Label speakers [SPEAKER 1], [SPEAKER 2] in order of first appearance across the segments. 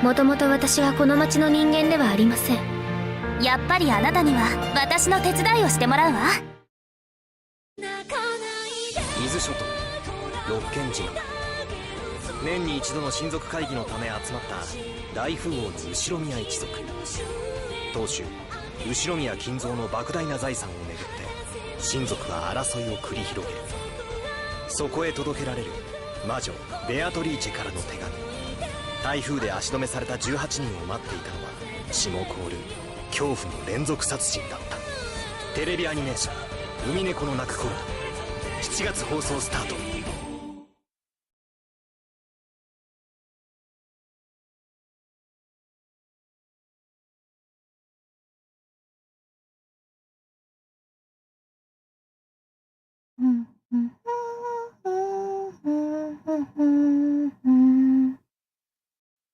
[SPEAKER 1] もともと私はこの町の人間ではありません。
[SPEAKER 2] やっぱりあなたには私の手伝いをしてもらうわ。
[SPEAKER 3] 伊豆諸島六軒島、年に一度の親族会議のため集まった大富豪の後宮一族。当主後宮金蔵の莫大な財産をめぐって親族は争いを繰り広げる。そこへ届けられる魔女ベアトリーチェからの手紙。台風で足止めされた18人を待っていたのは血も凍る恐怖の連続殺人だった。テレビアニメーション「海猫の鳴く頃」7月放送スタート。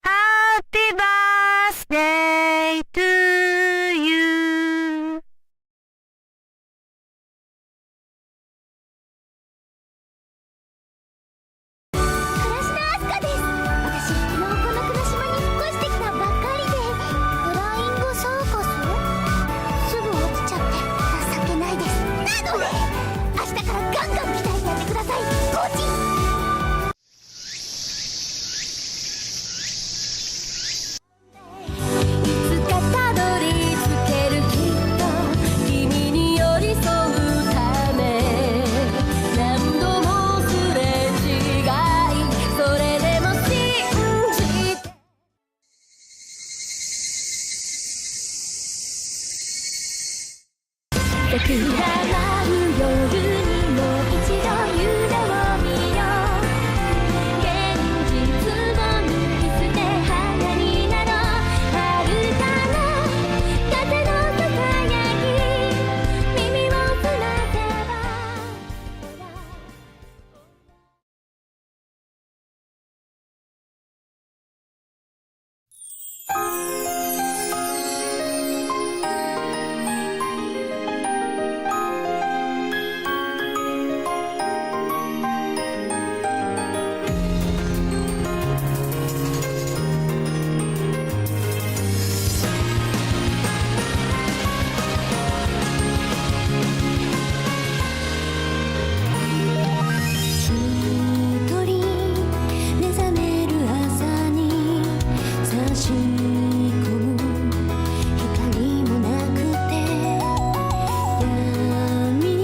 [SPEAKER 2] Happy birthday to you.
[SPEAKER 4] 倉科明日香です。私昨日この倉島に引っ越してきたばっかりで。フライングサーカスすぐ落ちちゃって情けないです。なので明日からガンガン鍛えてやってください。コーチ。いつかたどり着けるきっと君に寄り添うため。何度もすれ違いそれでも信じて。咲く花舞う夜にもう一度夢を見よう。現実を脱ぎ捨て花になろう。遥かな風のささやき耳を澄ませば。一人目覚める朝に差し込む光もなくて。闇に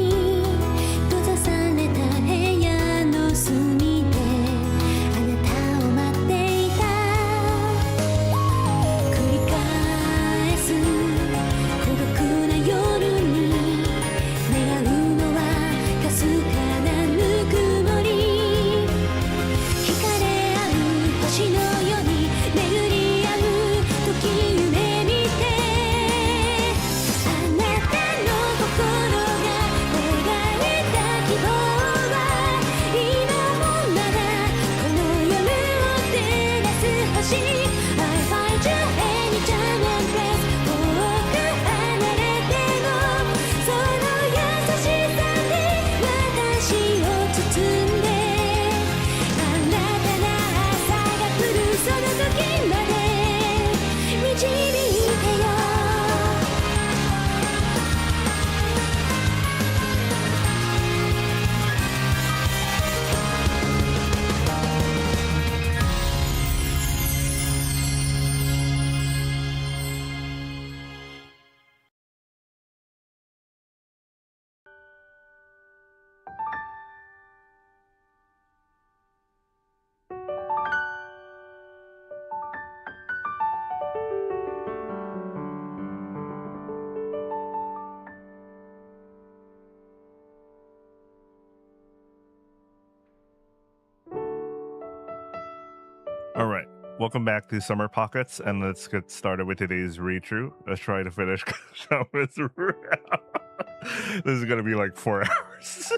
[SPEAKER 4] 閉ざされた部屋の隅であなたを待っていた。繰り返す孤独な夜に願うのはかすかなぬくもり。惹かれ合う星のように巡り合う時夢見て。あなたの心が描いた希望は今もまだこの夜を照らす星。I find you anytime and place。 遠く離れてもその優しさで私を包んで。新たな朝が来るその時まで導いてよ。
[SPEAKER 5] All right. Welcome back to Summer Pockets, and let's get started with today's read-through. Let's try to finish This is going to be like 4 hours.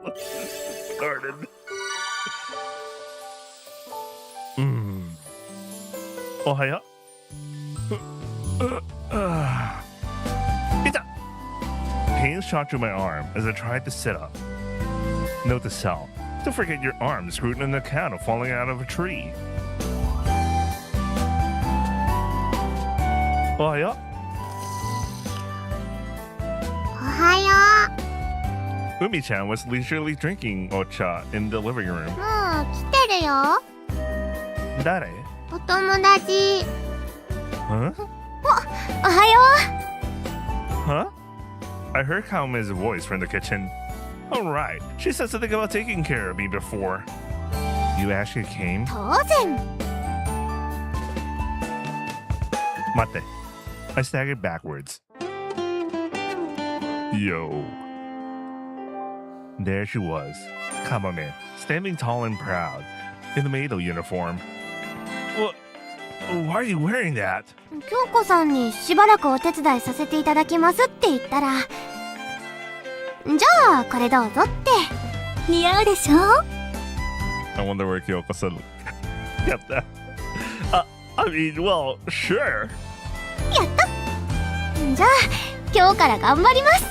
[SPEAKER 5] Let's get started. Ohaya. Pizza! Pain shot through my arm as I tried to sit up. Note to self. Don't forget your arms rooting in the count of falling out of a tree. おはよ
[SPEAKER 6] おはよ
[SPEAKER 5] う。Umi-chan was leisurely drinking ocha in the living room.
[SPEAKER 6] う。もう来てるよ。
[SPEAKER 5] 誰？
[SPEAKER 6] お友達。
[SPEAKER 5] Huh?
[SPEAKER 6] おはよ
[SPEAKER 5] Huh? I heard Kaome's voice from the kitchen. All right. She said something about taking care of me before. You actually came?
[SPEAKER 6] う。当然。
[SPEAKER 5] 待って。I staggered backwards. Yo. There she was, Kamome, standing tall and proud, in the maid uniform. What? Why are you wearing that?
[SPEAKER 6] 京子さんにしばらくお手伝いさせていただきますって言ったら、じゃあこれどうぞって。似合うでしょ？
[SPEAKER 5] I wonder where Kyoko-san kept that. I mean, well, sure.
[SPEAKER 6] やった。じゃあ今日から頑張ります。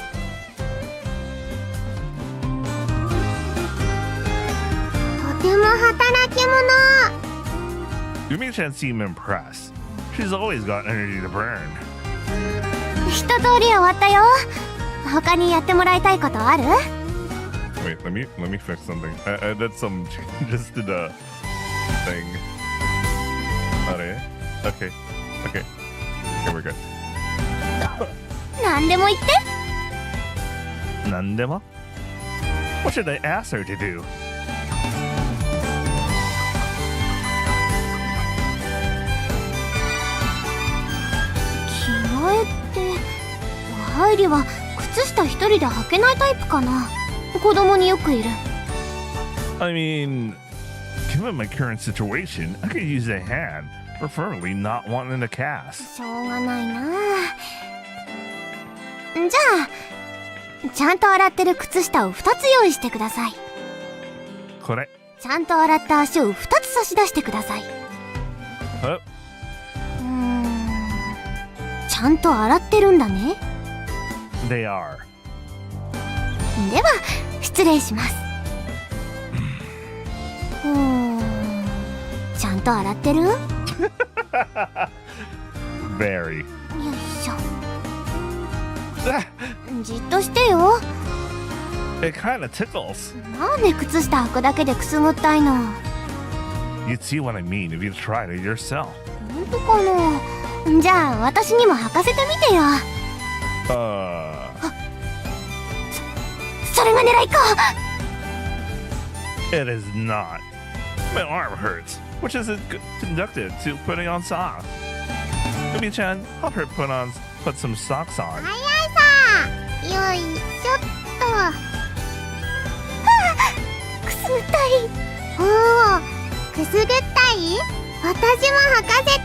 [SPEAKER 6] とても働き者。
[SPEAKER 5] Yumi-chan seemed impressed. She's always got energy to burn.
[SPEAKER 6] 一通り終わったよ。他にやってもらいたいことある？
[SPEAKER 5] Wait, let me fix something. I did some changes to the thing. Okay. Okay, we're good.
[SPEAKER 6] 何でも言って。
[SPEAKER 5] Nandema? What should I ask her to do?
[SPEAKER 6] 着替えって入りは靴下一人で履けないタイプかな。子供によくいる。
[SPEAKER 5] I mean, given my current situation, I could use a hand, preferably not one in the cast.
[SPEAKER 6] しょうがないな。じゃあちゃんと洗ってる靴下を2つ用意してください。
[SPEAKER 5] これ。
[SPEAKER 6] ちゃんと洗った足を2つ差し出してください。ちゃんと洗ってるんだね。
[SPEAKER 5] They are.
[SPEAKER 6] では失礼します。ちゃんと洗ってる？
[SPEAKER 5] Very.
[SPEAKER 6] よいしょ。じっとしてよ。
[SPEAKER 5] It kinda tickles.
[SPEAKER 6] なんで靴下履くだけでくすぐったいの？
[SPEAKER 5] You'd see what I mean if you tried it yourself.
[SPEAKER 6] 本当かな。じゃあ私にも履かせてみてよ。それが狙いか。
[SPEAKER 5] It is not. My arm hurts, which is conducted to putting on socks. Umi-chan, help her put some socks on.
[SPEAKER 6] 早いさ。よいしょっと。くすぐったい。おお、くすぐったい？私も履かせて。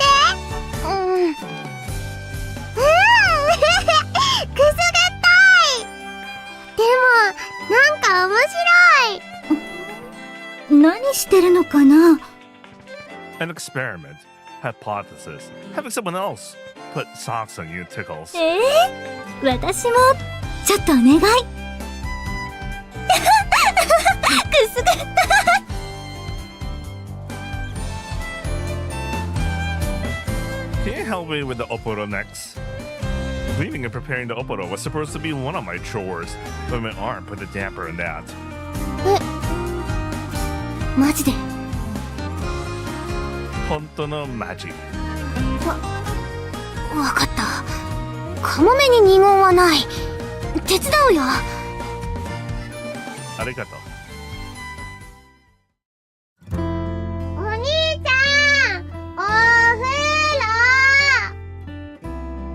[SPEAKER 6] くすぐったい。でもなんか面白い。何してるのかな？
[SPEAKER 5] An experiment. Hypothesis. Having someone else put socks on you tickles.
[SPEAKER 6] 私もちょっとお願い。くすぐったい。
[SPEAKER 5] Can you help me with the oporo next? Cleaning and preparing the oporo was supposed to be one of my chores, but my arm put a damper in that.
[SPEAKER 6] マジで？
[SPEAKER 5] 本当のマジ。
[SPEAKER 6] わかった。カモメに二言はない。手伝うよ。
[SPEAKER 5] ありがとう。
[SPEAKER 6] お兄ちゃん、お風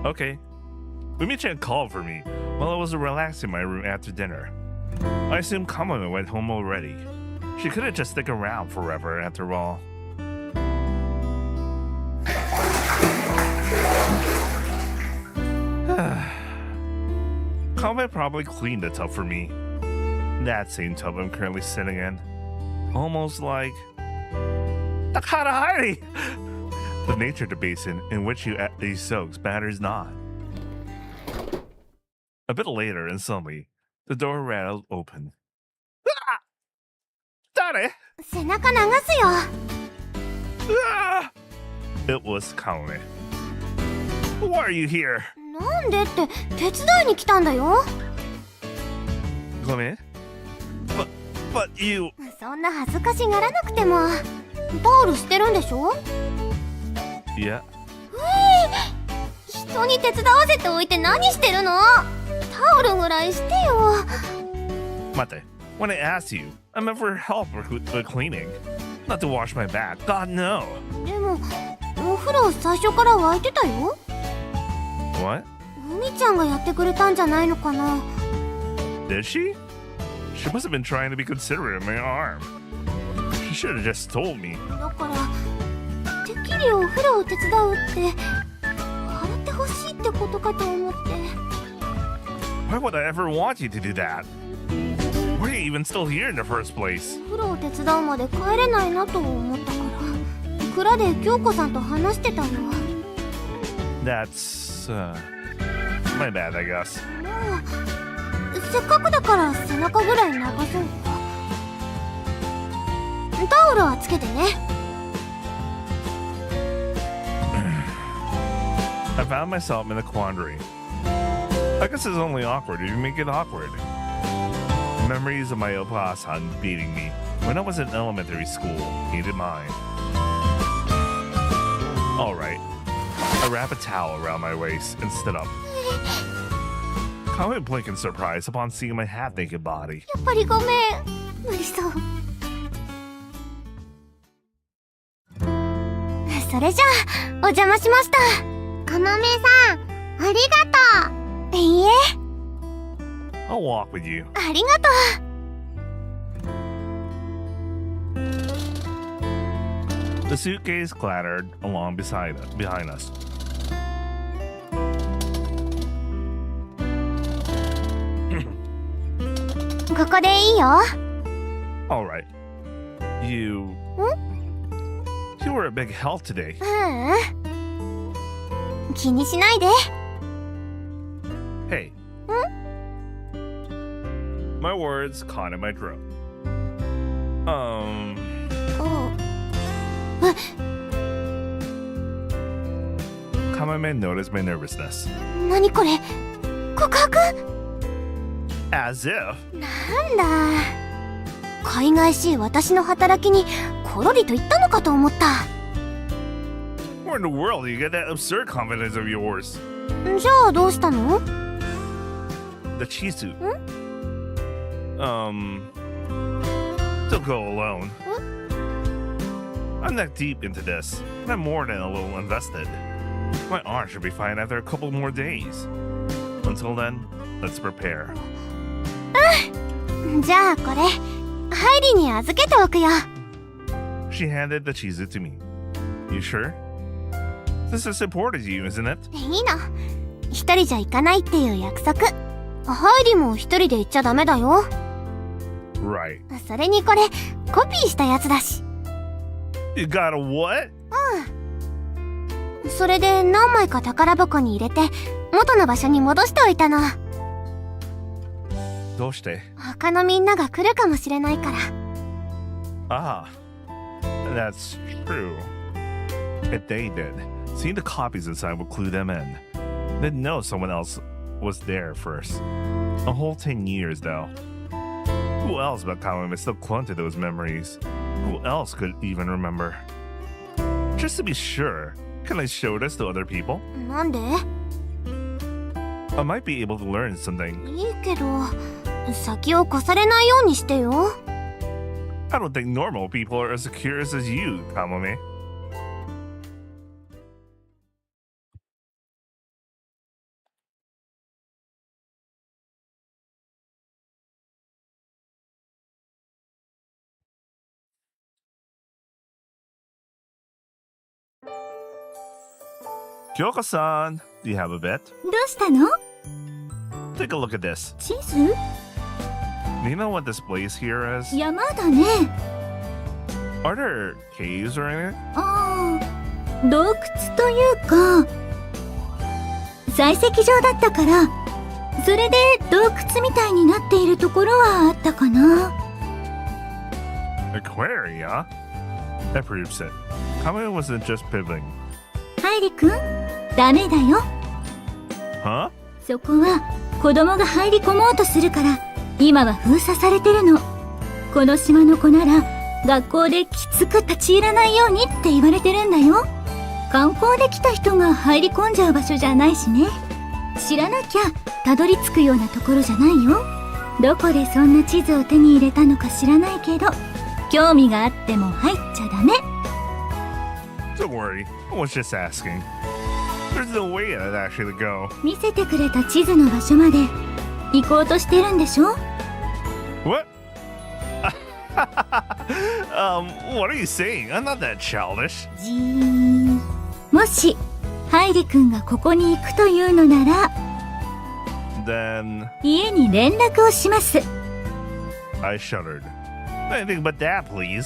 [SPEAKER 6] 呂。
[SPEAKER 5] Okay. Umi-chan called for me while I was relaxing in my room after dinner. I assumed Kamome went home already. She couldn't just stick around forever after all. Kamome probably cleaned the tub for me. That same tub I'm currently sitting in. Almost like Takahari! The nature of the basin in which he soaks matters not. A bit later, and suddenly, the door rattled open. Ah! 誰?
[SPEAKER 6] 背中流すよ。
[SPEAKER 5] Ah! It was Kamome. Why are you here?
[SPEAKER 6] なんでって手伝いに来たんだよ。
[SPEAKER 5] Come in? But you...
[SPEAKER 6] そんな恥ずかしがらなくても。タオルしてるんでしょ？
[SPEAKER 5] Yeah.
[SPEAKER 6] 人に手伝わせておいて何してるの？タオルぐらいしてよ。
[SPEAKER 5] 待って。When I asked you, I meant for help with cleaning. Not to wash my back. God, no.
[SPEAKER 6] でも、お風呂最初から沸いてたよ。
[SPEAKER 5] What?
[SPEAKER 6] 海ちゃんがやってくれたんじゃないのかな。
[SPEAKER 5] Did she? She must have been trying to be considerate of my arm. She should have just told me.
[SPEAKER 6] だから、てっきりお風呂を手伝うって、洗ってほしいってことかと思って。
[SPEAKER 5] Why would I ever want you to do that? Why are you even still here in the first place?
[SPEAKER 6] お風呂を手伝うまで帰れないなと思ったから、蔵で京子さんと話してたの。
[SPEAKER 5] That's, my bad, I guess.
[SPEAKER 6] もう、せっかくだから背中ぐらい流そうか。タオルはつけてね。
[SPEAKER 5] I found myself in a quandary. I guess it's only awkward if you make it awkward. Memories of my Opa-san beating me when I was in elementary school came to mind. Alright, I wrap a towel around my waist and stood up. Kamome blinked in surprise upon seeing my half-naked body.
[SPEAKER 6] やっぱりごめん。無理そう。それじゃあ、お邪魔しました。かもめさん、ありがとう。いいえ。
[SPEAKER 5] I'll walk with you.
[SPEAKER 6] ありがとう。
[SPEAKER 5] The suitcase clattered along behind us.
[SPEAKER 6] ここでいいよ。
[SPEAKER 5] All right. You were a big help today.
[SPEAKER 6] 気にしないで。
[SPEAKER 5] Hey. My words caught in my throat.
[SPEAKER 6] お
[SPEAKER 5] Kamome noticed my nervousness.
[SPEAKER 6] 何これ？告白？
[SPEAKER 5] As if.
[SPEAKER 6] なんだ。海外しい私の働きにコロリと言ったのかと思った。
[SPEAKER 5] Where in the world do you get that absurd confidence of yours?
[SPEAKER 6] じゃあどうしたの？
[SPEAKER 5] The chisu. Don't go alone. I'm not deep into this. I'm more than a little invested. My arm should be fine after a couple more days. Until then, let's prepare.
[SPEAKER 6] じゃあこれ、ハイリに預けておくよ。
[SPEAKER 5] She handed the chizu to me. You sure? This is important to you, isn't it?
[SPEAKER 6] いいの。一人じゃ行かないっていう約束。ハイリも一人で行っちゃダメだよ。
[SPEAKER 5] Right.
[SPEAKER 6] それにこれ、コピーしたやつだし。
[SPEAKER 5] You got a what?
[SPEAKER 6] それで何枚か宝箱に入れて、元の場所に戻しておいたの。
[SPEAKER 5] どうして？
[SPEAKER 6] 他のみんなが来るかもしれないから。
[SPEAKER 5] Ah, that's true. If they did, seeing the copies inside would clue them in. They'd know someone else was there first. A whole 10 years, though. Who else but Kamome still clung to those memories? Who else could even remember? Just to be sure, can I show this to other people?
[SPEAKER 6] なんで？
[SPEAKER 5] I might be able to learn something.
[SPEAKER 6] いいけど、先を越されないようにしてよ。
[SPEAKER 5] I don't think normal people are as curious as you, Kamome. 京子さん do you have a bit?
[SPEAKER 6] どうしたの？
[SPEAKER 5] Take a look at this.
[SPEAKER 6] 地図？
[SPEAKER 5] Do you know what this place here is?
[SPEAKER 6] 山だね。
[SPEAKER 5] Are there caves or anything?
[SPEAKER 6] ああ、洞窟というか、採石場だったから、それで洞窟みたいになっているところはあったかな。
[SPEAKER 5] Aquaria, huh? That proves it. Kamome wasn't just pivoting.
[SPEAKER 6] ハイリ君、ダメだよ。
[SPEAKER 5] Huh?
[SPEAKER 6] そこは子供が入り込もうとするから今は封鎖されてるの。この島の子なら学校できつく立ち入らないようにって言われてるんだよ。観光で来た人が入り込んじゃう場所じゃないしね。知らなきゃたどり着くようなところじゃないよ。どこでそんな地図を手に入れたのか知らないけど、興味があっても入っちゃダメ。
[SPEAKER 5] Don't worry, I was just asking. There's no way I'd actually go.
[SPEAKER 6] 見せてくれた地図の場所まで行こうとしてるんでしょ。
[SPEAKER 5] What? What are you saying? I'm not that childish.
[SPEAKER 6] じーん。もしハイリ君がここに行くというのなら
[SPEAKER 5] Then
[SPEAKER 6] 家に連絡をします。
[SPEAKER 5] I shuddered. Anything but that, please.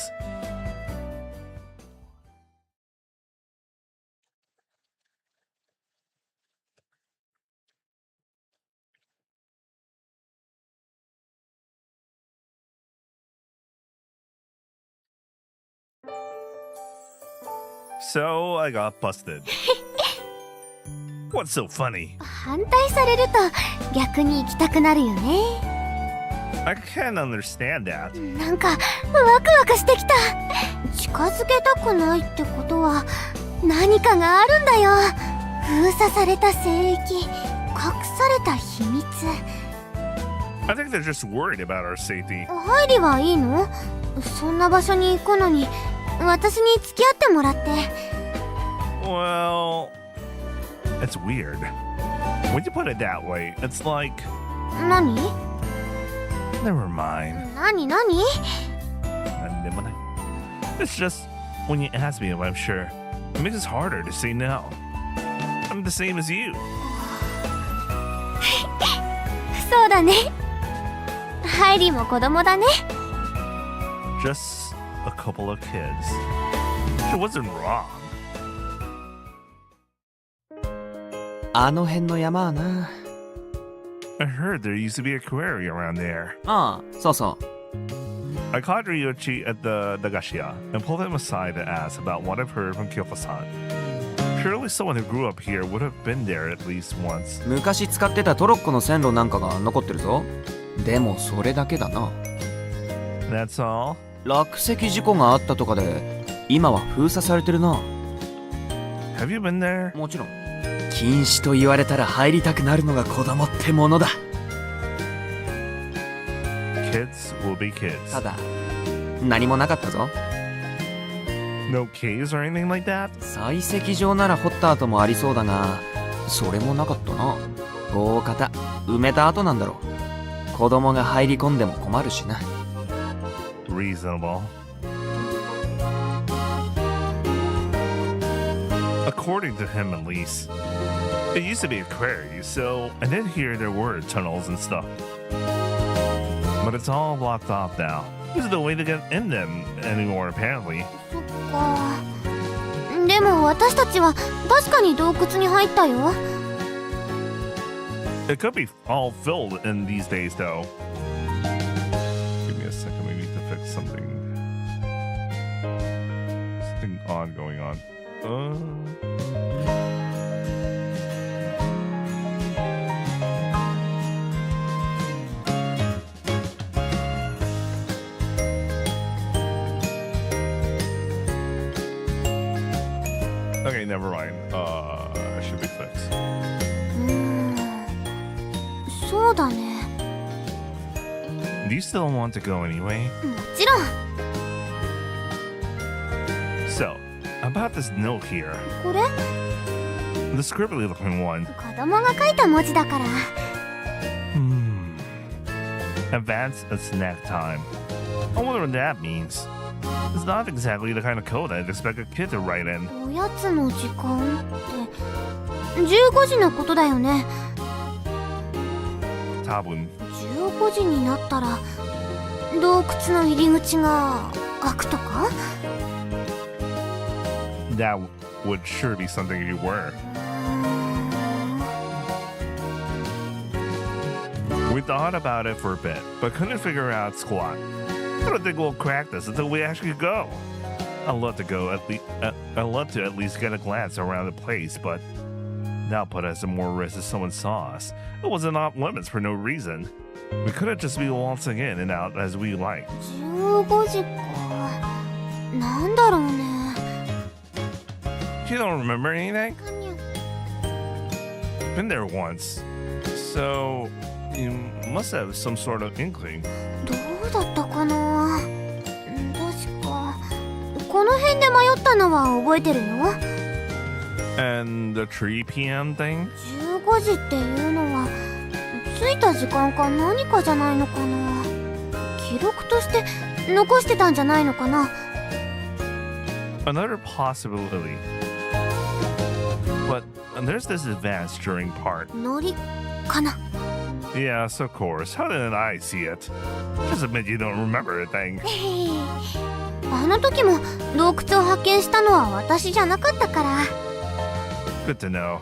[SPEAKER 5] So I got busted. What's so funny?
[SPEAKER 2] 反対されると逆に行きたくなるよね。
[SPEAKER 5] I can't understand that.
[SPEAKER 2] なんかワクワクしてきた。近づけたくないってことは何かがあるんだよ。封鎖された聖域、隠された秘密。
[SPEAKER 5] I think they're just worried about our safety.
[SPEAKER 2] 入りはいいの？そんな場所に行くのに私に付き合ってもらって。
[SPEAKER 5] Well, it's weird. When you put it that way, it's like...
[SPEAKER 2] 何？
[SPEAKER 5] Never mind.
[SPEAKER 2] 何？
[SPEAKER 5] It's just, when you ask me if I'm sure, it makes it harder to say no. I'm the same as you.
[SPEAKER 2] そうだね。ハイリーも子供だね。
[SPEAKER 5] Just a couple of kids. It wasn't wrong.
[SPEAKER 3] あの辺の山はな。
[SPEAKER 5] I heard there used to be a quarry around there.
[SPEAKER 3] ああ、そうそう。
[SPEAKER 5] I caught Ryoichi at the Nagashia and pulled him aside to ask about what I've heard from Kyoko-san. Surely someone who grew up here would have been there at least once.
[SPEAKER 3] 昔使ってたトロッコの線路なんかが残ってるぞ。でもそれだけだな。
[SPEAKER 5] That's all?
[SPEAKER 3] 落石事故があったとかで今は封鎖されてるな。
[SPEAKER 5] Have you been there?
[SPEAKER 3] もちろん。禁止と言われたら入りたくなるのが子供ってものだ。
[SPEAKER 5] Kids will be kids.
[SPEAKER 3] ただ何もなかったぞ。
[SPEAKER 5] No caves or anything like that?
[SPEAKER 3] 採石場なら掘った跡もありそうだが、それもなかったな。大方埋めた跡なんだろう。子供が入り込んでも困るしな。
[SPEAKER 5] Reasonable. According to him, at least. It used to be a quarry, so I did hear there were tunnels and stuff. But it's all blocked off now. There's no way to get in them anymore, apparently.
[SPEAKER 2] そっか。でも私たちは確かに洞窟に入ったよ。
[SPEAKER 5] It could be all filled in these days, though. Give me a second, we need to fix something. Something odd going on. Okay, never mind. Should be fixed.
[SPEAKER 2] そうだね。
[SPEAKER 5] Do you still want to go anyway?
[SPEAKER 2] もちろん。
[SPEAKER 5] So, about this note here.
[SPEAKER 2] これ
[SPEAKER 5] The scribbly looking one.
[SPEAKER 2] 子供が書いた文字だから。
[SPEAKER 5] Advance a snack time. I wonder what that means. It's not exactly the kind of code I'd expect a kid to write in.
[SPEAKER 2] おやつの時間って15時のことだよね。
[SPEAKER 5] 多分。
[SPEAKER 2] 15時になったら洞窟の入り口が開くとか？
[SPEAKER 5] That would sure be something you were. We thought about it for a bit, but couldn't figure out squat. I don't think we'll crack this until we actually go. I'd love to at least get a glance around the place, but That put us at more risk if someone saw us. It wasn't off limits for no reason. We couldn't just be waltzing in and out as we liked.
[SPEAKER 2] 15時か。なんだろうね。
[SPEAKER 5] You don't remember anything?
[SPEAKER 2] かにゃ
[SPEAKER 5] Been there once. So, you must have some sort of inkling.
[SPEAKER 2] どうだったかな。確かこの辺で迷ったのは覚えてるよ。
[SPEAKER 5] And the 3 p.m. thing?
[SPEAKER 2] 15時っていうのは着いた時間か何かじゃないのかな。記録として残してたんじゃないのかな。
[SPEAKER 5] Another possibility. But there's this advanced during part.
[SPEAKER 2] ノリかな。
[SPEAKER 5] Yes, of course. How didn't I see it? Just admit you don't remember a thing.
[SPEAKER 2] あの時も洞窟を発見したのは私じゃなかったから。
[SPEAKER 5] Good to know.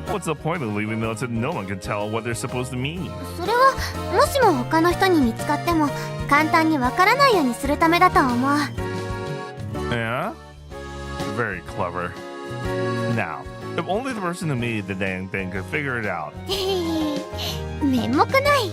[SPEAKER 5] What's the point of leaving notes if no one can tell what they're supposed to mean?
[SPEAKER 2] それはもしも他の人に見つかっても簡単にわからないようにするためだと思う。
[SPEAKER 5] Yeah? Very clever. Now, if only the person who made the dang thing could figure it out.
[SPEAKER 2] 面目ない。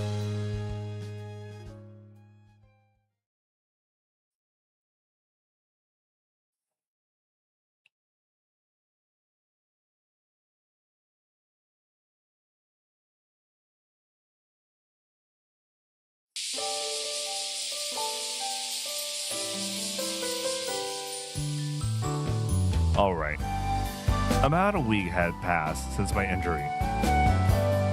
[SPEAKER 5] Alright. About a week had passed since my injury.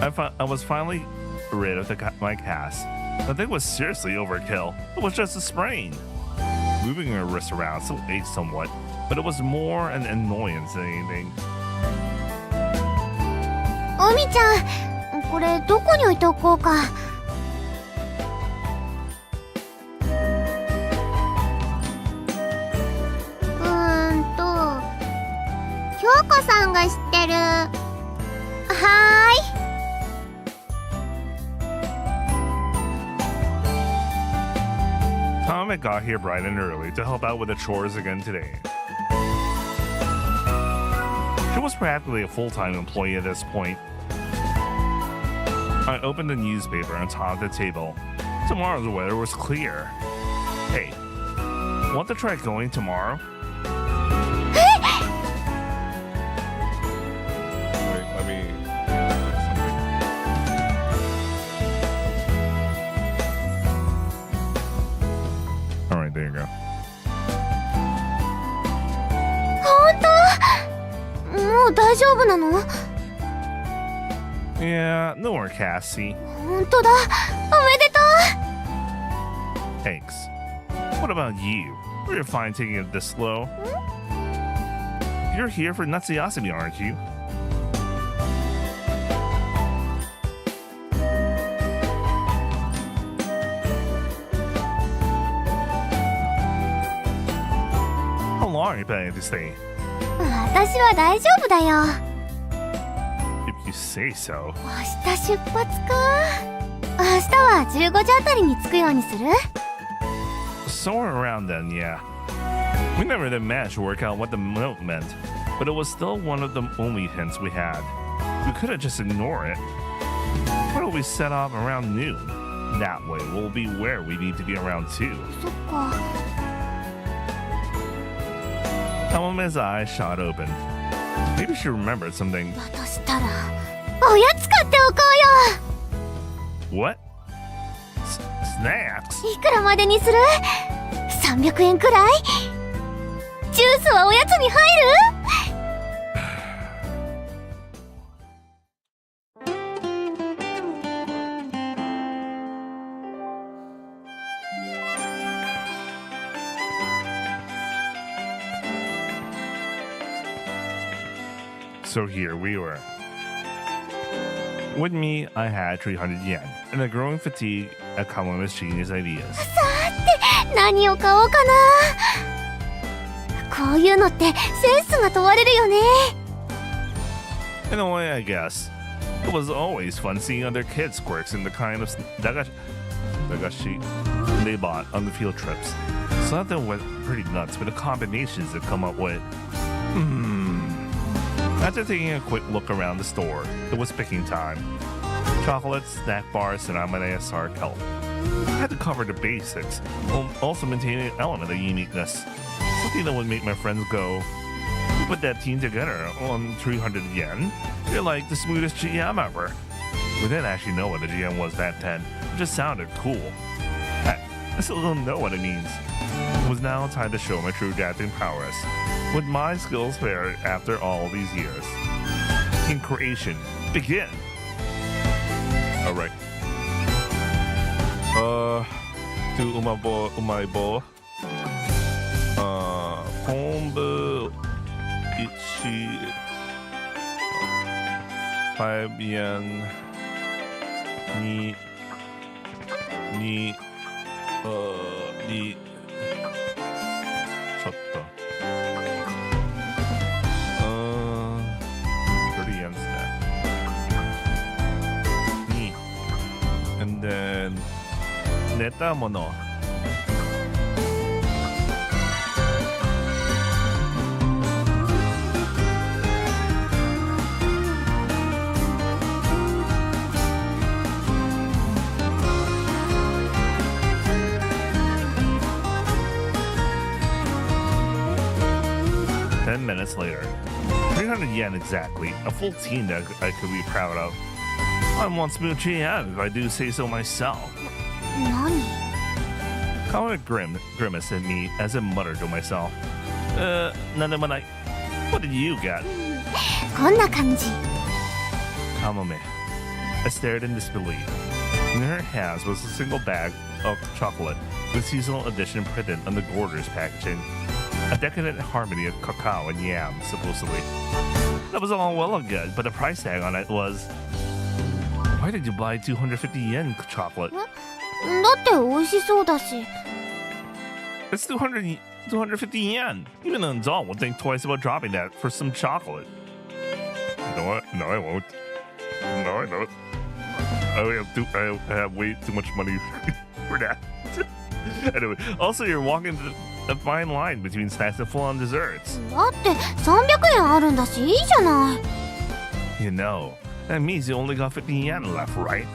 [SPEAKER 5] I was finally rid of my cast. The thing was seriously overkill. It was just a sprain. Moving her wrist around still ached somewhat, but it was more an annoyance than anything.
[SPEAKER 2] おみちゃん、これどこに置いておこうか。京子さんが知ってる。はーい。
[SPEAKER 5] Kamome got here bright and early to help out with the chores again today. She was practically a full-time employee at this point. I opened the newspaper on top of the table. Tomorrow's weather was clear. Hey, want to try going tomorrow? Wait, let me... Alright, there you go.
[SPEAKER 2] 本当？もう大丈夫なの？
[SPEAKER 5] Yeah, no more Cassie.
[SPEAKER 2] 本当だ。おめでと
[SPEAKER 5] Thanks. What about you? You're fine taking it this slow. You're here for Natsuyasumi, aren't you? How long are you planning to stay?
[SPEAKER 2] う。私は大丈夫だよ。
[SPEAKER 5] If you say so.
[SPEAKER 2] 明日出発か。明日は15時あたりに着くようにする？
[SPEAKER 5] Somewhere around then, yeah. We never did manage to work out what the note meant, but it was still one of the only hints we had. We couldn't just ignore it. Why don't we set off around noon? That way, we'll be where we need to be around 2.
[SPEAKER 2] そっか。
[SPEAKER 5] Kamome's eyes shot open. Maybe she remembered something.
[SPEAKER 2] だとしたらおやつ買っておこうよ。
[SPEAKER 5] What? Snacks?
[SPEAKER 2] いくらまでにする？300円くらい？ジュースはおやつに入る？
[SPEAKER 5] So here we were. With me, I had 300 yen and a growing fatigue at Kamome's genius ideas.
[SPEAKER 2] 何を買おうかな。こういうのってセンスが問われるよね。
[SPEAKER 5] In a way, I guess. It was always fun seeing other kids' quirks in the kind of dagashi they bought on the field trips. Some of them went pretty nuts with the combinations they come up with. After taking a quick look around the store, it was picking time. Chocolates, snack bars, and ASR kelp. I had to cover the basics, while also maintaining an element of uniqueness. Something that would make my friends go, "You put that team together on 300 yen? You're like the smoothest GM ever." We didn't actually know what the GM was back then. It just sounded cool. Heck, I still don't know what it means. It was now time to show my true adapting prowess. Would my skills fare after all these years? In creation, begin! Alright. To umaibo. Kombu ichi 5 yen 2 ちょっと 30 yen ですね 2 and then 寝たもの 10 minutes later. 300 yen exactly. A full team that I could be proud of. I'm one smooth GM if I do say so myself.
[SPEAKER 2] 何
[SPEAKER 5] Kamome grimaced at me as I muttered to myself. なんでもない. What did you get?
[SPEAKER 2] こんな感じ
[SPEAKER 5] Kamome. I stared in disbelief. In her hands was a single bag of chocolate with seasonal edition printed on the Gorder's packaging. A decadent harmony of cacao and yam, supposedly. That was all well and good, but the price tag on it was... Why did you buy 250 yen chocolate?
[SPEAKER 2] だって美味しそうだし
[SPEAKER 5] It's 250 yen. Even an adult would think twice about dropping that for some chocolate. No, I won't. No, I don't. I have way too much money for that. Anyway, also you're walking a fine line between snacks and full-on desserts.
[SPEAKER 2] だって300円あるんだしいいじゃない
[SPEAKER 5] You know, that means you only got 50 yen left, right?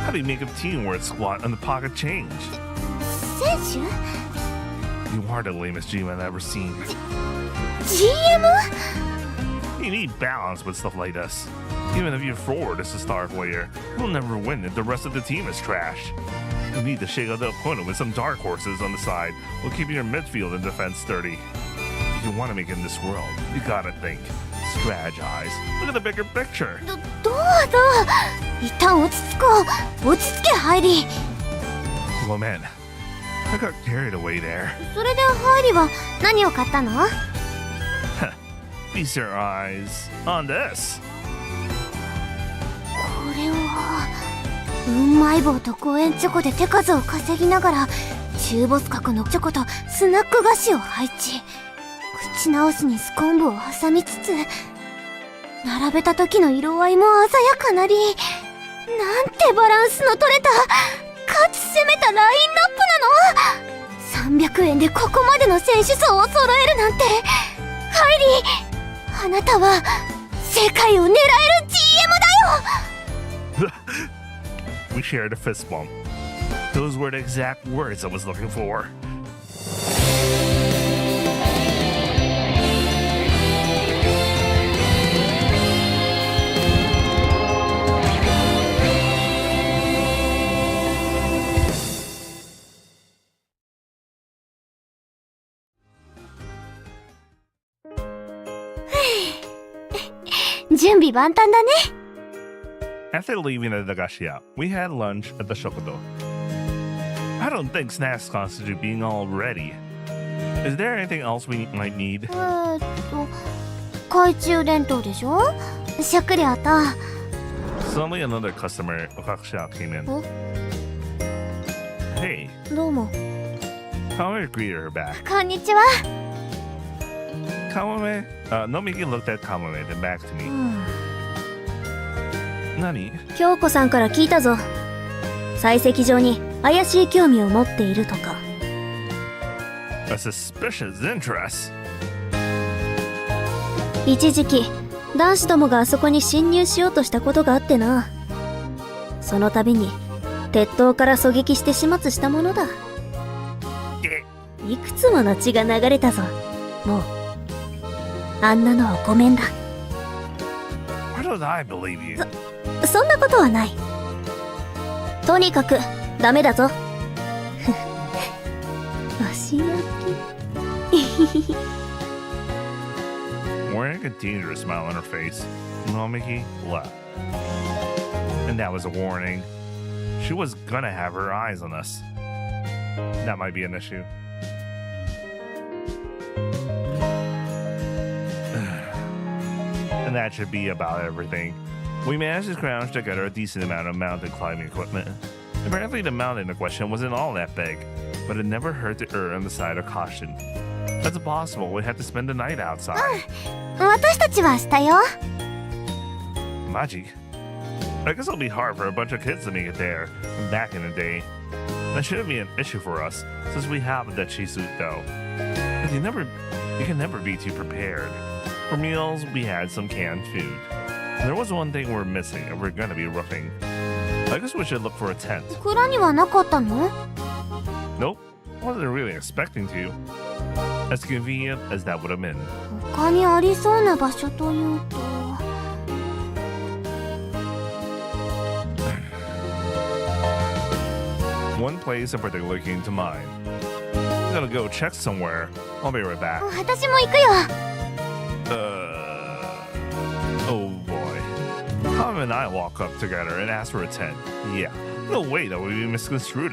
[SPEAKER 5] How do you make a team where it's squat on the pocket change?
[SPEAKER 2] 選手
[SPEAKER 5] You are the lamest GM I've ever seen.
[SPEAKER 2] GM?
[SPEAKER 5] You need balance with stuff like this. Even if your forward is a star player, you'll never win if the rest of the team is trash. You need to shake out the opponent with some dark horses on the side while keeping your midfield and defense sturdy. If you want to make it in this world, you gotta think. Strategize. Look at the bigger picture.
[SPEAKER 2] どうぞ一旦落ち着こう落ち着けハイリー
[SPEAKER 5] Well, man, I got carried away there.
[SPEAKER 2] それでハイリーは何を買ったの
[SPEAKER 5] Feast your eyes on this.
[SPEAKER 2] これはうんまい棒と5円チョコで手数を稼ぎながら中ボス格のチョコとスナック菓子を配置口直しにスコンブを挟みつつ並べた時の色合いも鮮やかなりなんてバランスの取れたかつ攻めたラインナップなの300円でここまでの選手層を揃えるなんてハイリーあなたは世界を狙える GM だよ
[SPEAKER 5] We shared a fist bump. Those were the exact words I was looking for. After leaving the Nagashia, we had lunch at the Shokudo. I don't think snacks constitute being all ready. Is there anything else we might need?
[SPEAKER 2] 懐中電灯でしょ食料と
[SPEAKER 5] Suddenly another customer, Sakashita, came in. Hey,
[SPEAKER 2] どうも
[SPEAKER 5] Kamome greeted her back.
[SPEAKER 2] こんにちは
[SPEAKER 5] Kamome? Nomiki looked at Kamome, then back to me. Nani?
[SPEAKER 1] 京子さんから聞いたぞ採石場に怪しい興味を持っているとか
[SPEAKER 5] A suspicious interest.
[SPEAKER 1] 一時期男子どもがあそこに侵入しようとしたことがあってな。その度に鉄塔から狙撃して始末したものだ。いくつもの血が流れたぞ。もうあんなのをごめんだ。
[SPEAKER 5] Why don't I believe you?
[SPEAKER 1] そんなことはない。とにかくダメだぞ。お仕置き。
[SPEAKER 5] Wearing a dangerous smile on her face, Momiki left. And that was a warning. She was gonna have her eyes on us. That might be an issue. And that should be about everything. We managed to scrounge together a decent amount of mountain climbing equipment. Apparently the mountain in question wasn't all that big, but it never hurt to err on the side of caution. That's impossible. We had to spend the night outside.
[SPEAKER 2] 私たちはしたよ。
[SPEAKER 5] Maji. I guess it'll be hard for a bunch of kids to make it there back in the day. That shouldn't be an issue for us, since we have the Chisuit though. But you can never be too prepared. For meals, we had some canned food. There was one thing we're missing, and we're gonna be roofing. I guess we should look for a tent.
[SPEAKER 2] 蔵にはなかったの？
[SPEAKER 5] Nope, wasn't really expecting to. As convenient as that would have been.
[SPEAKER 2] 他にありそうな場所というと。
[SPEAKER 5] One place in particular came to mind. I'm gonna go check somewhere. I'll be right back.
[SPEAKER 2] 私も行くよ。
[SPEAKER 5] Oh boy. Tom and I walk up together and ask for a tent. Yeah, no way that would be misconstrued.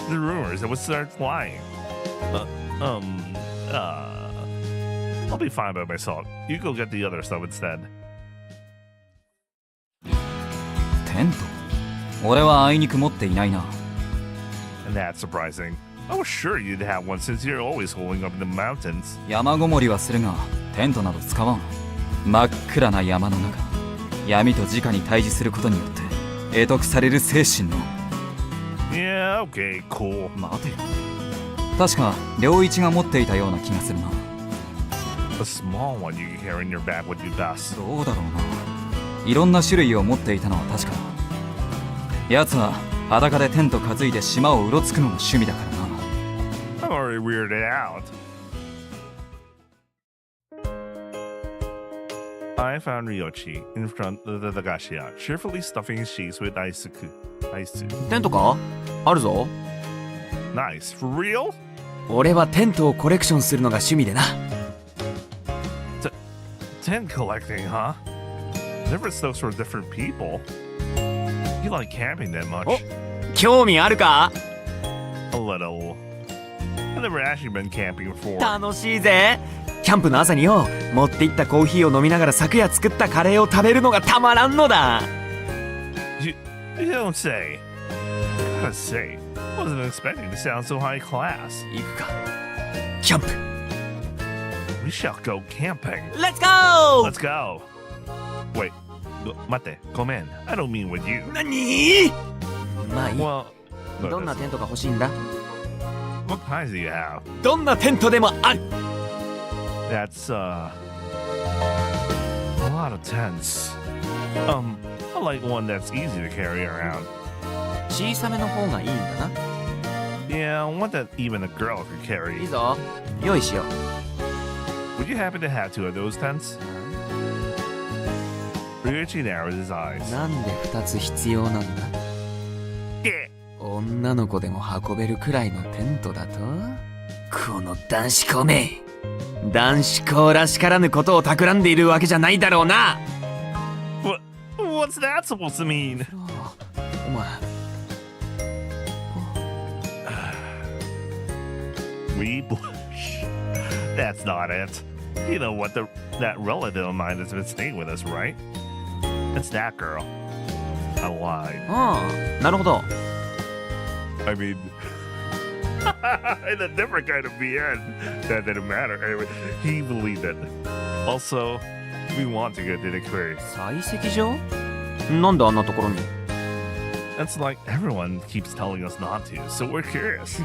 [SPEAKER 5] The rumors that would start flying. I'll be fine by myself. You go get the other stuff instead.
[SPEAKER 7] テント？俺はあいにく持っていないな。
[SPEAKER 5] And that's surprising. I was sure you'd have one since you're always holding up in the mountains.
[SPEAKER 7] 山ごもりはするが、テントなど使わん。真っ暗な山の中、闇と直に対峙することによって得得される精神の。
[SPEAKER 5] Yeah, okay, cool.
[SPEAKER 7] 待てよ。確か良一が持っていたような気がするな。
[SPEAKER 5] A small one you can carry in your bag would be best.
[SPEAKER 7] どうだろうな。いろんな種類を持っていたのは確かだ。奴は裸でテント担いで島をうろつくのが趣味だからな。
[SPEAKER 5] I'm already weirded out. I found Ryochi in front of the Sakashita, cheerfully stuffing his cheeks with ice.
[SPEAKER 8] テントか？あるぞ。
[SPEAKER 5] Nice. For real?
[SPEAKER 8] 俺はテントをコレクションするのが趣味でな。
[SPEAKER 5] Tent collecting, huh? Different stuffs for different people. You like camping that much?
[SPEAKER 8] お、興味あるか？
[SPEAKER 5] A little. I've never actually been camping before.
[SPEAKER 8] 楽しいぜ。キャンプの朝によ、持って行ったコーヒーを飲みながら昨夜作ったカレーを食べるのがたまらんのだ。
[SPEAKER 5] You don't say. Gotta say, I wasn't expecting to sound so high class.
[SPEAKER 8] 行くか。キャンプ。
[SPEAKER 5] We shall go camping.
[SPEAKER 8] Let's go!
[SPEAKER 5] Let's go. Wait, mate, Komen. I don't mean with you.
[SPEAKER 8] 何？まあいい。
[SPEAKER 5] Well,
[SPEAKER 8] どんなテントが欲しいんだ？
[SPEAKER 5] what kinds do you have?
[SPEAKER 8] どんなテントでもある。
[SPEAKER 5] That's a lot of tents. I like one that's easy to carry around.
[SPEAKER 8] 小さめの方がいいんだな。
[SPEAKER 5] Yeah, one that even a girl could
[SPEAKER 8] いい
[SPEAKER 5] carry.
[SPEAKER 8] ぞ。用意しよう。
[SPEAKER 5] Would you happen to have two of those tents? Ryuichi narrowed his eyes.
[SPEAKER 8] なんで2つ必要なんだ？
[SPEAKER 5] Yeah.
[SPEAKER 8] 女の子でも運べるくらいのテントだと？この男子校め。男子校らしからぬことを企んでいるわけじゃないだろうな。
[SPEAKER 5] What's that supposed to mean?
[SPEAKER 8] お前。
[SPEAKER 5] We blush. That's not it. You know what that relative of mine has been staying with us, right? It's that girl. I lied.
[SPEAKER 8] ああ、なるほど。
[SPEAKER 5] I mean, in a different kind of BN. That didn't matter. Anyway, he believed it. Also, we want to go to the aquarium.
[SPEAKER 8] 採石場？なんであんなところに？
[SPEAKER 5] It's like everyone keeps telling us not to, so we're curious.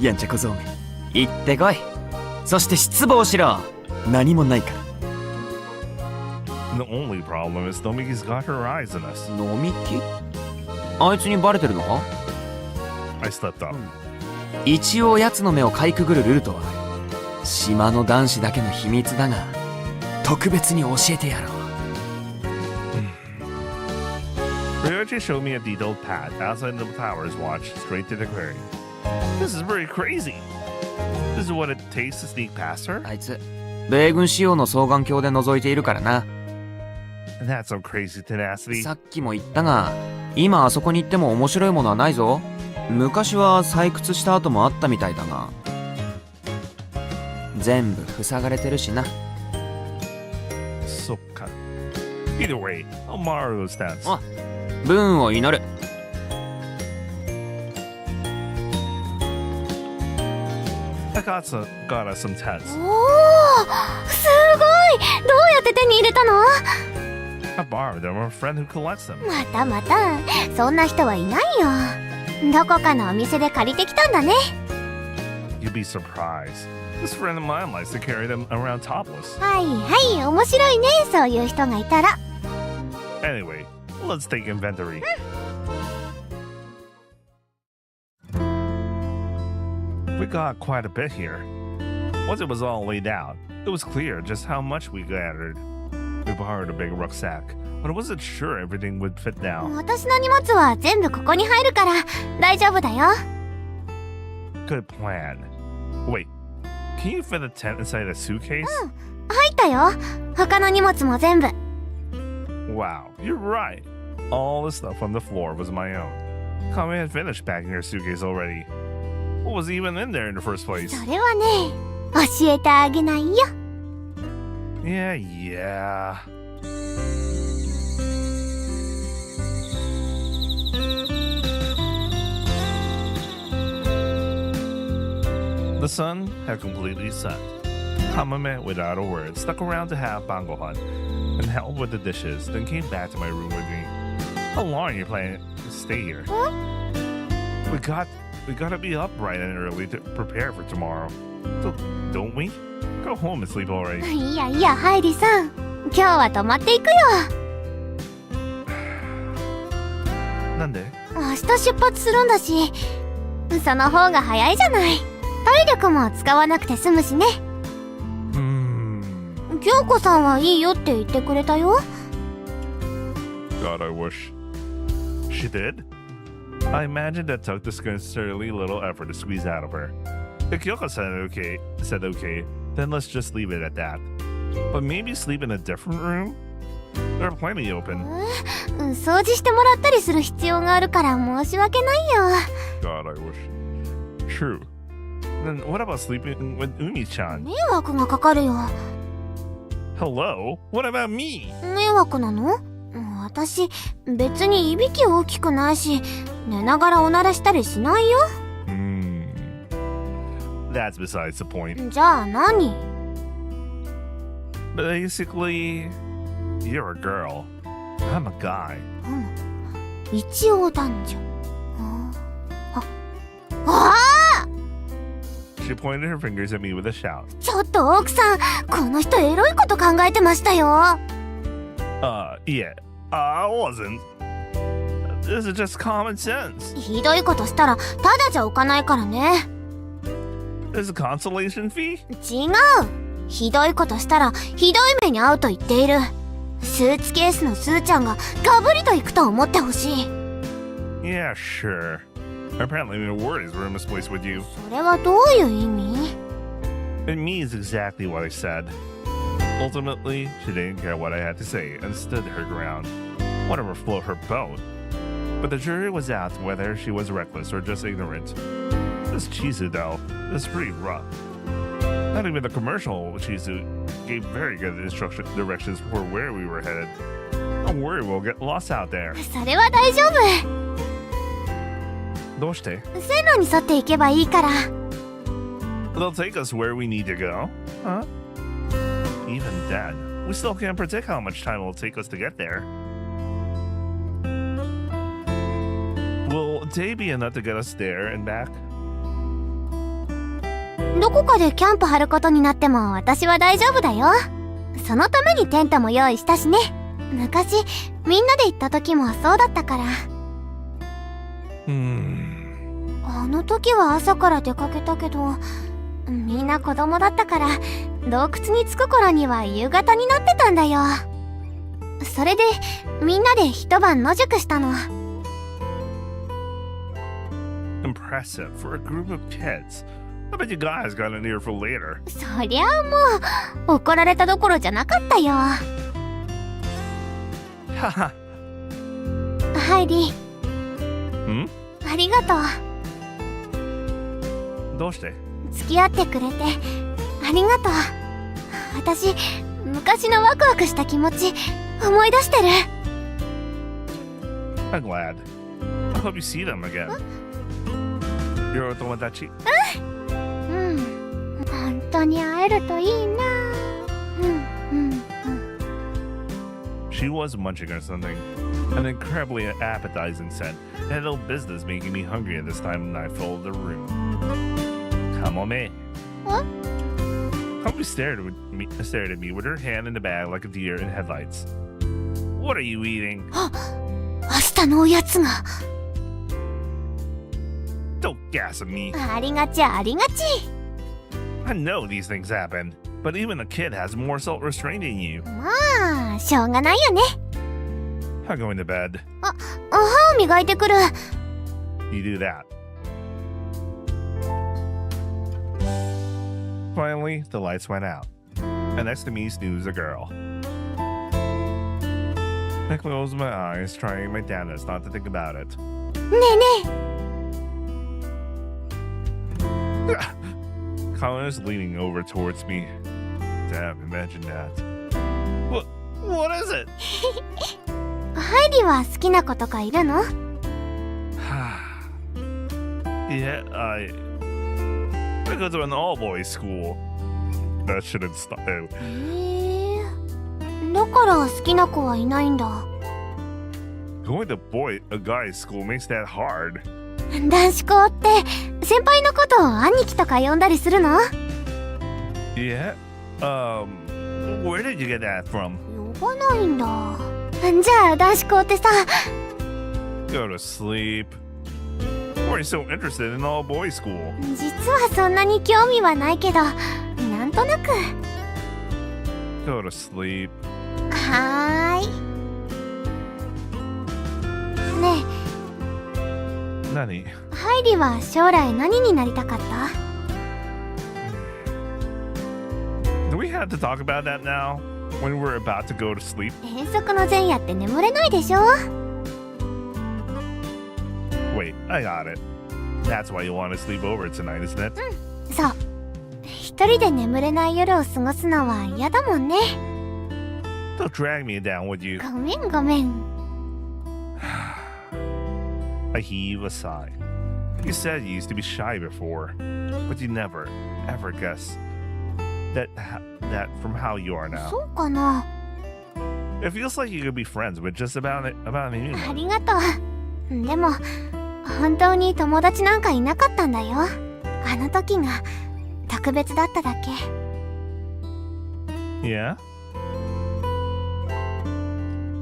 [SPEAKER 8] やんちゃ小僧め、行ってこい。そして失望しろ。何もないから。
[SPEAKER 5] The only problem is Nomiki's got her eyes on us.
[SPEAKER 8] 飲みきあいつにバレてるのか？
[SPEAKER 5] I slept up.
[SPEAKER 8] 一応奴の目をかいくぐるルートは島の男子だけの秘密だが特別に教えてやろう。
[SPEAKER 5] Ryoji showed me a detailed path outside the tower's watch straight to the clearing. This is very crazy. This is what it takes to sneak past her?
[SPEAKER 8] あいつ米軍仕様の双眼鏡で覗いているからな。
[SPEAKER 5] That's some crazy tenacity.
[SPEAKER 8] さっきも言ったが今あそこに行っても面白いものはないぞ。昔は採掘した跡もあったみたいだが全部塞がれてるしな。
[SPEAKER 5] So kind. Either way, I'll borrow those stats.
[SPEAKER 8] あ、文を祈る。
[SPEAKER 5] I got us some tats.
[SPEAKER 2] おお、すごい。どうやって手に入れたの？
[SPEAKER 5] I borrowed them from a friend who collects them.
[SPEAKER 2] またまた、そんな人はいないよ。どこかのお店で借りてきたんだね。
[SPEAKER 5] You'd be surprised. This friend of mine likes to carry them around topless.
[SPEAKER 2] はいはい、面白いね、そういう人がいたら。
[SPEAKER 5] Anyway, let's take inventory. We got quite a bit here. Once it was all laid out, it was clear just how much we gathered. We borrowed a big rucksack, but I wasn't sure everything would fit now.
[SPEAKER 2] 私の荷物は全部ここに入るから大丈夫だよ。
[SPEAKER 5] Good plan. Wait, can you fit a tent inside a suitcase?
[SPEAKER 2] 入ったよ。他の荷物も全部。
[SPEAKER 5] Wow, you're right. All the stuff on the floor was my own. Kamome had finished packing her suitcase already. What was even in there in the first place?
[SPEAKER 2] それはね、教えてあげないよ。
[SPEAKER 5] Yeah. The sun had completely set. Kamome, without a word, stuck around to have bangohan and help with the dishes, then came back to my room with me. How long are you planning to stay here? We gotta be up bright and early to prepare for tomorrow. So, don't we? Go home and sleep already.
[SPEAKER 2] いやいや、ハイリさん。今日は泊まっていくよ。
[SPEAKER 5] なんで？
[SPEAKER 2] 明日出発するんだし、その方が早いじゃない。体力も使わなくて済むしね。京子さんはいいよって言ってくれたよ。
[SPEAKER 5] God, I wish she did. I imagined that took this considerably little effort to squeeze out of her. If Kyoko said okay, then let's just leave it at that. But maybe sleep in a different room? There are plenty open.
[SPEAKER 2] 掃除してもらったりする必要があるから申し訳ないよ。
[SPEAKER 5] God, I wish. True. Then what about sleeping with Umi-chan?
[SPEAKER 2] 迷惑がかかるよ。
[SPEAKER 5] Hello? What about me?
[SPEAKER 2] 迷惑なの？私、別にいびき大きくないし、寝ながらおならしたりしないよ。
[SPEAKER 5] That's besides the point.
[SPEAKER 2] じゃあ何？
[SPEAKER 5] Basically, you're a girl. I'm a guy.
[SPEAKER 2] 一応男女。ああ！
[SPEAKER 5] She pointed her fingers at me with a shout.
[SPEAKER 2] ちょっと奥さん、この人エロいこと考えてましたよ。
[SPEAKER 5] Yeah. I wasn't. This is just common sense.
[SPEAKER 2] ひどいことしたらただじゃ置かないからね。
[SPEAKER 5] There's a consolation fee?
[SPEAKER 2] 違う。ひどいことしたらひどい目に遭うと言っている。スーツケースのスーちゃんがガブリと行くと思ってほしい。
[SPEAKER 5] Yeah, sure. Apparently the word is misplaced with you.
[SPEAKER 2] それはどういう意味？
[SPEAKER 5] It means exactly what I said. Ultimately, she didn't care what I had to say and stood her ground. Whatever float her boat. But the jury was out whether she was reckless or just ignorant. This Chizu, though, is pretty rough. Not even the commercial Chizu gave very good directions for where we were headed. Don't worry, we'll get lost out there.
[SPEAKER 2] それは大丈夫。
[SPEAKER 5] どうして？
[SPEAKER 2] 線路に沿って行けばいいから。
[SPEAKER 5] They'll take us where we need to go. Huh? Even then, we still can't predict how much time it'll take us to get there. Will a day be enough to get us there and back?
[SPEAKER 2] どこかでキャンプ張ることになっても私は大丈夫だよ。そのためにテントも用意したしね。昔みんなで行った時もそうだったから。あの時は朝から出かけたけど、みんな子供だったから洞窟に着く頃には夕方になってたんだよ。それでみんなで一晩野宿したの。
[SPEAKER 5] Impressive for a group of kids. I bet you guys got an earful later.
[SPEAKER 2] そりゃあもう怒られたどころじゃなかったよ。
[SPEAKER 5] Haha.
[SPEAKER 2] ハイリ
[SPEAKER 5] ん？
[SPEAKER 2] ありがとう。
[SPEAKER 5] どうして？
[SPEAKER 2] 付き合ってくれてありがとう。私昔のワクワクした気持ち思い出してる。
[SPEAKER 5] I'm glad. I hope you see them again. Your otomodachi?
[SPEAKER 2] 本当に会えるといいな。
[SPEAKER 5] She was munching on something, an incredibly appetizing scent. It had no business making me hungry at this time of night full of the room. Kamome.
[SPEAKER 2] What?
[SPEAKER 5] Kamome stared at me with her hand in the bag like a deer in headlights. What are you eating?
[SPEAKER 2] 明日のおやつが。
[SPEAKER 5] Don't gas at me.
[SPEAKER 2] ありがちありがち。
[SPEAKER 5] I know these things happen, but even a kid has more self-restraint than you.
[SPEAKER 2] まあしょうがないよね。
[SPEAKER 5] I'm going to bed.
[SPEAKER 2] 歯を磨いてくる。
[SPEAKER 5] You do that. Finally, the lights went out, and next to me snoozed a girl. I closed my eyes, trying my damnedest not to think about it.
[SPEAKER 2] ねえね
[SPEAKER 5] Colin is leaning over towards me. Damn, imagine that. What is it?
[SPEAKER 2] え、ハイリは好きな子とかいるの？
[SPEAKER 5] Yeah, I go to an all-boys school. That shouldn't stop.
[SPEAKER 2] だから好きな子はいないんだ。
[SPEAKER 5] Going to a guy's school makes that hard.
[SPEAKER 2] 男子校って先輩のことを兄貴とか呼んだりするの？
[SPEAKER 5] Yeah? Where did you get that from?
[SPEAKER 2] 呼ばないんだ。じゃあ男子校ってさ。
[SPEAKER 5] Go to sleep. Why are you so interested in all-boys school?
[SPEAKER 2] 実はそんなに興味はないけど、なんとなく。
[SPEAKER 5] Go to sleep.
[SPEAKER 2] はーい。ね
[SPEAKER 5] Nani?
[SPEAKER 2] え、ハイリは将来何になりたかった？
[SPEAKER 5] Do we have to talk about that now? When we're about to go to sleep?
[SPEAKER 2] 遠足の前夜って眠れないでしょ？
[SPEAKER 5] Wait, I got it. That's why you want to sleep over tonight, isn't it?
[SPEAKER 2] そう。一人で眠れない夜を過ごすのは嫌だもんね。
[SPEAKER 5] Don't drag me down, would you?
[SPEAKER 2] ごめんごめん。
[SPEAKER 5] I heave a sigh. You said you used to be shy before, but you never, ever guess that from how you are now.
[SPEAKER 2] そうかな。
[SPEAKER 5] It feels like you could be friends with just about
[SPEAKER 2] あ
[SPEAKER 5] anyone.
[SPEAKER 2] りがとう。でも本当に友達なんかいなかったんだよ。あの時が特別だっただけ。
[SPEAKER 5] Yeah?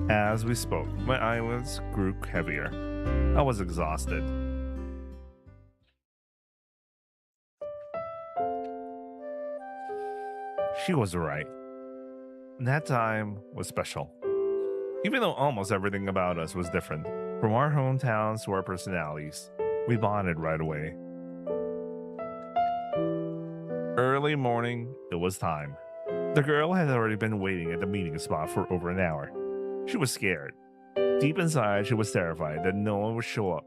[SPEAKER 5] As we spoke, my eyelids grew heavier. I was exhausted. She was right. That time was special. Even though almost everything about us was different, from our hometowns to our personalities, we bonded right away. Early morning, it was time. The girl had already been waiting at the meeting spot for over an hour. She was scared. Deep inside, she was terrified that no one would show up.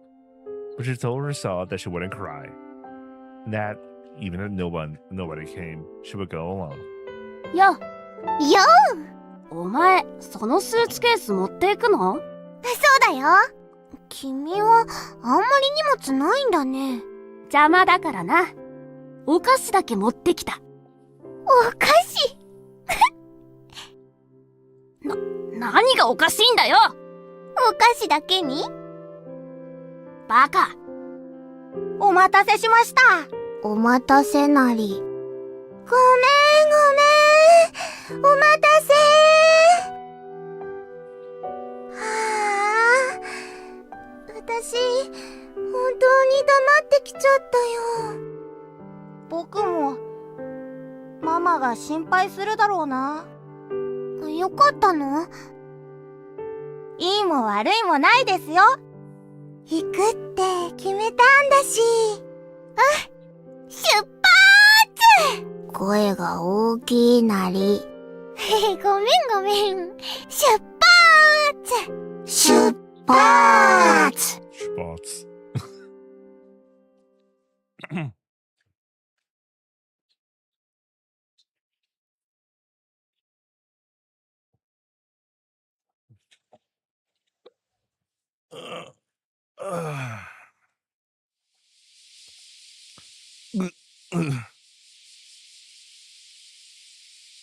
[SPEAKER 5] But she told herself that she wouldn't cry. That, even if nobody came, she would go alone.
[SPEAKER 2] よ
[SPEAKER 9] お前、そのスーツケース持っていくの？
[SPEAKER 2] そうだよ。君はあんまり荷物ないんだね。
[SPEAKER 9] 邪魔だからな。お菓子だけ持ってきた。
[SPEAKER 2] お菓子
[SPEAKER 9] 何がおかしいんだよ！
[SPEAKER 2] お菓子だけに？
[SPEAKER 9] バカ。
[SPEAKER 2] お待たせしました。お待たせなり。ごめん。お待たせはあ、私、本当に黙ってきちゃったよ。僕も、ママが心配するだろうな。よかったの？いいも悪いもないですよ。行くって決めたんだし。出発！声が大きいなり。ごめんごめん。出発！出発！
[SPEAKER 5] Spots.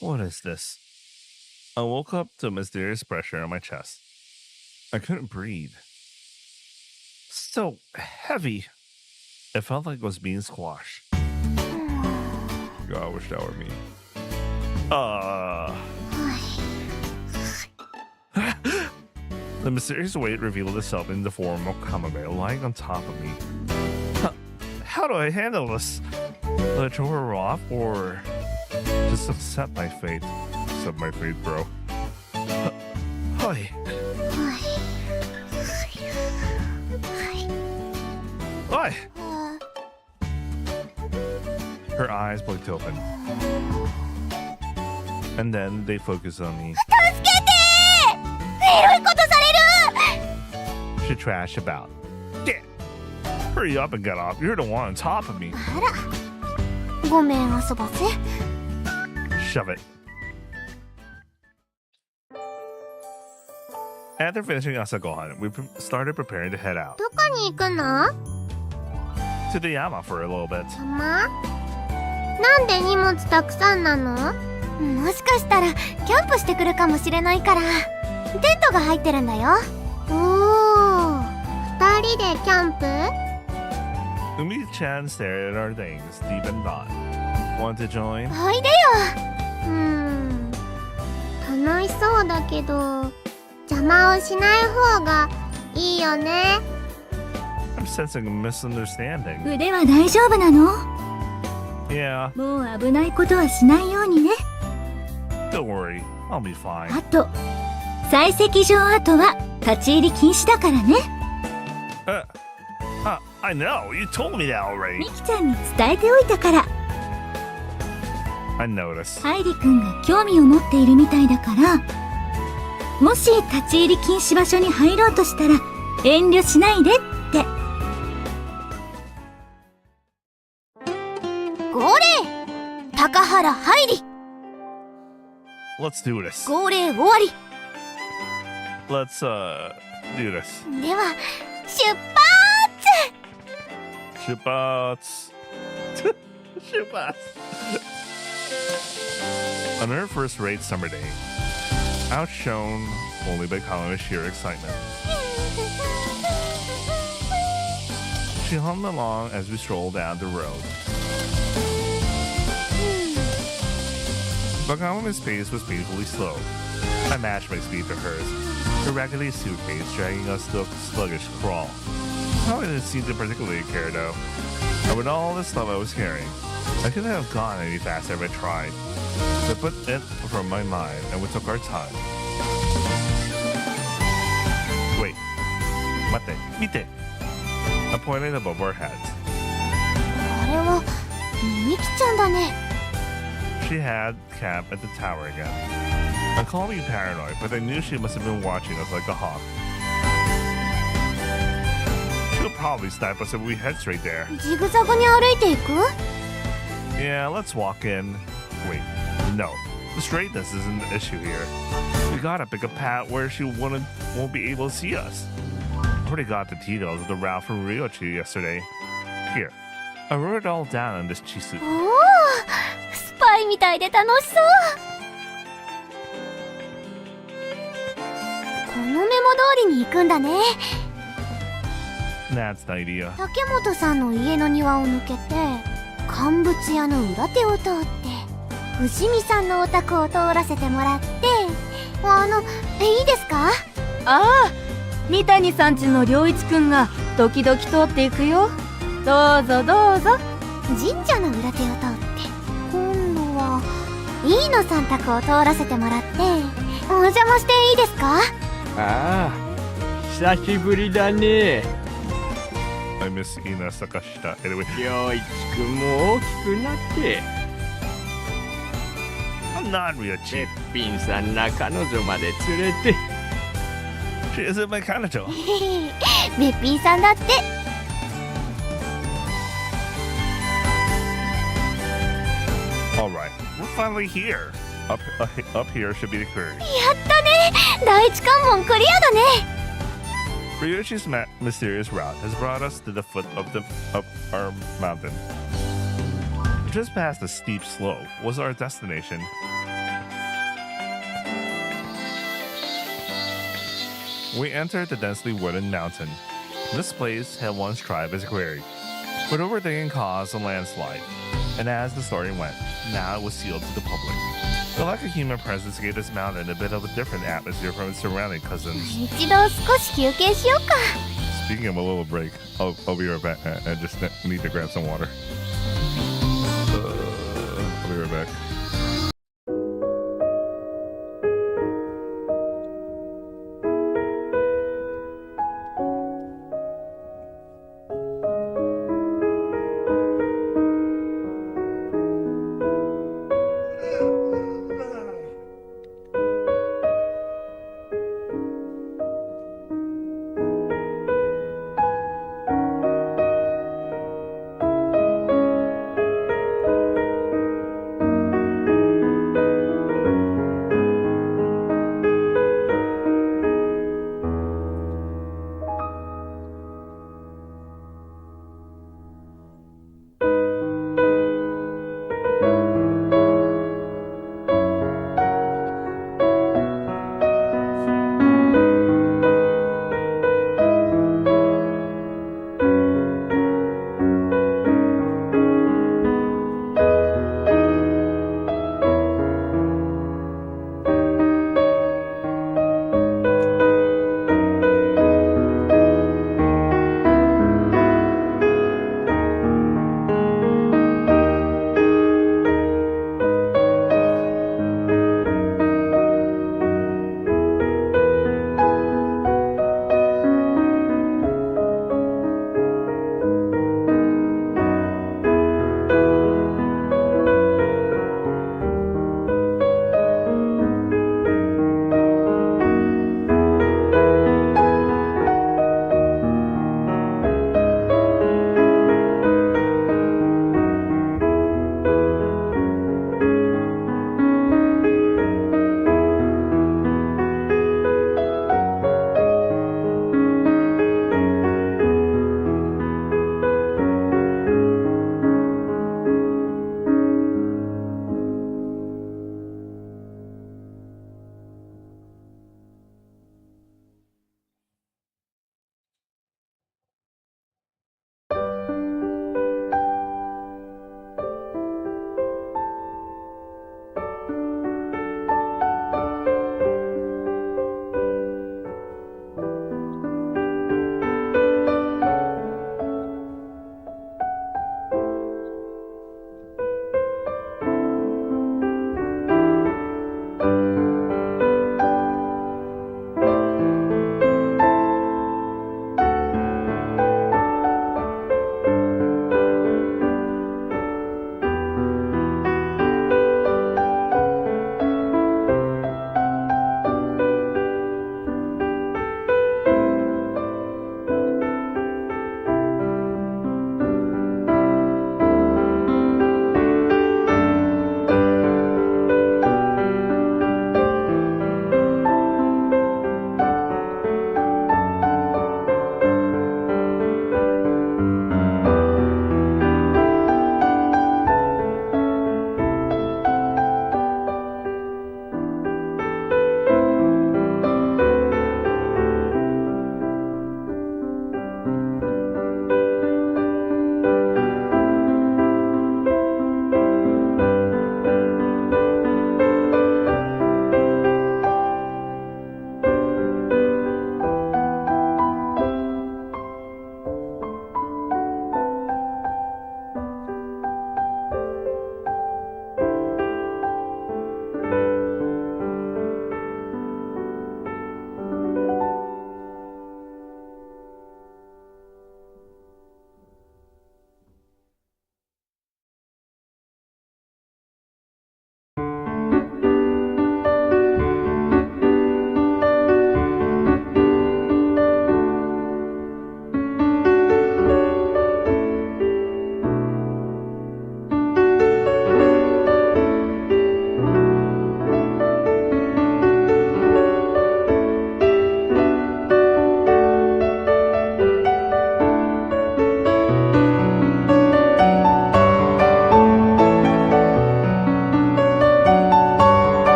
[SPEAKER 5] What is this? I woke up to a mysterious pressure on my chest. I couldn't breathe. So heavy. It felt like it was being squashed. God, I wish that were me. The mysterious weight revealed itself in the form of Kamome lying on top of me. How do I handle this? Will I throw her off or just accept my fate? Accept my fate, bro. Hi. Hi. Her eyes blinked open. And then they focused on me. She trashed about. Yeah. Hurry up and get off. You're the one on top of me.
[SPEAKER 2] ごめん遊ばせ。
[SPEAKER 5] Shove it. After finishing Asagohan, we started preparing to head out
[SPEAKER 2] どこに行くの？
[SPEAKER 5] to the Yama for a little bit.
[SPEAKER 2] ママ？なんで荷物たくさんなの？もしかしたらキャンプしてくるかもしれないから。テントが入ってるんだよ。おー、2人でキャンプ？
[SPEAKER 5] Umi-chan stared at our things, deep in thought. Want to join?
[SPEAKER 2] おいでよ。楽しそうだけど邪魔をしない方がいいよね。
[SPEAKER 5] I'm sensing a misunderstanding.
[SPEAKER 6] 腕は大丈夫なの？
[SPEAKER 5] Yeah,
[SPEAKER 6] もう危ないことはしないようにね。
[SPEAKER 5] don't worry. I'll be fine.
[SPEAKER 6] あと、採石場跡は立ち入り禁止だからね。
[SPEAKER 5] I know. You told me that already.
[SPEAKER 6] ミキちゃんに伝えておいたから。
[SPEAKER 5] I noticed.
[SPEAKER 6] ハイリ君が興味を持っているみたいだから、もし立ち入り禁止場所に入ろうとしたら遠慮しないでって。
[SPEAKER 2] 号令高原入り。
[SPEAKER 5] Let's do this.
[SPEAKER 2] 号令終わり。
[SPEAKER 5] Let's, do this.
[SPEAKER 2] では出発。
[SPEAKER 5] Shubats. Shubats. On her first-rate summer day, outshone only by Kamome's sheer excitement, she hummed along as we strolled down the road. But Kamome's pace was painfully slow. I matched my speed to hers, her raggedy suitcase dragging us to a sluggish crawl. Kamome didn't seem to particularly care though. And with all the stuff I was carrying, I couldn't have gone any faster if I tried. So I put it from my mind and we took our time. Wait. Mate. Mite. I pointed above our heads.
[SPEAKER 2] あれはミキちゃんだね。
[SPEAKER 5] She had camp at the tower again. I called me paranoid, but I knew she must have been watching us like a hawk. She'll probably snipe us if we head straight there.
[SPEAKER 2] ジグザグに歩いていく？
[SPEAKER 5] Yeah, let's walk in. Wait, no. The straightness isn't the issue here. We gotta pick a path where she won't be able to see us. I already got the details of the route from Ryochi yesterday. Here, I wrote it all down on this chisu.
[SPEAKER 2] おお、スパイみたいで楽しそう。このメモ通りに行くんだね。
[SPEAKER 5] That's the idea.
[SPEAKER 2] 竹本さんの家の庭を抜けて乾物屋の裏手を通って伏見さんのお宅を通らせてもらって、いいですか？
[SPEAKER 10] ああ、三谷さんちの良一くんが時々通っていくよ。どうぞどうぞ。
[SPEAKER 2] 神社の裏手を通って、今度は飯野さん宅を通らせてもらって、お邪魔していいですか？
[SPEAKER 11] ああ、久しぶりだね。
[SPEAKER 5] I miss Ina Sakashita. Anyway,
[SPEAKER 11] 良一くんも大きくなって、
[SPEAKER 5] I'm not real
[SPEAKER 11] べっ
[SPEAKER 5] cheap.
[SPEAKER 11] ぴんさんな彼女まで連れて。
[SPEAKER 5] She isn't my kind of joke.
[SPEAKER 2] べっぴんさんだって。
[SPEAKER 5] Alright, we're finally here. Up here should be the quarry.
[SPEAKER 2] やったね。第一関門クリアだね。
[SPEAKER 5] Ryuichi's mysterious route has brought us to the foot of our mountain. Just past the steep slope was our destination. We entered the densely wooded mountain. This place had once thrived as a quarry, but overdigging caused a landslide, and as the story went, now it was sealed to the public. The lack of human presence gave this mountain a bit of a different atmosphere from its surrounding cousins.
[SPEAKER 2] 一度少し休憩しようか。
[SPEAKER 5] Speaking of a little break, I'll be right back. I just need to grab some water. I'll be right back.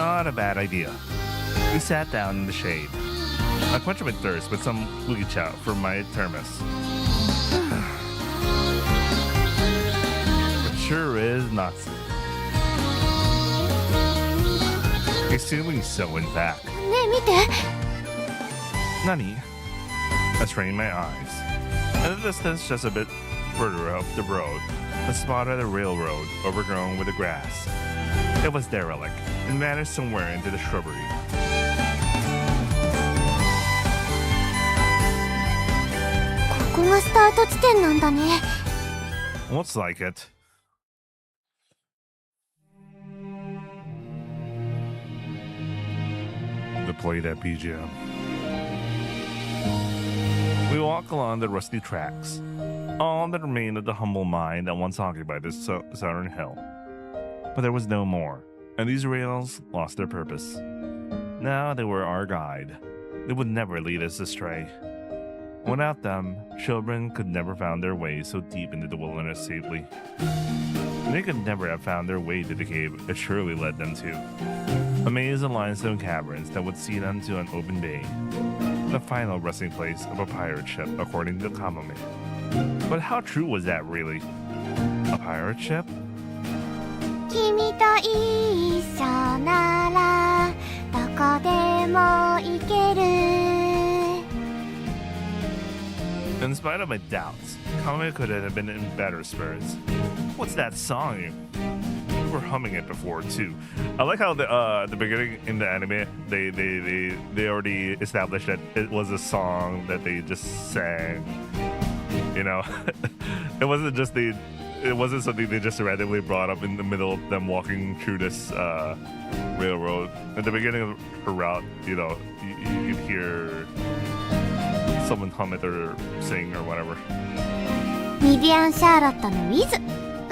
[SPEAKER 5] Not a bad idea. We sat down in the shade. I quenched my thirst with some ugicha from my thermos. It sure is nuts. Extremely so, in fact.
[SPEAKER 2] ねえ見て
[SPEAKER 5] Nani? I strained my eyes. In the distance, just a bit further up the road, I spotted a railroad overgrown with the grass. It was derelict and vanished somewhere into the shrubbery.
[SPEAKER 2] ここがスタート地点なんだね
[SPEAKER 5] Looks like it. To play that BGM. We walk along the rusty tracks, all that remained of the humble mine that once occupied this southern hill. But there was no more, and these rails lost their purpose. Now they were our guide. They would never lead us astray. Without them, children could never found their way so deep into the wilderness safely. They could never have found their way to the cave it surely led them to. A maze of limestone caverns that would see them to an open bay. The final resting place of a pirate ship, according to Kamome. But how true was that, really? A pirate ship?
[SPEAKER 2] 君と一緒ならどこでも行ける
[SPEAKER 5] In spite of my doubts, Kamome could have been in better spirits. What's that song? We were humming it before too. I like how the beginning in the anime they already established that it was a song that they just sang. You know, it wasn't something they just randomly brought up in the middle of them walking through this railroad. At the beginning of her route, you know, you could hear someone hum it or sing or whatever.
[SPEAKER 2] ミディアン・シャーロットのウィズ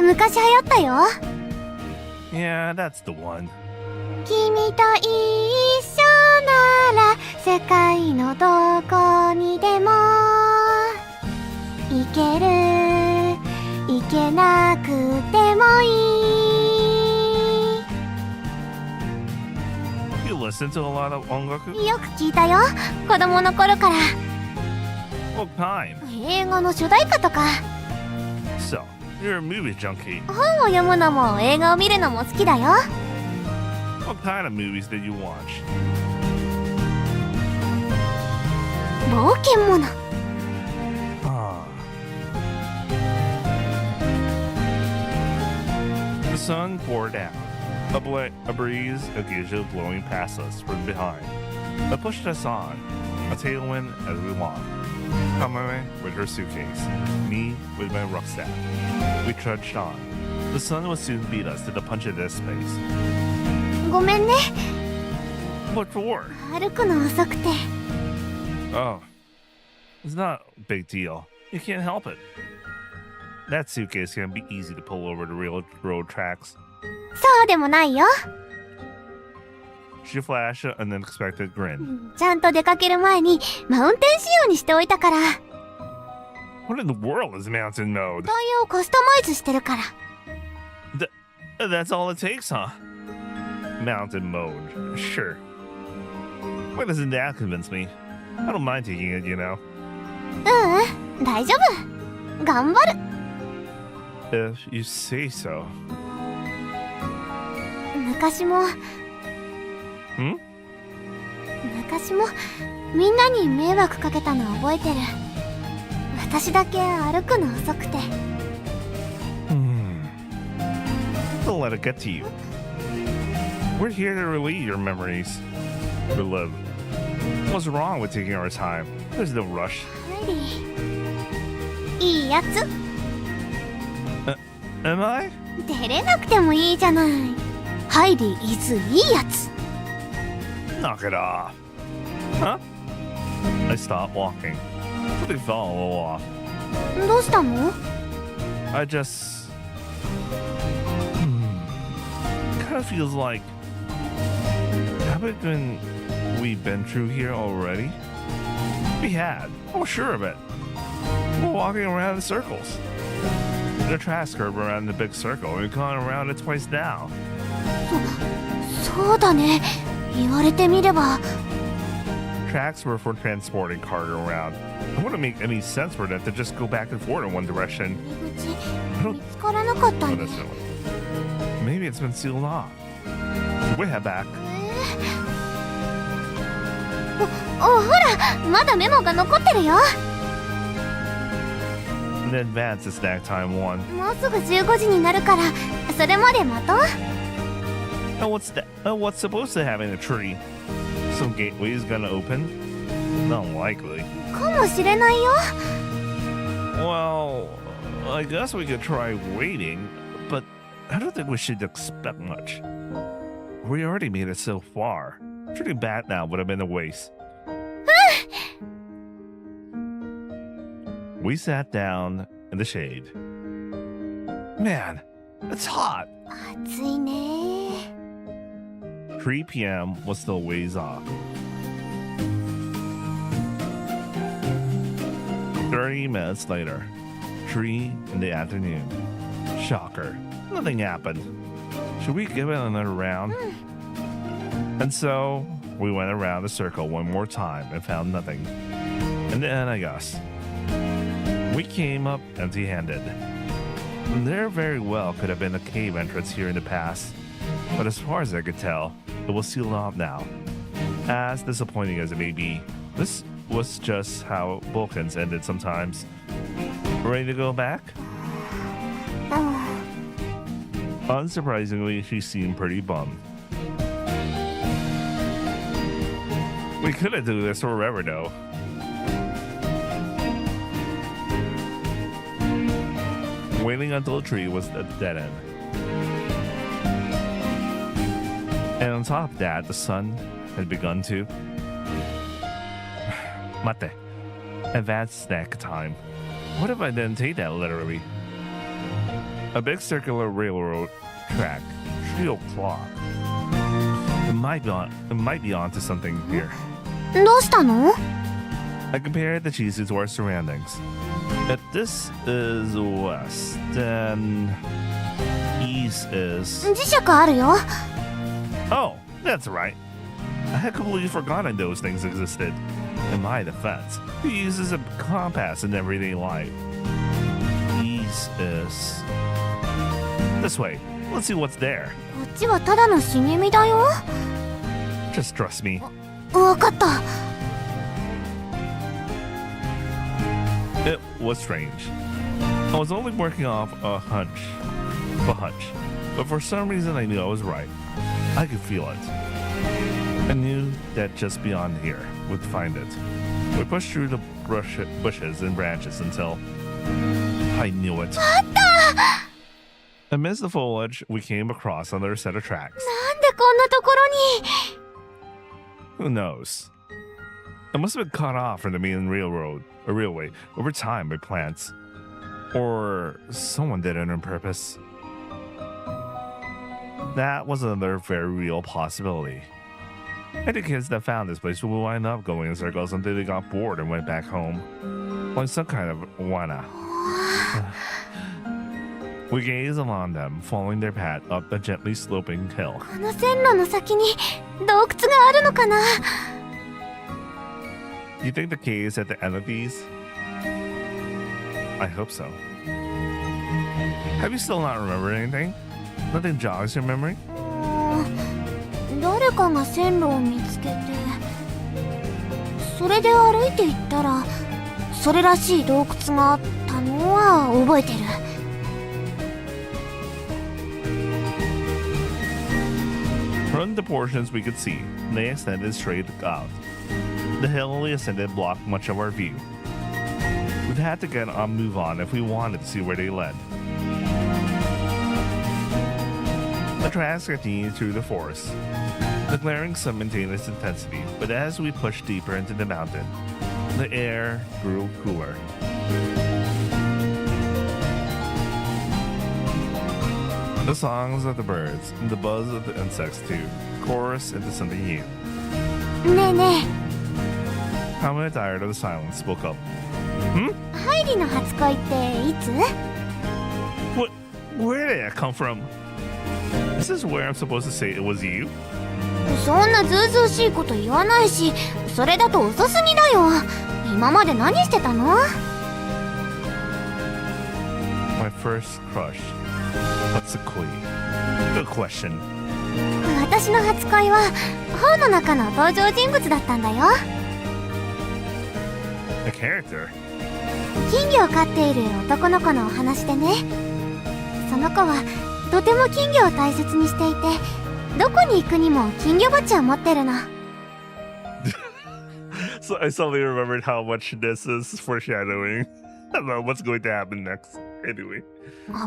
[SPEAKER 2] 昔流行ったよ
[SPEAKER 5] Yeah, that's the one.
[SPEAKER 2] 君と一緒なら世界のどこにでも行ける行けなくてもいい
[SPEAKER 5] You listen to a lot of ongaku?
[SPEAKER 2] よく聞いたよ子供の頃から
[SPEAKER 5] What kind?
[SPEAKER 2] 映画の主題歌とか
[SPEAKER 5] So, you're a movie junkie.
[SPEAKER 2] 本を読むのも映画を見るのも好きだよ
[SPEAKER 5] What kind of movies did you watch?
[SPEAKER 2] 冒険もの
[SPEAKER 5] Ah. The sun poured out. A breeze occasionally blowing past us from behind. It pushed us on, a tailwind as we walked. Kamome with her suitcase, me with my rucksack. We trudged on. The sun would soon beat us to the punch of this space.
[SPEAKER 2] ごめんね
[SPEAKER 5] What for?
[SPEAKER 2] 歩くの遅くて
[SPEAKER 5] Oh, it's not a big deal. You can't help it. That suitcase can be easy to pull over the railroad tracks.
[SPEAKER 2] そうでもないよ
[SPEAKER 5] She flashed an unexpected grin.
[SPEAKER 2] ちゃんと出かける前にマウンテン仕様にしておいたから
[SPEAKER 5] What in the world is mountain mode?
[SPEAKER 2] タイヤをカスタマイズしてるから
[SPEAKER 5] That's all it takes, huh? Mountain mode, sure. Why doesn't that convince me? I don't mind taking it, you know.
[SPEAKER 2] ううん大丈夫頑張る
[SPEAKER 5] If you say so.
[SPEAKER 2] 昔も
[SPEAKER 5] Hmm?
[SPEAKER 2] 昔もみんなに迷惑かけたの覚えてる私だけ歩くの遅くて
[SPEAKER 5] Don't let it get to you. We're here to relieve your memories. Relive. What's wrong with taking our time? There's no rush.
[SPEAKER 2] ハイリーいいやつ
[SPEAKER 5] Am I?
[SPEAKER 2] 照れなくてもいいじゃないハイリーイズいいやつ
[SPEAKER 5] Knock it off. Huh? I stopped walking. Something fell a little off.
[SPEAKER 2] どうしたの
[SPEAKER 5] I just... Kind of feels like... We've been through here already? We had. I was sure of it. We're walking around in circles. The tracks curve around the big circle. We've gone around it twice now.
[SPEAKER 2] そそうだね。言われてみれば。
[SPEAKER 5] Tracks were for transporting cargo around. It wouldn't make any sense for them to just go back and forth in one direction.
[SPEAKER 2] 入り口見つからなかった
[SPEAKER 5] Oh,
[SPEAKER 2] ね。
[SPEAKER 5] that's silly. Maybe it's been sealed off. We head back.
[SPEAKER 2] ほら、まだメモが残ってるよ。
[SPEAKER 5] In advance, it's snack time 1.
[SPEAKER 2] もうすぐ15時になるから、それまで待とう。
[SPEAKER 5] Oh, what's that? Oh, what's supposed to have in a tree? Some gateway's gonna open? Not likely.
[SPEAKER 2] かもしれないよ。
[SPEAKER 5] Well, I guess we could try waiting, but I don't think we should expect much. We already made it so far. Turning back now would have been a waste. We sat down in the shade. Man, it's hot.
[SPEAKER 2] 暑いね。
[SPEAKER 5] 3 p.m. was still ways off. 30 minutes later, 3 in the afternoon. Shocker. Nothing happened. Should we give it another round? And so, we went around the circle one more time and found nothing. And then, I guess, we came up empty-handed. There very well could have been a cave entrance here in the past, but as far as I could tell, it was sealed off now. As disappointing as it may be, this was just how Vulcans ended sometimes. Ready to go back? Unsurprisingly, she seemed pretty bummed. We couldn't do this forever, though. Waiting until the tree was a dead end. And on top of that, the sun had begun to... Mate. Advanced snack time. What if I didn't take that literally? A big circular railroad track. 3 o'clock. It might be onto something here.
[SPEAKER 2] どうしたの？
[SPEAKER 5] I compared the cheeses to our surroundings. If this is west, then east is...
[SPEAKER 2] 磁石あるよ。
[SPEAKER 5] Oh, that's right. I had completely forgotten those things existed. In my defense, he uses a compass in everyday life. East is... This way. Let's see what's there.
[SPEAKER 2] こっちはただの茂みだよ。
[SPEAKER 5] Just trust me.
[SPEAKER 2] わかった。
[SPEAKER 5] It was strange. I was only working off a hunch. But for some reason I knew I was right. I could feel it. I knew that just beyond here we'd find it. We pushed through the bushes and branches until... I knew it. Amidst the foliage, we came across another set of tracks.
[SPEAKER 2] なんでこんなところに。
[SPEAKER 5] Who knows? It must have been cut off from the main railway over time by plants. Or someone did it on purpose. That was another very real possibility. Any kids that found this place would wind up going in circles until they got bored and went back home. Like some kind of wanna. We gazed along them, following their path up the gently sloping hill.
[SPEAKER 2] あの線路の先に洞窟があるのかな。
[SPEAKER 5] You think the cave is at the end of these? I hope so. Have you still not remembered anything? Nothing jogs your memory?
[SPEAKER 2] 誰かが線路を見つけて、それで歩いていったら、それらしい洞窟があったのは覚えてる。
[SPEAKER 5] From the portions we could see, they extended straight out. The hill we ascended blocked much of our view. We'd had to get on move on if we wanted to see where they led. The tracks continued through the forest, declaring some maintenance intensity, but as we pushed deeper into the mountain, the air grew cooler. The songs of the birds and the buzz of the insects too chorus into something new.
[SPEAKER 2] ねえね
[SPEAKER 5] Kamome, tired of the silence, spoke up.
[SPEAKER 2] え、ハイリの初恋っていつ？
[SPEAKER 5] Where did that come from? This is where I'm supposed to say it was you?
[SPEAKER 2] そんなずうずうしいこと言わないし、それだと遅すぎだよ。今まで何してたの？
[SPEAKER 5] My first crush. What's the clue? Good question.
[SPEAKER 2] 私の初恋は本の中の登場人物だったんだよ。
[SPEAKER 5] A character?
[SPEAKER 2] 金魚を飼っている男の子のお話でね。その子はとても金魚を大切にしていて、どこに行くにも金魚鉢を持ってるの。
[SPEAKER 5] So I suddenly remembered how much this is foreshadowing about what's going to happen next. Anyway.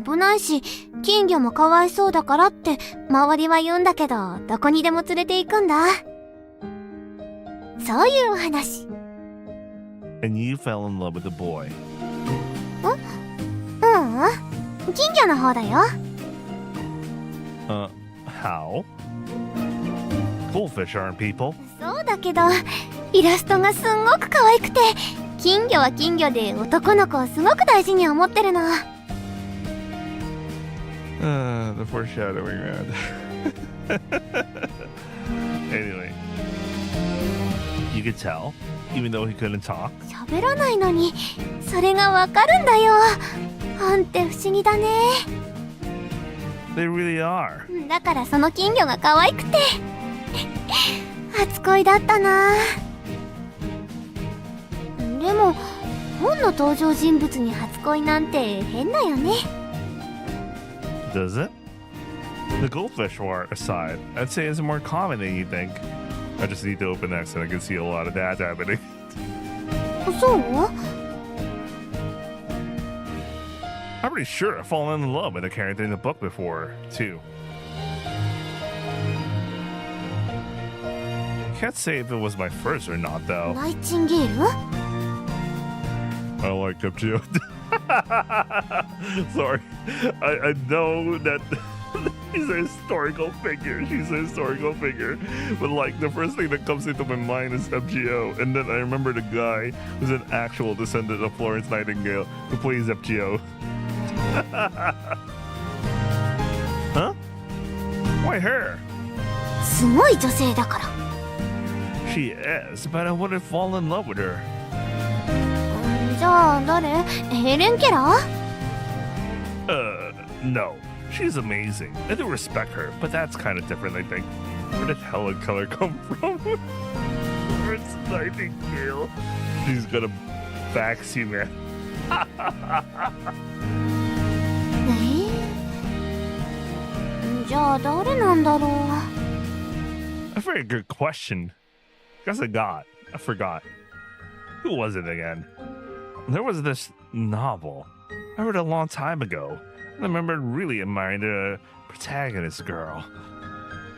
[SPEAKER 2] 危ないし、金魚もかわいそうだからって周りは言うんだけど、どこにでも連れて行くんだ。そういうお話。
[SPEAKER 5] And you fell in love with the boy.
[SPEAKER 2] 金魚の方だよ。
[SPEAKER 5] How? Goldfish aren't people.
[SPEAKER 2] そうだけど、イラストがすんごく可愛くて、金魚は金魚で男の子をすごく大事に思ってるの。
[SPEAKER 5] The foreshadowing, man. Anyway. You could tell, even though he couldn't talk.
[SPEAKER 2] 喋らないのに、それがわかるんだよ。あんって不思議だね。
[SPEAKER 5] They really are.
[SPEAKER 2] だからその金魚が可愛くて初恋だったな。でも本の登場人物に初恋なんて変だよね。
[SPEAKER 5] Does it? The goldfish war aside, I'd say it's more common than you think. I just need to open X and I can see a lot of that happening.
[SPEAKER 2] そう？
[SPEAKER 5] I'm pretty sure I've fallen in love with a character in the book before, too. Can't say if it was my first or not, though.
[SPEAKER 2] ナイチンゲール？
[SPEAKER 5] I don't like Kipchio. Sorry. I know that he's a historical figure. She's a historical figure. But, like, the first thing that comes into my mind is FGO. And then I remember the guy who's an actual descendant of Florence Nightingale who plays FGO. Huh? Why her?
[SPEAKER 2] すごい女性だから。
[SPEAKER 5] She is, but I wouldn't fall in love with her.
[SPEAKER 2] じゃあ誰？ヘレン・ケラー？
[SPEAKER 5] No. She's amazing. I do respect her, but that's kind of different, I think. Where did Helen Keller come from? Florence Nightingale. She's gonna fax you, man.
[SPEAKER 2] Eh? じゃあ誰なんだろう。
[SPEAKER 5] A very good question. Guess I forgot. Who was it again? There was this novel I read a long time ago. I remember really admiring the protagonist girl.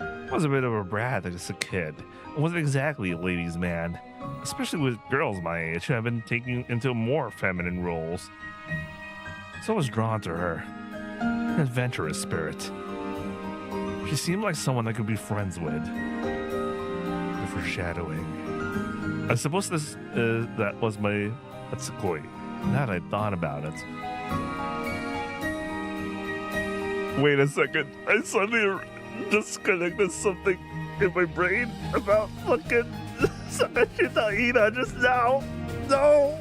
[SPEAKER 5] I was a bit of a brat as a kid. I wasn't exactly a ladies' man, especially with girls my age who have been taken into more feminine roles. So I was drawn to her, an adventurous spirit. She seemed like someone I could be friends with. The foreshadowing. I suppose that was my Hatsukoi. Now that I thought about it. Wait a second. I suddenly disconnected something in my brain about fucking Sakashita Iin just now. No!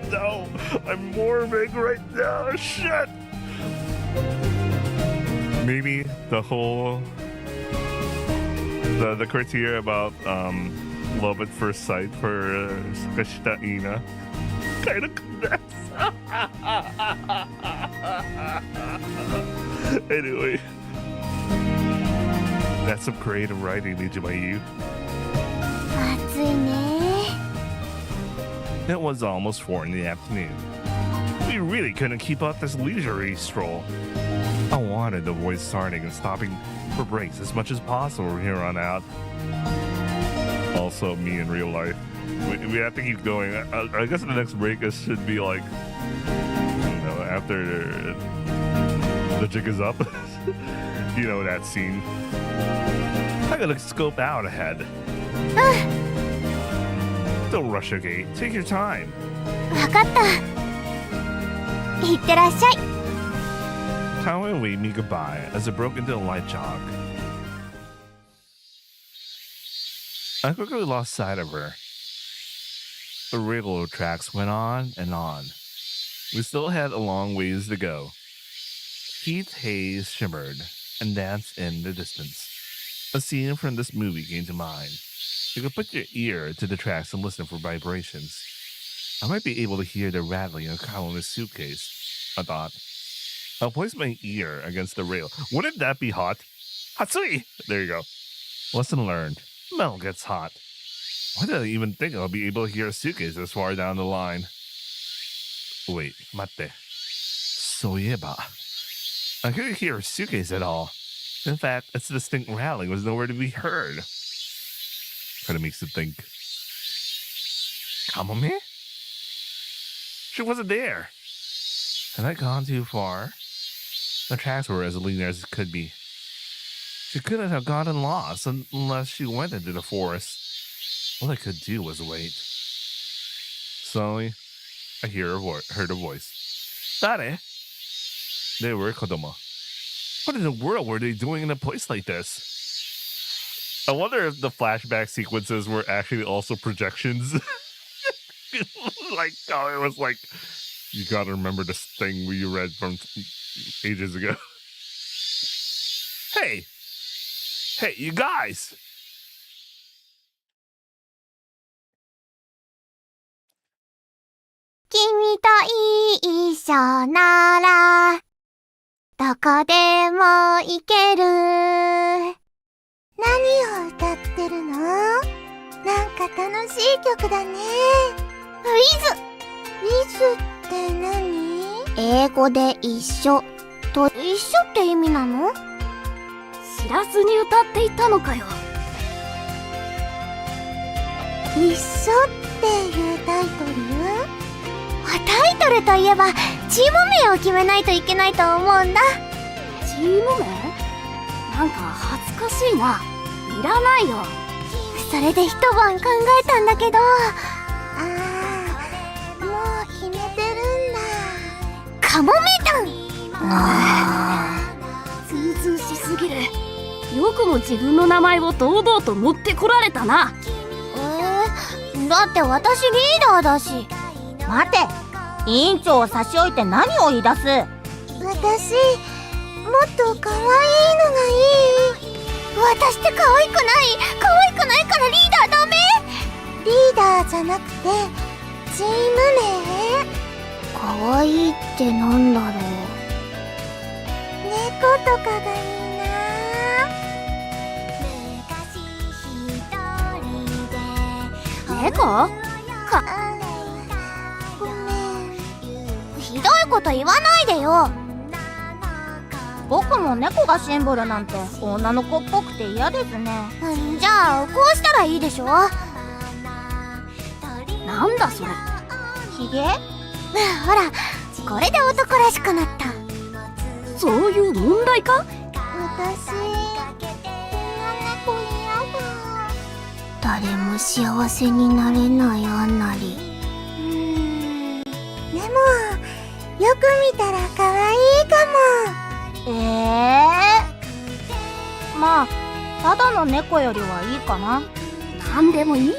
[SPEAKER 5] No! I'm mourning right now. Shit! Maybe the whole... The criteria about love at first sight for Sakashita Iin kind of connects. Anyway, that's some creative writing, Nijimayu.
[SPEAKER 2] 暑いね。
[SPEAKER 5] It was almost 4 in the afternoon. We really couldn't keep up this leisurely stroll. I wanted to avoid starting and stopping for breaks as much as possible from here on out. Also, me in real life. We have to keep going. I guess the next break should be like, you know, after the jig is up. You know that scene. I gotta scope out ahead. Don't rush, okay? Take your time.
[SPEAKER 2] わかった。いってらっしゃい。
[SPEAKER 5] Kamome waved me goodbye as I broke into a light jog. I quickly lost sight of her. The railroad tracks went on and on. We still had a long ways to go. Heat haze shimmered and danced in the distance. A scene from this movie came to mind. You could put your ear to the tracks and listen for vibrations. I might be able to hear the rattling of Kamome's suitcase, I thought. I'll place my ear against the rail. Wouldn't that be hot? Hatsui! There you go. Lesson learned. Metal gets hot. Why did I even think I'll be able to hear a suitcase this far down the line? Wait, 待って。そういえば I couldn't hear a suitcase at all. In fact, its distinct rattling was nowhere to be heard. Kind of makes you think. Kamome? She wasn't there. Had I gone too far? The tracks were as linear as it could be. She couldn't have gotten lost unless she went into the forest. All I could do was wait. Suddenly, I heard a voice. Dare? They were Kodomo. What in the world were they doing in a place like this? I wonder if the flashback sequences were actually also projections. Like, oh, it was like, you gotta remember this thing we read from ages ago. Hey! Hey, you guys!
[SPEAKER 2] "君と一緒ならどこでも行ける」何を歌ってるの？なんか楽しい曲だね。ウィズって何？英語で一緒と一緒って意味なの？
[SPEAKER 9] 知らずに歌っていたのかよ。
[SPEAKER 2] 一緒っていうタイトル？タイトルといえばチーム名を決めないといけないと思うんだ。
[SPEAKER 9] チーム名？なんか恥ずかしいな。いらないよ。
[SPEAKER 2] それで一晩考えたんだけど、もう決めてるんだ。カモメ団。
[SPEAKER 9] ずうずうしすぎる。よくも自分の名前を堂々と持ってこられたな。
[SPEAKER 2] だって私リーダーだし。
[SPEAKER 10] 待て、委員長を差し置いて何を言い出す？
[SPEAKER 2] 私、もっと可愛いのがいい。私って可愛くないからリーダーダメ？リーダーじゃなくて、チーム名？可愛いってなんだろう。猫とかがいいな。
[SPEAKER 9] 猫？
[SPEAKER 2] ごめん。ひどいこと言わないでよ。
[SPEAKER 10] 僕も猫がシンボルなんて女の子っぽくて嫌ですね。
[SPEAKER 2] じゃあこうしたらいいでしょ。
[SPEAKER 9] なんだそれ。
[SPEAKER 10] ひげ？
[SPEAKER 2] ほら、これで男らしくなった。
[SPEAKER 9] そういう問題か？
[SPEAKER 2] 私、こんな猫嫌だ。誰も幸せになれないあんなり。でも、よく見たら可愛いかも。
[SPEAKER 10] まあ、ただの猫よりはいいかな。
[SPEAKER 9] なんでもいいよ。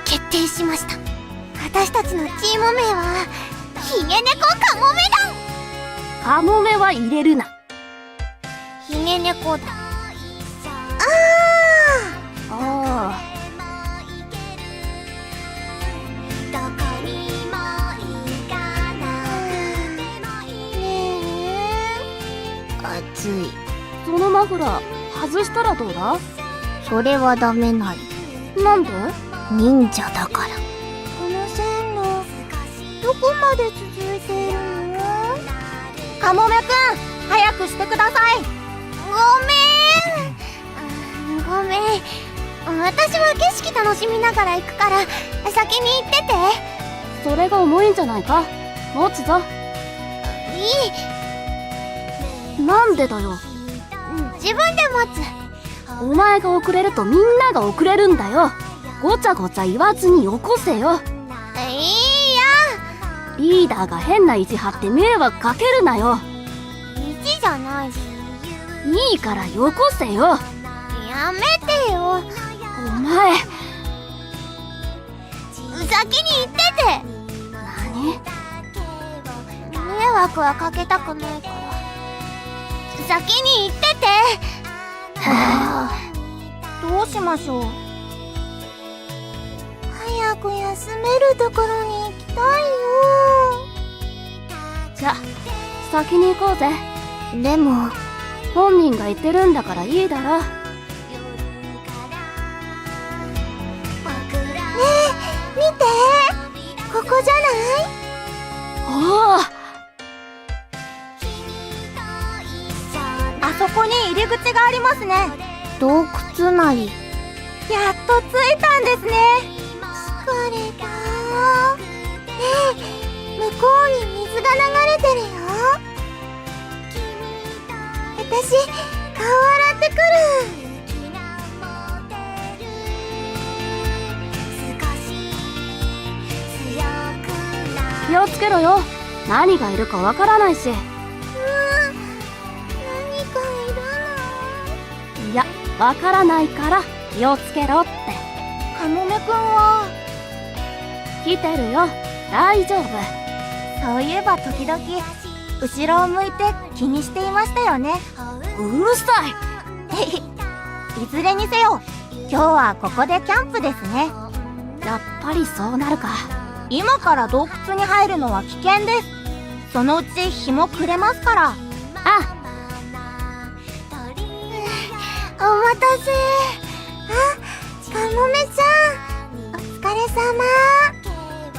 [SPEAKER 2] 決定しました。私たちのチーム名はヒゲ猫カモメ団。
[SPEAKER 9] カモメは入れるな。
[SPEAKER 2] ヒゲ猫だ。暑い。
[SPEAKER 9] そのマフラー外したらどうだ？
[SPEAKER 2] それはダメない。
[SPEAKER 9] なんで？
[SPEAKER 2] 忍者だから。この線路どこまで続いているの？
[SPEAKER 10] カモメくん、早くしてください。
[SPEAKER 2] ごめん。私は景色楽しみながら行くから先に行ってて。
[SPEAKER 9] それが重いんじゃないか。持つぞ。
[SPEAKER 2] いい。
[SPEAKER 9] なんでだよ。
[SPEAKER 2] 自分で持つ。
[SPEAKER 9] お前が遅れるとみんなが遅れるんだよ。ごちゃごちゃ言わずによこせよ。
[SPEAKER 2] いいや。
[SPEAKER 9] リーダーが変な意地張って迷惑かけるなよ。
[SPEAKER 2] 意地じゃないし。
[SPEAKER 9] いいからよこせよ。
[SPEAKER 2] やめてよ。
[SPEAKER 9] お前。
[SPEAKER 2] 先に行ってて。
[SPEAKER 9] 何？
[SPEAKER 2] 迷惑はかけたくないから先に行ってて。どうしましょう。早く休めるところに行きたいよ。
[SPEAKER 9] じゃ先に行こうぜ。
[SPEAKER 2] でも
[SPEAKER 9] 本人が言ってるんだからいいだろ。
[SPEAKER 2] ねえ見て、ここじゃない？
[SPEAKER 9] おお、
[SPEAKER 10] あそこに入り口がありますね。
[SPEAKER 2] 洞窟なり。
[SPEAKER 10] やっと着いたんですね。
[SPEAKER 2] 疲れた。ねえ、向こうに水が流れてるよ。私、顔洗ってくる。
[SPEAKER 9] 気をつけろよ。何がいるかわからないし。
[SPEAKER 2] 何かいるの？
[SPEAKER 9] いや、わからないから気をつけろって。
[SPEAKER 10] カモメくんは
[SPEAKER 9] 来てるよ。大丈夫。
[SPEAKER 10] そういえば時々後ろを向いて気にしていましたよね。
[SPEAKER 9] うるさい。
[SPEAKER 10] いずれにせよ今日はここでキャンプですね。
[SPEAKER 9] やっぱりそうなるか。
[SPEAKER 10] 今から洞窟に入るのは危険です。そのうち日も暮れますから。
[SPEAKER 9] あ、
[SPEAKER 2] お待たせ。あ、カモメちゃん、お疲れ様。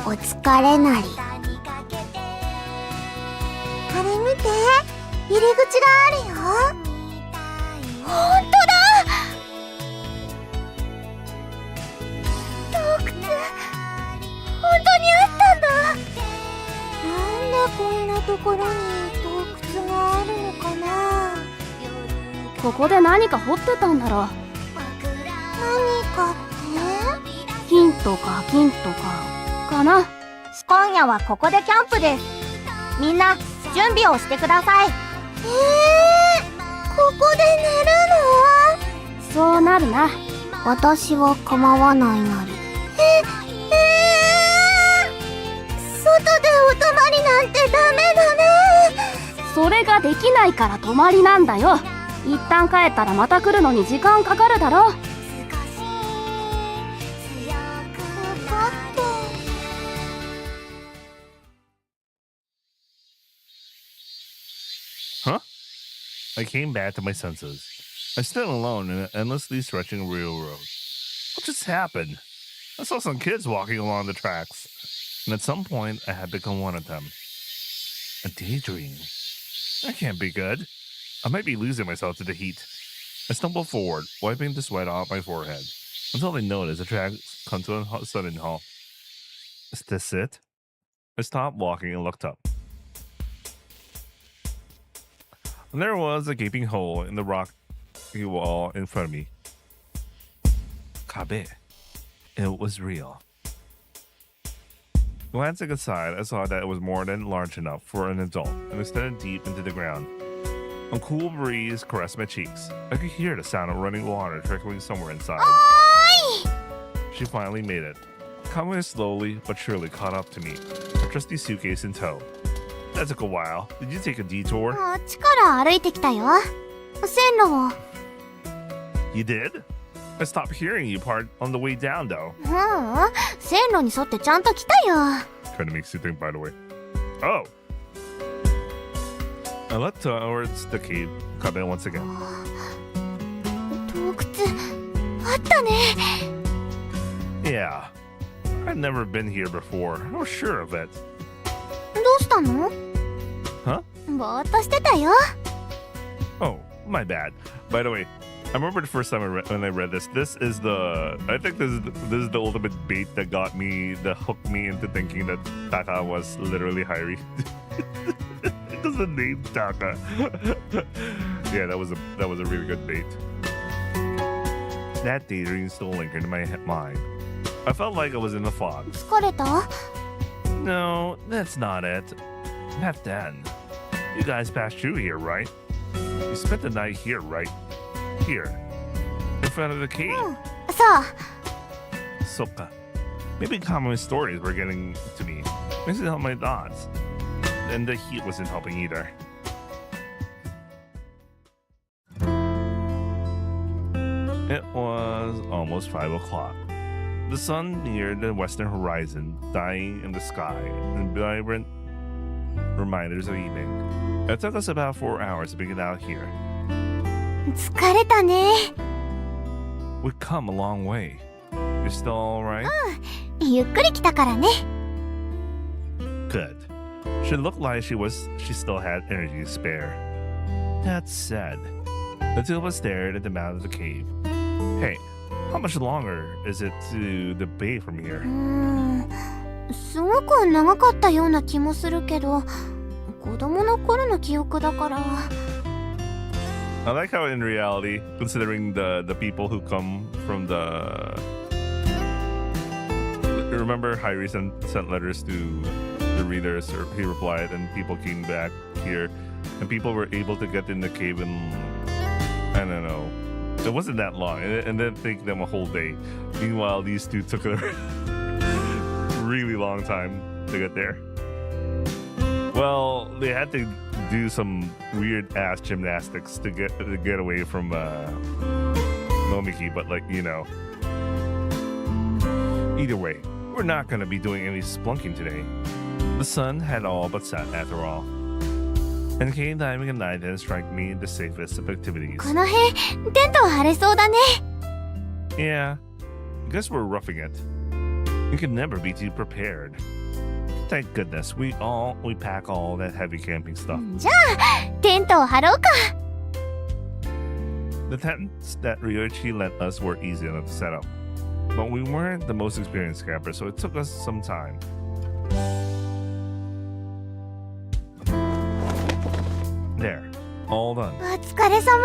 [SPEAKER 2] お疲れなり。あれ見て、入り口があるよ。ほんとだ。洞窟、本当にあったんだ。なんでこんなところに洞窟があるのかな。
[SPEAKER 9] ここで何か掘ってたんだろう。
[SPEAKER 2] 何かって？
[SPEAKER 9] 金とか銀とかかな。
[SPEAKER 10] 今夜はここでキャンプです。みんな準備をしてください。
[SPEAKER 2] ここで寝るの？
[SPEAKER 9] そうなるな。
[SPEAKER 2] 私は構わないなり。外でお泊まりなんてダメだね。
[SPEAKER 9] それができないから泊まりなんだよ。一旦帰ったらまた来るのに時間かかるだろ。
[SPEAKER 2] 分かった。
[SPEAKER 5] Huh? I came back to my senses. I stood alone in an endlessly stretching railroad. What just happened? I saw some kids walking along the tracks, and at some point I had become one of them. A daydream. That can't be good. I might be losing myself to the heat. I stumbled forward, wiping the sweat off my forehead, until I noticed the tracks come to a sudden halt. Is this it? I stopped walking and looked up. And there was a gaping hole in the rocky wall in front of me. Kabe. It was real. Glancing aside, I saw that it was more than large enough for an adult and extended deep into the ground. A cool breeze caressed my cheeks. I could hear the sound of running water trickling somewhere inside. She finally made it. Kamome slowly but surely caught up to me, her trusty suitcase in tow. That took a while. Did you take a detour?
[SPEAKER 2] こっちから歩いてきたよ。線路を。
[SPEAKER 5] You did? I stopped hearing you part on the way down, though.
[SPEAKER 2] 線路に沿ってちゃんと来たよ。
[SPEAKER 5] Kind of makes you think, by the way. Oh! I looked towards the cave, Kabe once again.
[SPEAKER 2] 洞窟、あったね。
[SPEAKER 5] Yeah. I'd never been here before. I was sure of it.
[SPEAKER 2] どうしたの？
[SPEAKER 5] Huh?
[SPEAKER 2] ぼーっとしてたよ。
[SPEAKER 5] Oh, my bad. By the way, I remember the first time when I read this. This is the I think this is the ultimate bait that got me, that hooked me into thinking that Taka was literally Hairi. Because the name Taka. Yeah, that was a really good bait. That daydream still lingered in my mind. I felt like I was in the fog.
[SPEAKER 2] 疲れた？
[SPEAKER 5] No, that's not it. Not then. You guys passed through here, right? You spent the night here, right? Here. In front of the cave.
[SPEAKER 2] そう。
[SPEAKER 5] Soka. Maybe common stories were getting to me. Mixing up my thoughts. And the heat wasn't helping either. It was almost 5 o'clock. The sun neared the western horizon, dying in the sky in vibrant reminders of evening. It took us about 4 hours to make it out here.
[SPEAKER 2] 疲れたね。
[SPEAKER 5] We've come a long way. You're still alright?
[SPEAKER 2] ゆっくり来たからね。
[SPEAKER 5] Good. She looked like she still had energy to spare. That said, the two of us stared at the mouth of the cave. Hey, how much longer is it to the bay from here?
[SPEAKER 2] すごく長かったような気もするけど、子供の頃の記憶だから。
[SPEAKER 5] I like how in reality, considering the people who come from the... Remember Hyrie sent letters to the readers, or he replied, and people came back here, and people were able to get in the cave in, I don't know, it wasn't that long, and then take them a whole day. Meanwhile, these two took a really long time to get there. Well, they had to do some weird ass gymnastics to get away from Nomiki, but like, you know. Either way, we're not gonna be doing any splunking today. The sun had all but set after all. And cave diving at night didn't strike me the safest of activities.
[SPEAKER 2] この辺、テント張れそうだね。
[SPEAKER 5] Yeah, I guess we're roughing it. We can never be too prepared. Thank goodness we pack all that heavy camping stuff.
[SPEAKER 2] じゃあ、テントを張ろうか。
[SPEAKER 5] The tents that Ryoichi lent us were easy enough to set up. But we weren't the most experienced campers, so it took us some time. There, all done.
[SPEAKER 2] お疲れ様。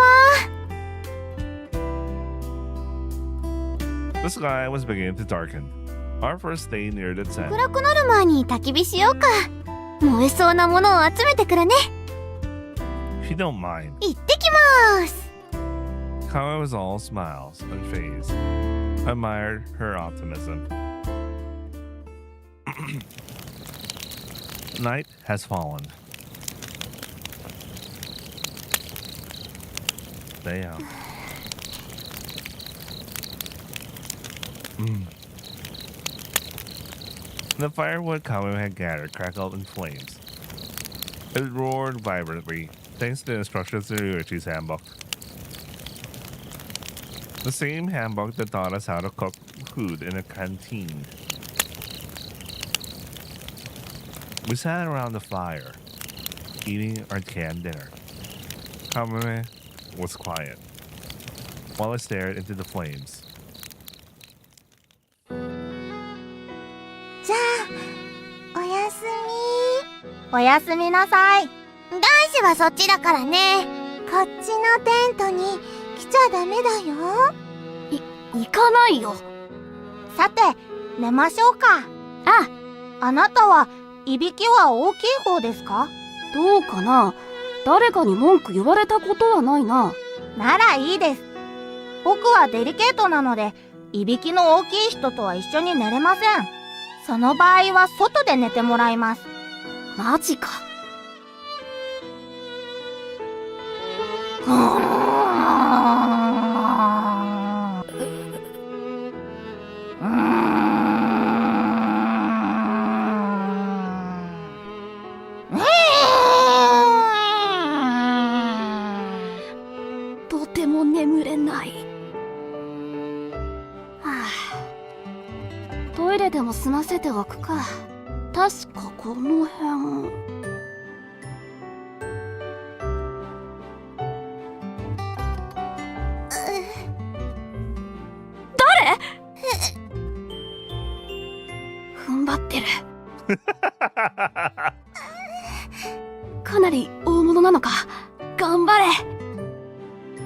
[SPEAKER 5] The sky was beginning to darken. Our first day near the tent.
[SPEAKER 2] 暗くなる前に焚き火しようか。燃えそうなものを集めてくるね。
[SPEAKER 5] If you don't mind.
[SPEAKER 2] 行ってきます。
[SPEAKER 5] Kamome was all smiles, unfazed. I admired her optimism. Night has fallen. Damn. The firewood Kamome had gathered crackled in flames. It roared vibrantly, thanks to the instructions in Ryuichi's handbook. The same handbook that taught us how to cook food in a canteen. We sat around the fire, eating our canned dinner. Kamome was quiet, while I stared into the flames.
[SPEAKER 2] じゃあ、おやすみ。おやすみなさい。男子はそっちだからね。こっちのテントに来ちゃダメだよ。
[SPEAKER 9] 行かないよ。
[SPEAKER 2] さて、寝ましょうか。
[SPEAKER 9] あ、
[SPEAKER 2] あなたはいびきは大きい方ですか？
[SPEAKER 9] どうかな。誰かに文句言われたことはないな。
[SPEAKER 2] ならいいです。僕はデリケートなので、いびきの大きい人とは一緒に寝れません。その場合は外で寝てもらいます。
[SPEAKER 9] マジか。とても眠れない。はあ、トイレでも済ませておくか。確かこの辺。誰？踏ん張ってる。かなり大物なのか。頑張れ。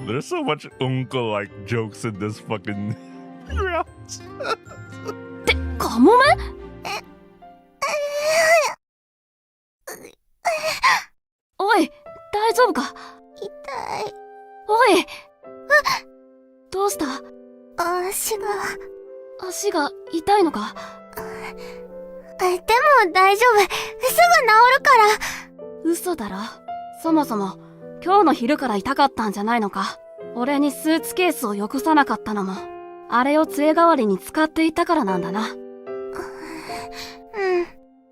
[SPEAKER 5] There's so much uncle-like jokes in this fucking route.
[SPEAKER 9] カモメ？おい。どうした？足が痛いのか？
[SPEAKER 2] でも大丈夫。すぐ治るから。
[SPEAKER 9] 嘘だろ。そもそも今日の昼から痛かったんじゃないのか？俺にスーツケースをよこさなかったのも、あれを杖代わりに使っていたからなんだな。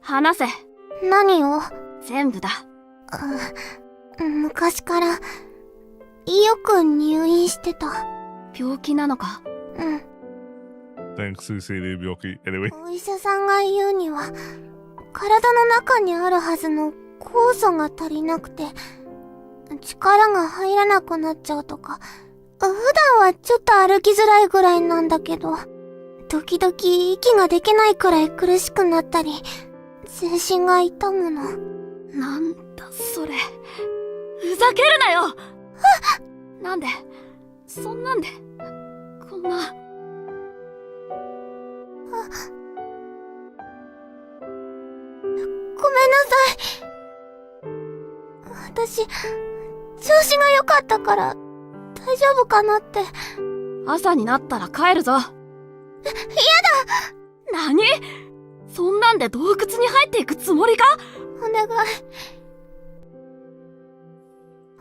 [SPEAKER 9] 話せ。
[SPEAKER 2] 何を？
[SPEAKER 9] 全部だ。
[SPEAKER 2] 昔からよく入院してた。
[SPEAKER 9] 病気なのか？Thanks,
[SPEAKER 5] Susei Byoki. Anyway.
[SPEAKER 2] お医者さんが言うには、体の中にあるはずの酵素が足りなくて、力が入らなくなっちゃうとか、普段はちょっと歩きづらいぐらいなんだけど、時々息ができないくらい苦しくなったり、全身が痛むの。
[SPEAKER 9] なんだそれ。ふざけるなよ。なんで、そんなんで、こんな。
[SPEAKER 2] ごめんなさい。私、調子が良かったから大丈夫かなって。
[SPEAKER 9] 朝になったら帰るぞ。やだ。何？そんなんで洞窟に入っていくつもりか？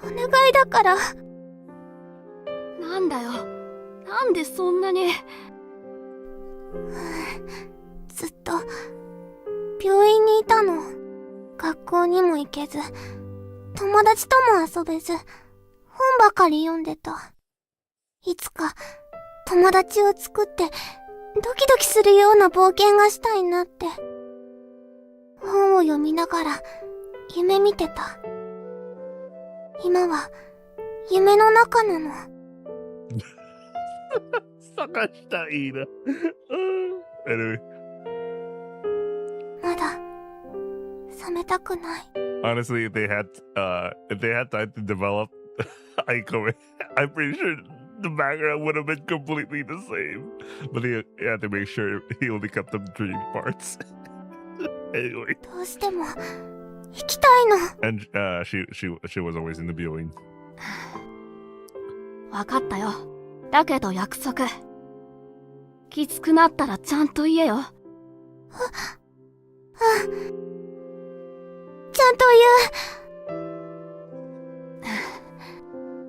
[SPEAKER 2] お願いだから。
[SPEAKER 9] なんだよ。なんでそんなに。
[SPEAKER 2] ずっと病院にいたの。学校にも行けず、友達とも遊べず、本ばかり読んでた。いつか友達を作ってドキドキするような冒険がしたいなって。本を読みながら夢見てた。今は夢の中なの。
[SPEAKER 5] Sakashita Iin. Anyway.
[SPEAKER 2] まだ覚めたくない。
[SPEAKER 5] Honestly, if they had time to develop Aikome, I'm pretty sure the background would have been completely the same. But he had to make sure he only kept them 3 parts. Anyway.
[SPEAKER 2] どうしても行きたいの。
[SPEAKER 5] And she was always in the viewing.
[SPEAKER 9] わかったよ。だけど約束。きつくなったらちゃんと言えよ。
[SPEAKER 2] ちゃんと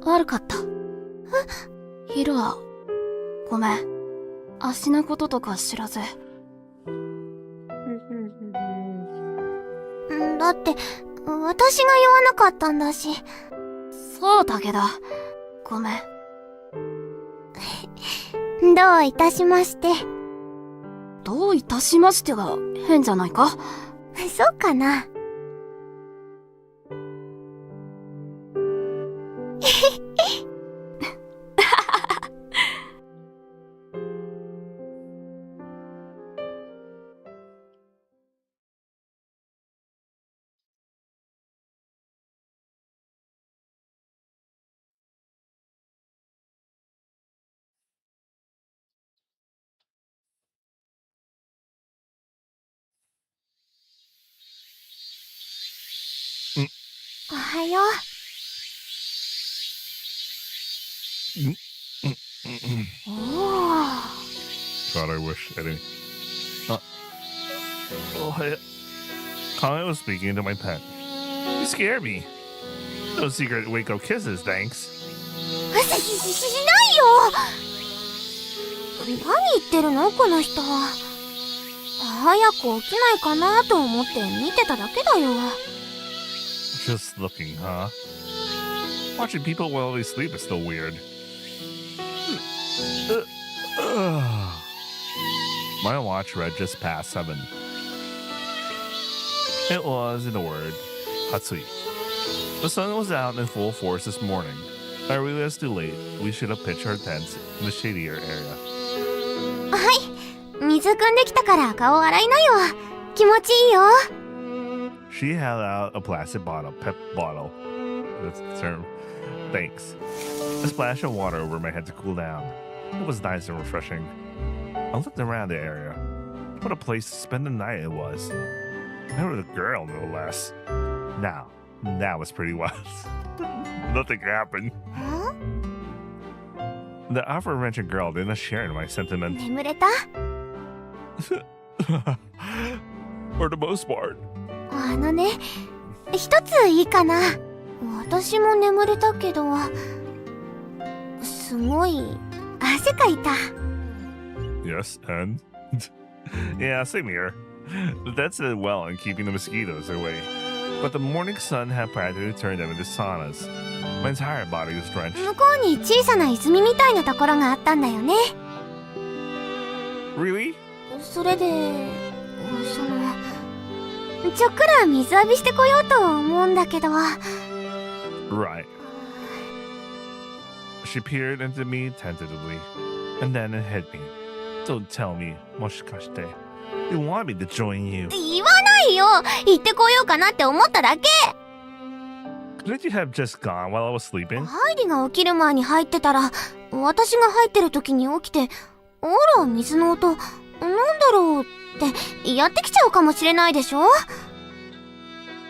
[SPEAKER 9] 悪かった。ヒロア、ごめん。足のこととか知らず。
[SPEAKER 2] 言う。だって私が言わなかったんだし。
[SPEAKER 9] そうだけど、ごめん。
[SPEAKER 2] どういたしまして。
[SPEAKER 9] どういたしましては変じゃないか？
[SPEAKER 2] そうかな。おはよう。おー。
[SPEAKER 5] God, I wish I didn't. Oh, Kamome was speaking to my pet. You scare me. No secret wake-up kisses, thanks.
[SPEAKER 2] しないよ。何言ってるのこの人は。早く起きないかなと思って見てただけだよ。
[SPEAKER 5] Just looking, huh? Watching people while they sleep is still weird. My watch read just past 7. It was, in a word, Hatsui. The sun was out in full force this morning. I realized too late we should have pitched our tents in the shadier area.
[SPEAKER 2] はい。水汲んできたから顔洗いなよ。気持ちいいよ。
[SPEAKER 5] She held out a plastic bottle, pep bottle. That's the term. Thanks. A splash of water over my head to cool down. It was nice and refreshing. I looked around the area. What a place to spend the night it was. I was a girl, no less. Now, that was pretty wild. Nothing happened.
[SPEAKER 2] Huh?
[SPEAKER 5] The aforementioned girl did not share in my sentiment.
[SPEAKER 2] 眠れた？
[SPEAKER 5] For the most part.
[SPEAKER 2] あのね、一ついいかな。私も眠れたけど、すごい汗かいた。
[SPEAKER 5] Yes, and? Yeah, same here. That's well in keeping the mosquitoes away. But the morning sun had practically turned them into saunas. My entire body was drenched.
[SPEAKER 2] 向こうに小さな泉みたいなところがあったんだよね。
[SPEAKER 5] Really?
[SPEAKER 2] それで、ちょっくら水浴びしてこようと思うんだけど。
[SPEAKER 5] Right. She peered into me tentatively, and then it hit me. Don't tell me, moshikashite. You want me to join you.
[SPEAKER 2] 言わないよ。行ってこようかなって思っただけ。
[SPEAKER 5] Couldn't you have just gone while I was sleeping?
[SPEAKER 2] ハイリが起きる前に入ってたら、私が入ってる時に起きて、あら、水の音、なんだろうってやってきちゃうかもしれないでしょ？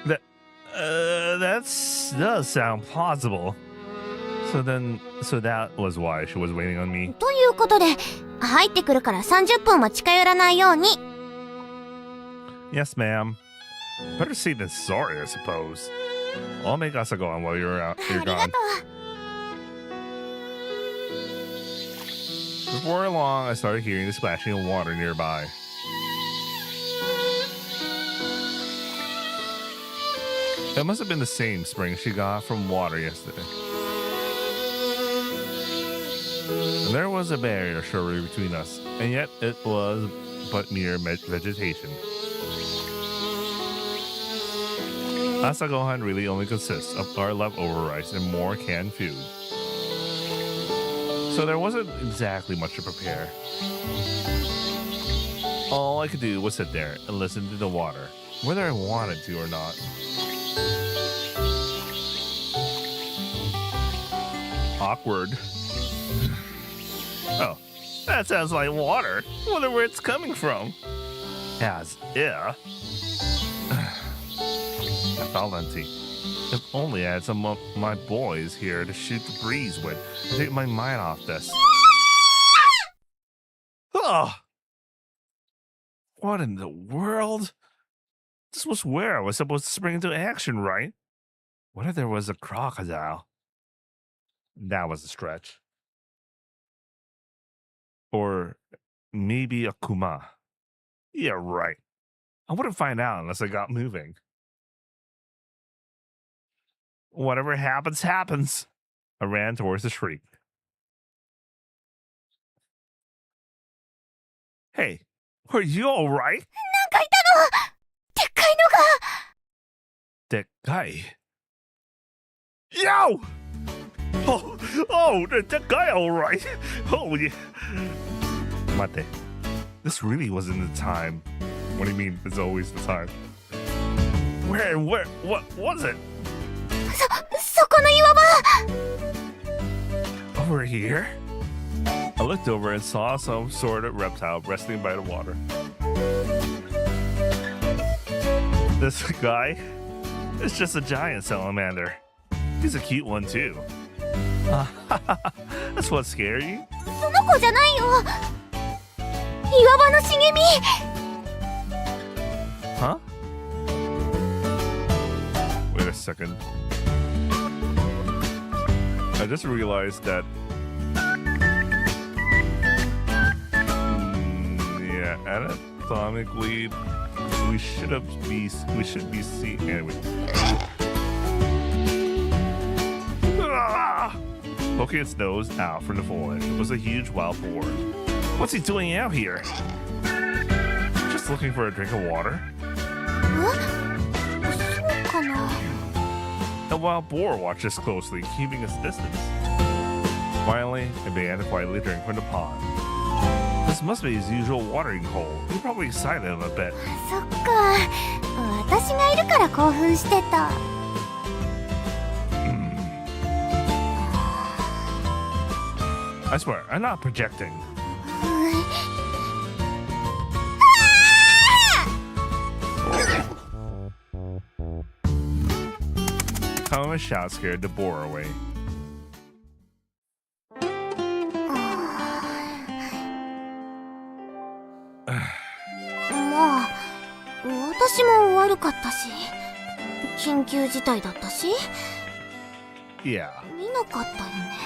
[SPEAKER 5] That does sound plausible. So that was why she was waiting on me.
[SPEAKER 2] ということで、入ってくるから30分は近寄らないように。
[SPEAKER 5] Yes, ma'am. Better safe than sorry, I suppose. I'll make Asa go on while you're
[SPEAKER 2] あり
[SPEAKER 5] gone.
[SPEAKER 2] がとう。
[SPEAKER 5] Before long, I started hearing the splashing of water nearby. It must have been the same spring she got from water yesterday. And there was a barrier surely between us, and yet it was but mere vegetation. Asagohan really only consists of our leftover rice and more canned food. So there wasn't exactly much to prepare. All I could do was sit there and listen to the water, whether I wanted to or not. Awkward. Oh, that sounds like water. Wonder where it's coming from. As if. I felt empty. If only I had some of my boys here to shoot the breeze with, to take my mind off this. Oh! What in the world? This was where I was supposed to spring into action, right? What if there was a crocodile? That was a stretch. Or maybe a kuma. Yeah, right. I wouldn't find out unless I got moving. Whatever happens, happens. I ran towards the shriek. Hey, are you all right?
[SPEAKER 2] なんかいたの！でっかいのが！
[SPEAKER 5] That guy. Yo! That guy all right. Oh, yeah. Mate. This really wasn't the time. What do you mean, it's always the time? Where, what was it?
[SPEAKER 2] そこの岩場！
[SPEAKER 5] Over here? I looked over and saw some sort of reptile resting by the water. This guy is just a giant salamander. He's a cute one too. That's what scared you?
[SPEAKER 2] その子じゃないよ！岩場の茂み！
[SPEAKER 5] Huh? Wait a second. I just realized that. Yeah, anatomically, we should be seeing anyway. Poking its nose out from the foliage was a huge wild boar. What's he doing out here? Just looking for a drink of water?
[SPEAKER 2] そうかな。
[SPEAKER 5] The wild boar watched us closely, keeping its distance. Finally, it began to quietly drink from the pond. This must be his usual watering hole. He probably excited him a bit.
[SPEAKER 2] そっか。私がいるから興奮してた。
[SPEAKER 5] I swear, I'm not projecting. Kamome's shout scared the boar away.
[SPEAKER 2] 悪かったし、緊急事態だったし、
[SPEAKER 5] Yeah.
[SPEAKER 2] 見なかったよね。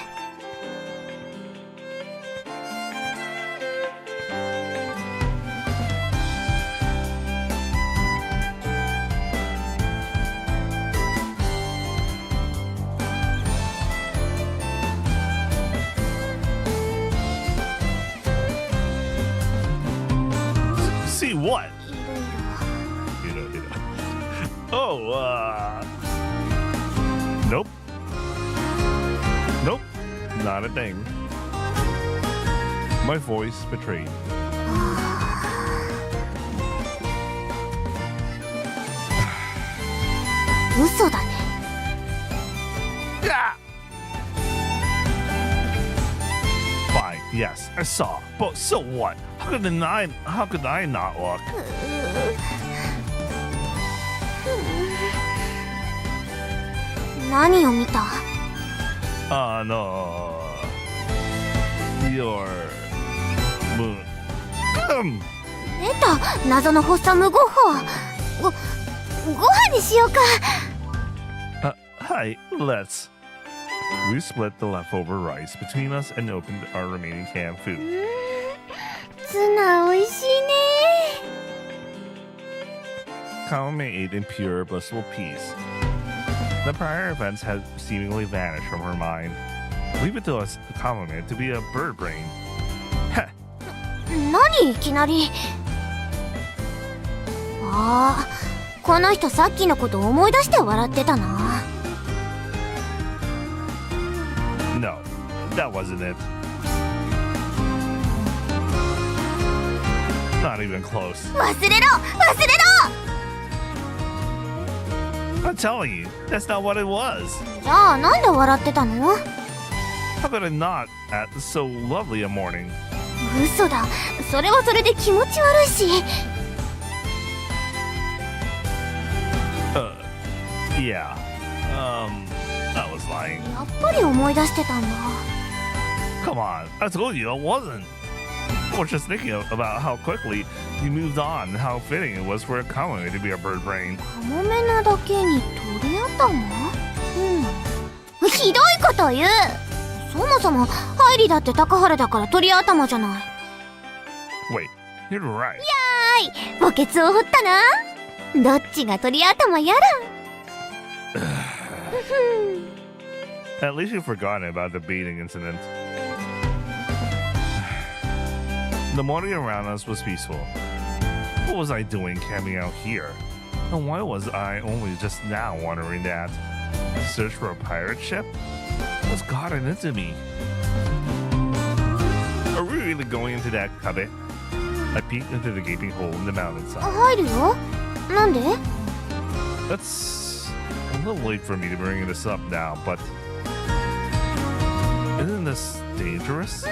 [SPEAKER 5] See what?
[SPEAKER 2] いろいろ。
[SPEAKER 5] Oh, nope. Nope. Not a thing. My voice betrayed.
[SPEAKER 2] 嘘だね。
[SPEAKER 5] Yeah. Fine. Yes, I saw. But so what? How could I not look?
[SPEAKER 2] 何を見た？
[SPEAKER 5] No. Your moon.
[SPEAKER 2] 出た、謎の発作無合法。ご飯にしようか。
[SPEAKER 5] Hi, let's. We split the leftover rice between us and opened our remaining canned food.
[SPEAKER 2] ツナ美味しいね。
[SPEAKER 5] Kamome ate in pure, blissful peace. The prior events had seemingly vanished from her mind. Leave it to us, Kamome, to be a bird brain. Heh.
[SPEAKER 2] 何いきなり。ああ、この人さっきのこと思い出して笑ってたな。
[SPEAKER 5] No, that wasn't it. Not even close.
[SPEAKER 2] 忘れろ、忘れろ。
[SPEAKER 5] I'm telling you, that's not what it was.
[SPEAKER 2] じゃあなんで笑ってたの？
[SPEAKER 5] How could I not at so lovely a morning?
[SPEAKER 2] 嘘だ、それはそれで気持ち悪いし。
[SPEAKER 5] Yeah. I was lying.
[SPEAKER 2] やっぱり思い出してたんだ。
[SPEAKER 5] Come on, I told you I wasn't. I was just thinking about how quickly you moved on and how fitting it was for a Kamome to be a bird brain.
[SPEAKER 2] カモメなだけに鳥頭？ひどいこと言う。そもそもハイリだって高原だから鳥頭じゃない。
[SPEAKER 5] Wait, you're right.
[SPEAKER 2] 墓穴を掘ったな。どっちが鳥頭やら。
[SPEAKER 5] At least you've forgotten about the beating incident. The morning around us was peaceful. What was I doing camping out here? And why was I only just now wondering that? Search for a pirate ship? What's gotten into me? Are we really going into that cubby? I peeked into the gaping hole in the mountainside.
[SPEAKER 2] 入るよ。なんで？
[SPEAKER 5] That's a little late for me to bring this up now, but isn't this dangerous?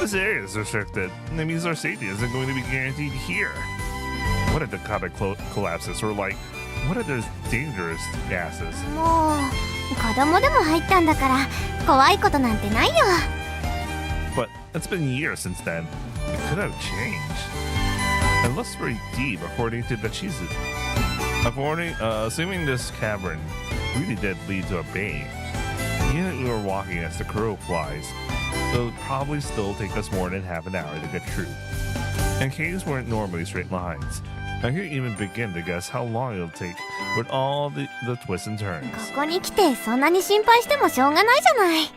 [SPEAKER 5] This area is restricted, and that means our safety isn't going to be guaranteed here. What if the comet collapses, or like, what if there's dangerous gases?
[SPEAKER 2] もう子供でも入ったんだから怖いことなんてないよ。
[SPEAKER 5] But it's been years since then. It could have changed. It looks pretty deep, according to the Chizu. Assuming this cavern really did lead to a bay, yet we were walking as the crow flies. It'll probably still take us more than half an hour to get through. And caves weren't normally straight lines. I can't even begin to guess how long it'll take with all the twists and turns.
[SPEAKER 2] ここに来てそんなに心配してもしょうがないじゃない。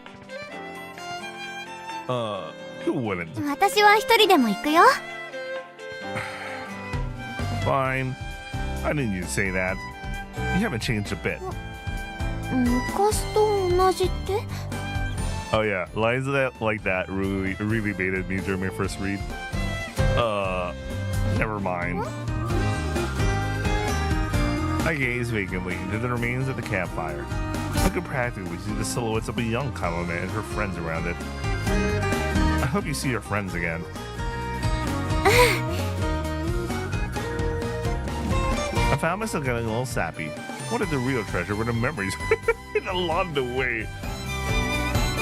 [SPEAKER 5] Who wouldn't?
[SPEAKER 2] 私は一人でも行くよ。
[SPEAKER 5] Fine. I didn't need to say that. You haven't changed a bit.
[SPEAKER 2] 昔と同じって？
[SPEAKER 5] Oh yeah, lines like that really baited me during my first read. Never mind. I gazed vacantly into the remains of the campfire. I could practically see the silhouettes of a young Kamome and her friends around it. I hope you see your friends again. I found myself getting a little sappy. What if the real treasure were the memories along the way?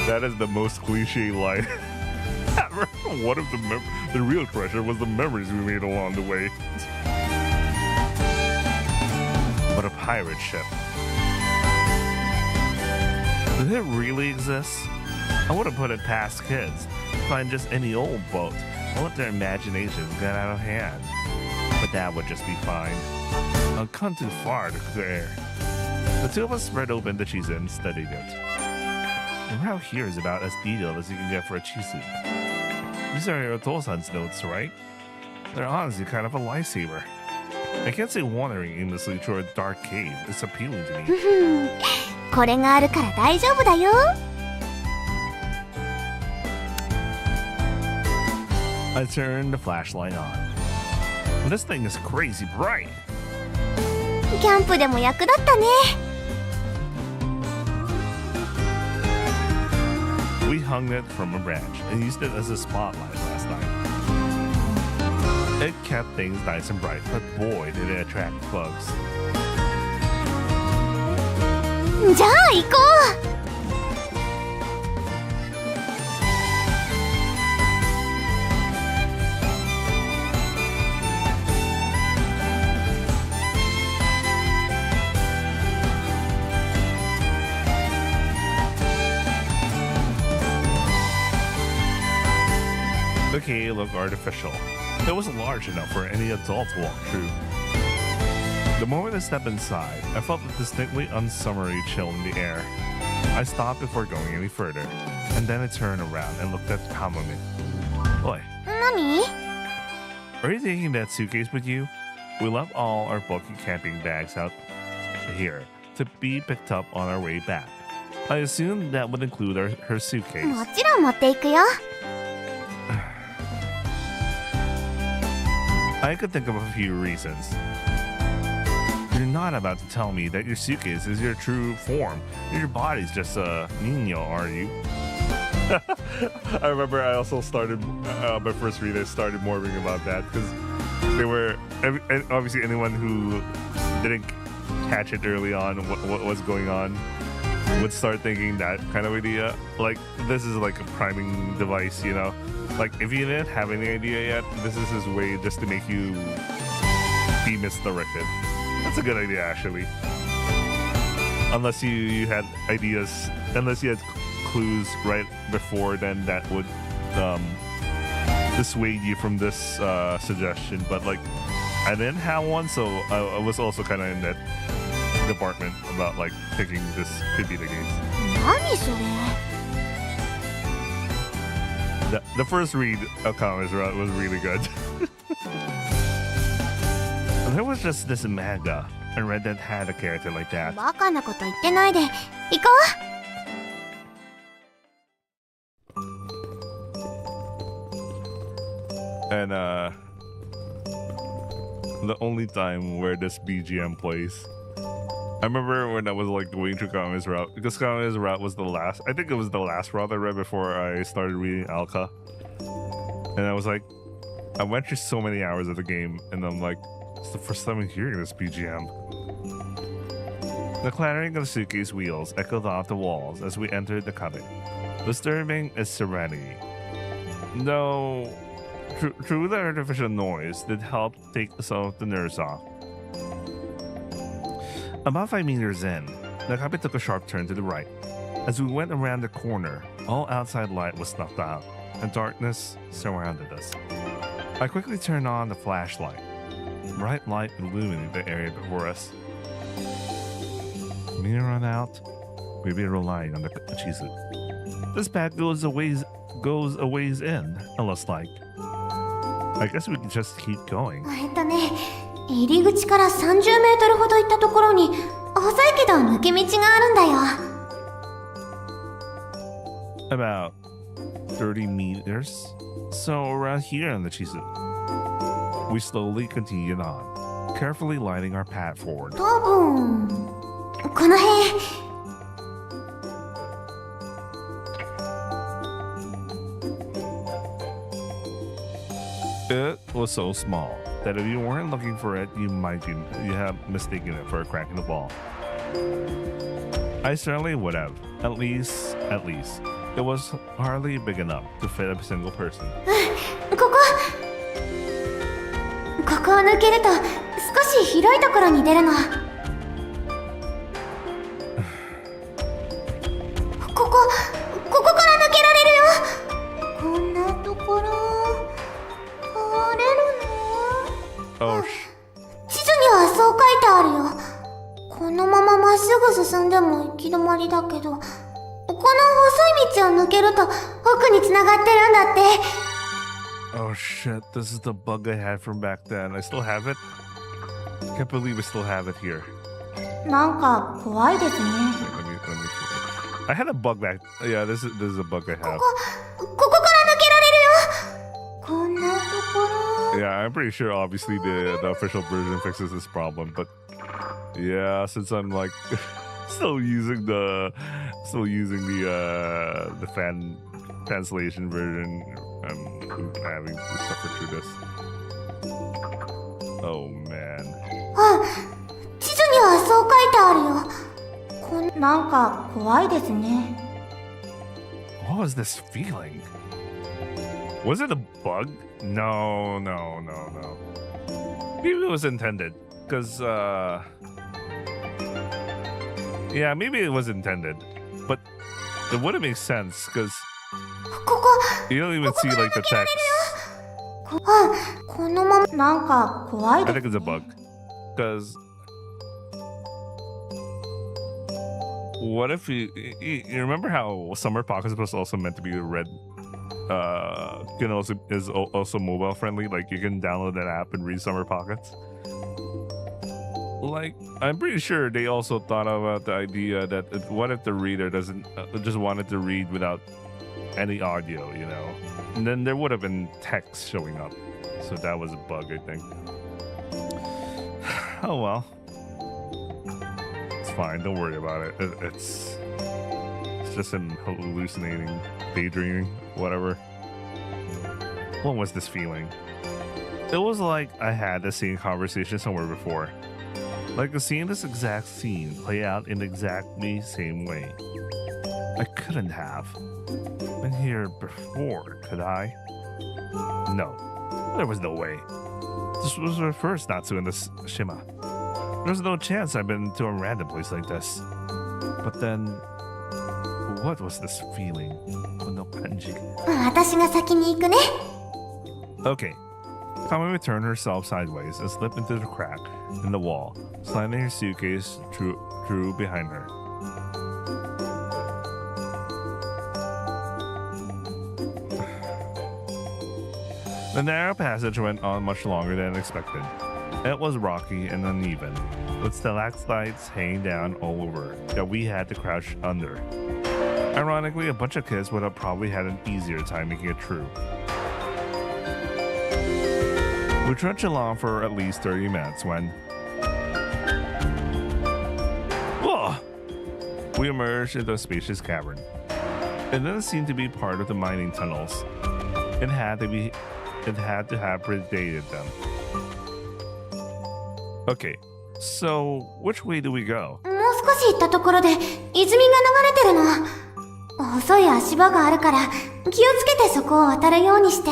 [SPEAKER 5] That is the most cliche line ever. What if the real treasure was the memories we made along the way? pirate ship. Did it really exist? I wouldn't put it past kids. Find just any old boat and let their imaginations get out of hand. But that would just be fine. I've come too far to clear air. The two of us spread open the chizu and studied it. The route here is about as detailed as you can get for a chizu. These are your Otosan's notes, right? They're honestly kind of a lifesaver. I can't say wandering aimlessly through a dark cave is appealing to me.
[SPEAKER 2] これがあるから大丈夫だよ。
[SPEAKER 5] I turned the flashlight on. This thing is crazy bright.
[SPEAKER 2] キャンプでも役立ったね。
[SPEAKER 5] We hung it from a branch and used it as a spotlight last night. It kept things nice and bright, but boy did it attract bugs.
[SPEAKER 2] じゃあ行こう。
[SPEAKER 5] The cave looked artificial. It wasn't large enough for any adult to walk through. The moment I stepped inside, I felt a distinctly unsummery chill in the air. I stopped before going any further, and then I turned around and looked at Kamome. Boy,
[SPEAKER 2] 何？
[SPEAKER 5] are you taking that suitcase with you? We left all our bulky camping bags out here to be picked up on our way back. I assumed that would include her suitcase.
[SPEAKER 2] もちろん持っていくよ。
[SPEAKER 5] I could think of a few reasons. You're not about to tell me that your suitcase is your true form. Your body's just a niño, are you? I remember I also started, my first read, I started morbing about that because they were, obviously anyone who didn't catch it early on, what was going on, would start thinking that kind of idea. Like, this is like a priming device, you know? Like, if you didn't have any idea yet, this is his way just to make you be misdirected. That's a good idea, actually. Unless you had ideas, unless you had clues right before, then that would dissuade you from this suggestion. But, like, I didn't have one, so I was also kind of in that department about, like, thinking this could be the case.
[SPEAKER 2] 何それ？
[SPEAKER 5] The first read of Kamome's was really good. There was just this manga. I read that had a character like that.
[SPEAKER 2] バカなこと言ってないで。行こう。
[SPEAKER 5] And the only time where this BGM plays, I remember when I was like going through Kamome's route, because Kamome's route was the last, I think it was the last route I read before I started reading Alka. And I was like, I went through so many hours of the game, and I'm like, it's the first time I'm hearing this BGM. The clattering of the suitcase wheels echoed off the walls as we entered the cabin, disturbing its serenity. Though, through the artificial noise did help take some of the nerves off. About 5 meters in, the cabin took a sharp turn to the right. As we went around the corner, all outside light was snuffed out, and darkness surrounded us. I quickly turned on the flashlight. Bright light illuminated the area before us. When you run out, we'll be relying on the chizu. This path goes a ways in, it looks like. I guess we can just keep going.
[SPEAKER 2] 入り口から30メートルほど行ったところに細いけど抜け道があるんだよ。
[SPEAKER 5] About 30 meters, so around here on the chizu. We slowly continued on, carefully lighting our path forward.
[SPEAKER 2] 多分この辺。
[SPEAKER 5] It was so small that if you weren't looking for it, you have mistaken it for a crack in the wall. I certainly would have. At least, it was hardly big enough to fit a single person.
[SPEAKER 2] ここを抜けると少し広いところに出るの。行き止まりだけど、この細い道を抜けると奥に繋がってるんだって。
[SPEAKER 5] Oh shit, this is the bug I had from back then. I still have it? Can't believe I still have it here.
[SPEAKER 10] なんか怖いですね。
[SPEAKER 5] I had a bug back. Yeah, this is a bug I have.
[SPEAKER 2] ここから抜けられるよ。こんなところ。
[SPEAKER 5] Yeah, I'm pretty sure obviously the official version fixes this problem, but yeah, since I'm like still using the translation version, I'm having to suffer through this. Oh man.
[SPEAKER 2] あ、地図にはそう書いてあるよ。
[SPEAKER 10] なんか怖いですね。
[SPEAKER 5] What was this feeling? Was it a bug? No. Maybe it was intended. Because, yeah, maybe it was intended. But it wouldn't make sense, because
[SPEAKER 2] ここ。
[SPEAKER 5] you don't even see, like, the text.
[SPEAKER 2] あ、このまま。
[SPEAKER 10] なんか怖い
[SPEAKER 5] I
[SPEAKER 10] です
[SPEAKER 5] think it's a bug. Because what if you remember how Summer Pocket was also meant to be a red is also mobile friendly, like you can download that app and read Summer Pockets. Like, I'm pretty sure they also thought about the idea that what if the reader doesn't just wanted to read without any audio, you know, and then there would have been text showing up. So that was a bug, I think. Oh well, it's fine, don't worry about it. It's just an hallucinating, daydreaming, whatever. What was this feeling? It was like I had the same conversation somewhere before. Like seeing this exact scene play out in exactly the same way. I couldn't have been here before, could I? No, there was no way. This was my first Natsu in this Shima. There's no chance I've been to a random place like this. But then, what was this feeling? No kanji.
[SPEAKER 2] 私が先に行くね。
[SPEAKER 5] Okay. Kamome turned herself sideways and slipped into the crack in the wall, sliding her suitcase through behind her. The narrow passage went on much longer than expected. It was rocky and uneven, with stalactites hanging down all over that we had to crouch under. Ironically, a bunch of kids would have probably had an easier time making it through. We trudged along for at least 30 minutes when... Whoa! We emerged into a spacious cavern. It didn't seem to be part of the mining tunnels. It had to have predated them. Okay, so which way do we go?
[SPEAKER 2] もう少し行ったところで泉が流れてるの。細い足場があるから気をつけてそこを渡るようにして。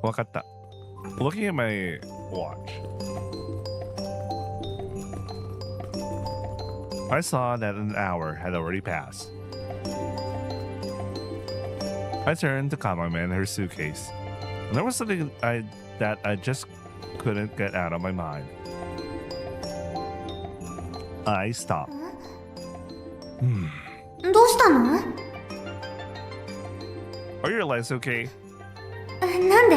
[SPEAKER 5] Wakata. Looking at my watch, I saw that an hour had already passed. I turned to Kamome and her suitcase. And there was something that I just couldn't get out of my mind. I stopped.
[SPEAKER 2] どうしたの？
[SPEAKER 5] Are your legs okay?
[SPEAKER 2] なんで？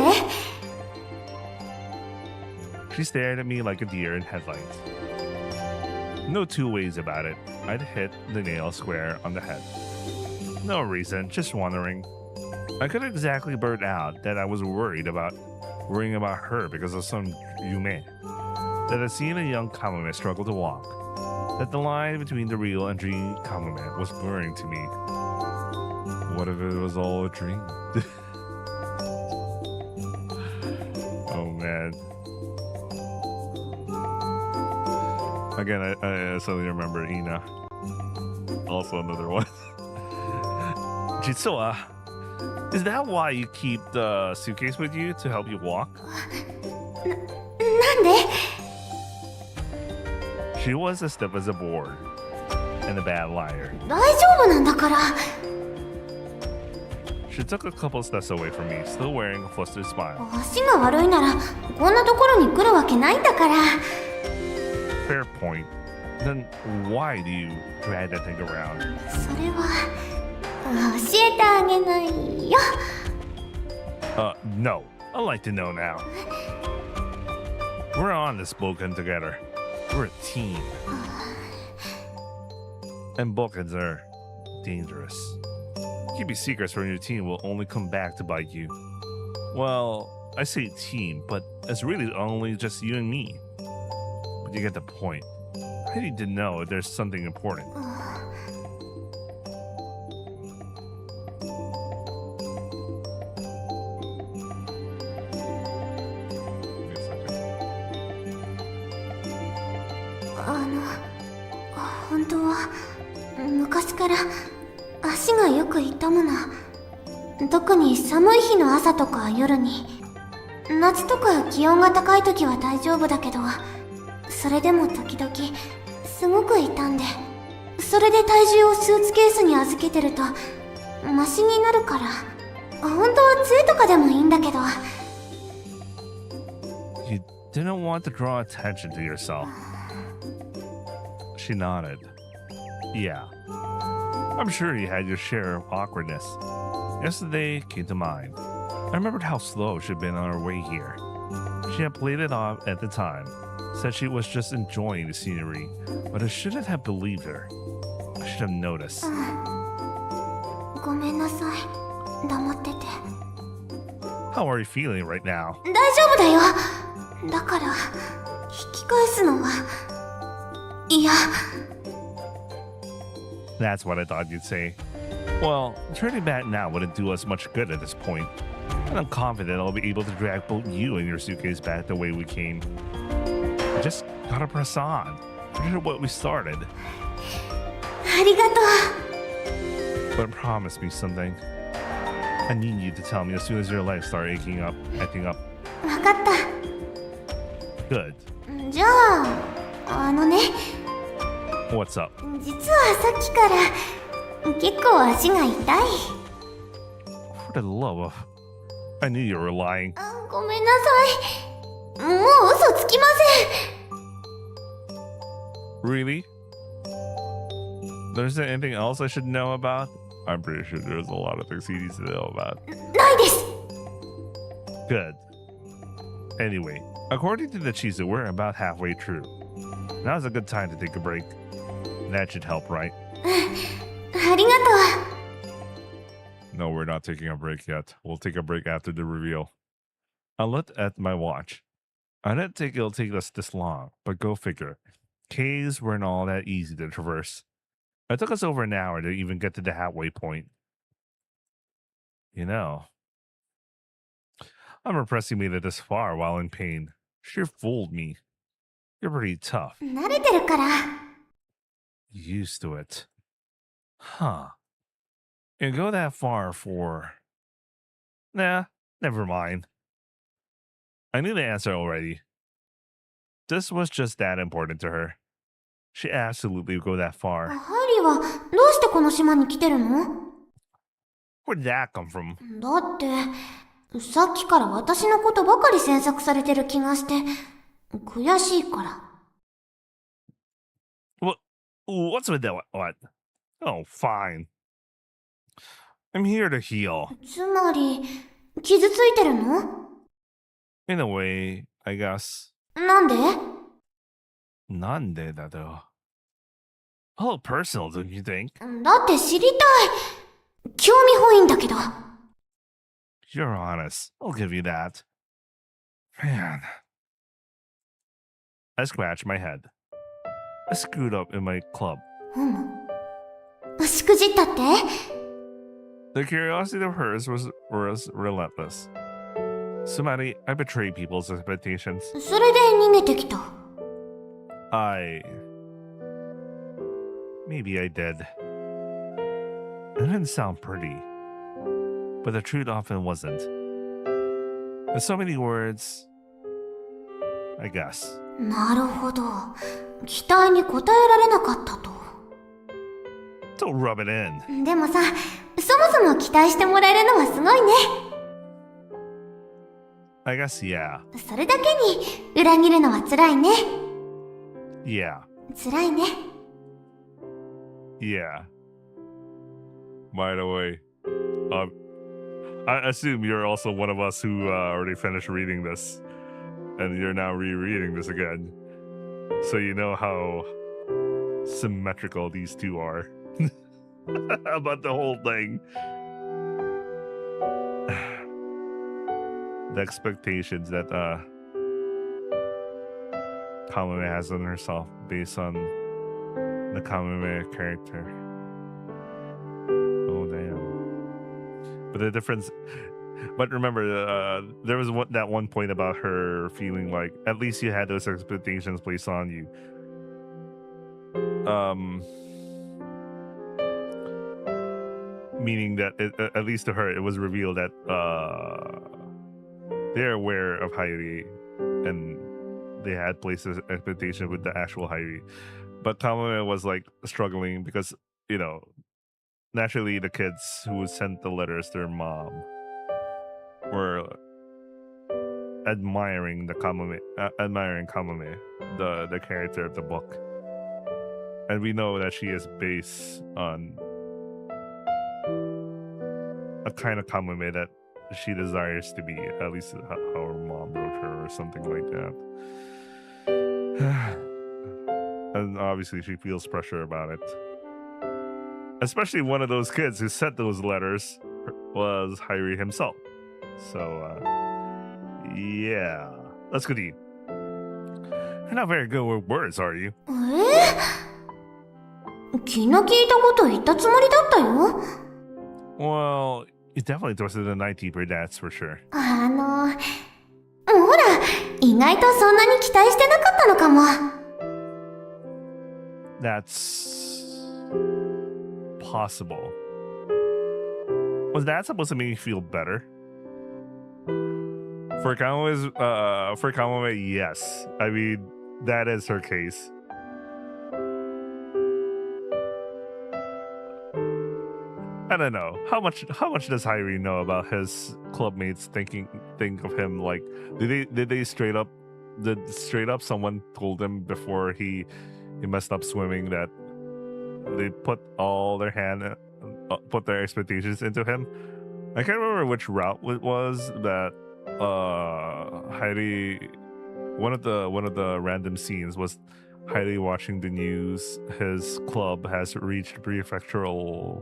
[SPEAKER 5] She stared at me like a deer in headlights. No two ways about it. I'd hit the nail square on the head. No reason, just wondering. I couldn't exactly blurt out that I was worrying about her because of some Yume. That I'd seen a young Kamome struggle to walk. That the line between the real and dream Kamome was blurring to me. What if it was all a dream? Oh man. Again, I suddenly remember Ina. Also another one. Jitsuwa, is that why you keep the suitcase with you to help you walk?
[SPEAKER 2] なんで？
[SPEAKER 5] She was as stiff as a board and a bad liar.
[SPEAKER 2] 大丈夫なんだから。
[SPEAKER 5] She took a couple steps away from me, still wearing a flustered smile.
[SPEAKER 2] 足が悪いならこんなところに来るわけないんだから。
[SPEAKER 5] Fair point. Then why do you drag that thing around?
[SPEAKER 2] それは教えてあげないよ。
[SPEAKER 5] No. I'd like to know now. We're on this Boken together. We're a team. And Bokens are dangerous. Keeping secrets from your team will only come back to bite you. Well, I say team, but it's really only just you and me. But you get the point. I need to know if there's something important. Wait a second.
[SPEAKER 2] 本当は昔から足がよく痛むの。特に寒い日の朝とか夜に。夏とか気温が高い時は大丈夫だけど、それでも時々すごく痛んで、それで体重をスーツケースに預けてるとマシになるから。本当は杖とかでもいいんだけど。
[SPEAKER 5] You didn't want to draw attention to yourself. She nodded. Yeah. I'm sure you had your share of awkwardness. Yesterday came to mind. I remembered how slow she'd been on her way here. She had played it off at the time, said she was just enjoying the scenery, but I shouldn't have believed her. I should have noticed.
[SPEAKER 2] ごめんなさい。黙ってて。
[SPEAKER 5] How are you feeling right now?
[SPEAKER 2] 大丈夫だよ。だから引き返すのはいや。
[SPEAKER 5] That's what I thought you'd say. Well, turning back now wouldn't do us much good at this point. And I'm confident I'll be able to drag both you and your suitcase back the way we came. Just gotta press on. Forget what we started.
[SPEAKER 2] ありがと
[SPEAKER 5] But promise me something. I need you to tell me as soon as your legs start acting up.
[SPEAKER 2] う。わかった。
[SPEAKER 5] Good.
[SPEAKER 2] じゃあね、
[SPEAKER 5] What's up?
[SPEAKER 2] 実はさっきから結構足が痛い。
[SPEAKER 5] For the love of... I knew you were lying.
[SPEAKER 2] ごめんなさい。もう嘘つきません。
[SPEAKER 5] Really? There's anything else I should know about? I'm pretty sure there's a lot of things he needs to know about.
[SPEAKER 2] ないです。
[SPEAKER 5] Good. Anyway, according to the Chizu, we're about halfway through. Now's a good time to take a break. That should help, right?
[SPEAKER 2] ありがと
[SPEAKER 5] No, we're not taking a break yet. We'll take a break after the reveal. I looked at my watch. I didn't think it'll take us this long, but go figure. Caves weren't all that easy to traverse. It took us over an hour to even get to the halfway point. You know, I'm impressed you made it this far while in pain. Sure fooled me. You're pretty tough.
[SPEAKER 2] う。慣れてるから。
[SPEAKER 5] Used to it. Huh. You go that far for... Nah, never mind. I knew the answer already. This was just that important to her. She absolutely would go that
[SPEAKER 2] ハ
[SPEAKER 5] far.
[SPEAKER 2] リーはどうしてこの島に来てるの？
[SPEAKER 5] Where'd that come from?
[SPEAKER 2] だってさっきから私のことばかり詮索されてる気がして悔しいから。
[SPEAKER 5] What's with that? What? Oh, fine. I'm here to heal.
[SPEAKER 2] つまり傷ついてるの？
[SPEAKER 5] In a way, I guess.
[SPEAKER 2] なんで？
[SPEAKER 5] Nande da though. A little personal, don't you think?
[SPEAKER 2] だって知りたい。興味本位んだけど。
[SPEAKER 5] You're honest. I'll give you that. Man. I scratched my head. I screwed up in my club.
[SPEAKER 2] しくじったって？
[SPEAKER 5] The curiosity of hers was relentless. Sumari, I betrayed people's expectations.
[SPEAKER 2] それで逃げてきた。
[SPEAKER 5] Maybe I did. It didn't sound pretty. But the truth often wasn't. In so many words, I guess.
[SPEAKER 2] なるほど。期待に応えられなかったと。
[SPEAKER 5] Don't rub it in.
[SPEAKER 2] でもさ、そもそも期待してもらえるのはすごいね。
[SPEAKER 5] I guess, yeah.
[SPEAKER 2] それだけに裏切るのは辛いね。
[SPEAKER 5] Yeah.
[SPEAKER 2] 辛いね。
[SPEAKER 5] Yeah. By the way, I assume you're also one of us who already finished reading this, and you're now rereading this again. So you know how symmetrical these two are about the whole thing. The expectations that Kamome has on herself based on the Kamome character. Oh damn! But the difference. But remember, there was that one point about her feeling like at least you had those expectations placed on you. Meaning that at least to her, it was revealed that they're aware of Hairi and they had placed an expectation with the actual Hairi. But Kamome was like struggling because, you know, naturally the kids who sent the letters to their mom were admiring Kamome, the character of the book. And we know that she is based on a kind of Kamome that she desires to be, at least how her mom wrote her or something like that. And obviously she feels pressure about it. Especially one of those kids who sent those letters was Hairi himself. So, yeah. Let's continue. You're not very good with words, are you?
[SPEAKER 2] 気の利いたこと言ったつもりだったよ。
[SPEAKER 5] Well, you definitely twisted the 90 per that's for sure.
[SPEAKER 2] ほら、意外とそんなに期待してなかったのかも。
[SPEAKER 5] That's possible. Was that supposed to make you feel better? For Kamome, yes. I mean, that is her case. I don't know. How much does Hairi know about his clubmates think of him? Like, did they straight up someone told him before he messed up swimming that they put all their put their expectations into him? I can't remember which route it was that Hairi. One of the random scenes was Hairi watching the news. His club has reached prefectural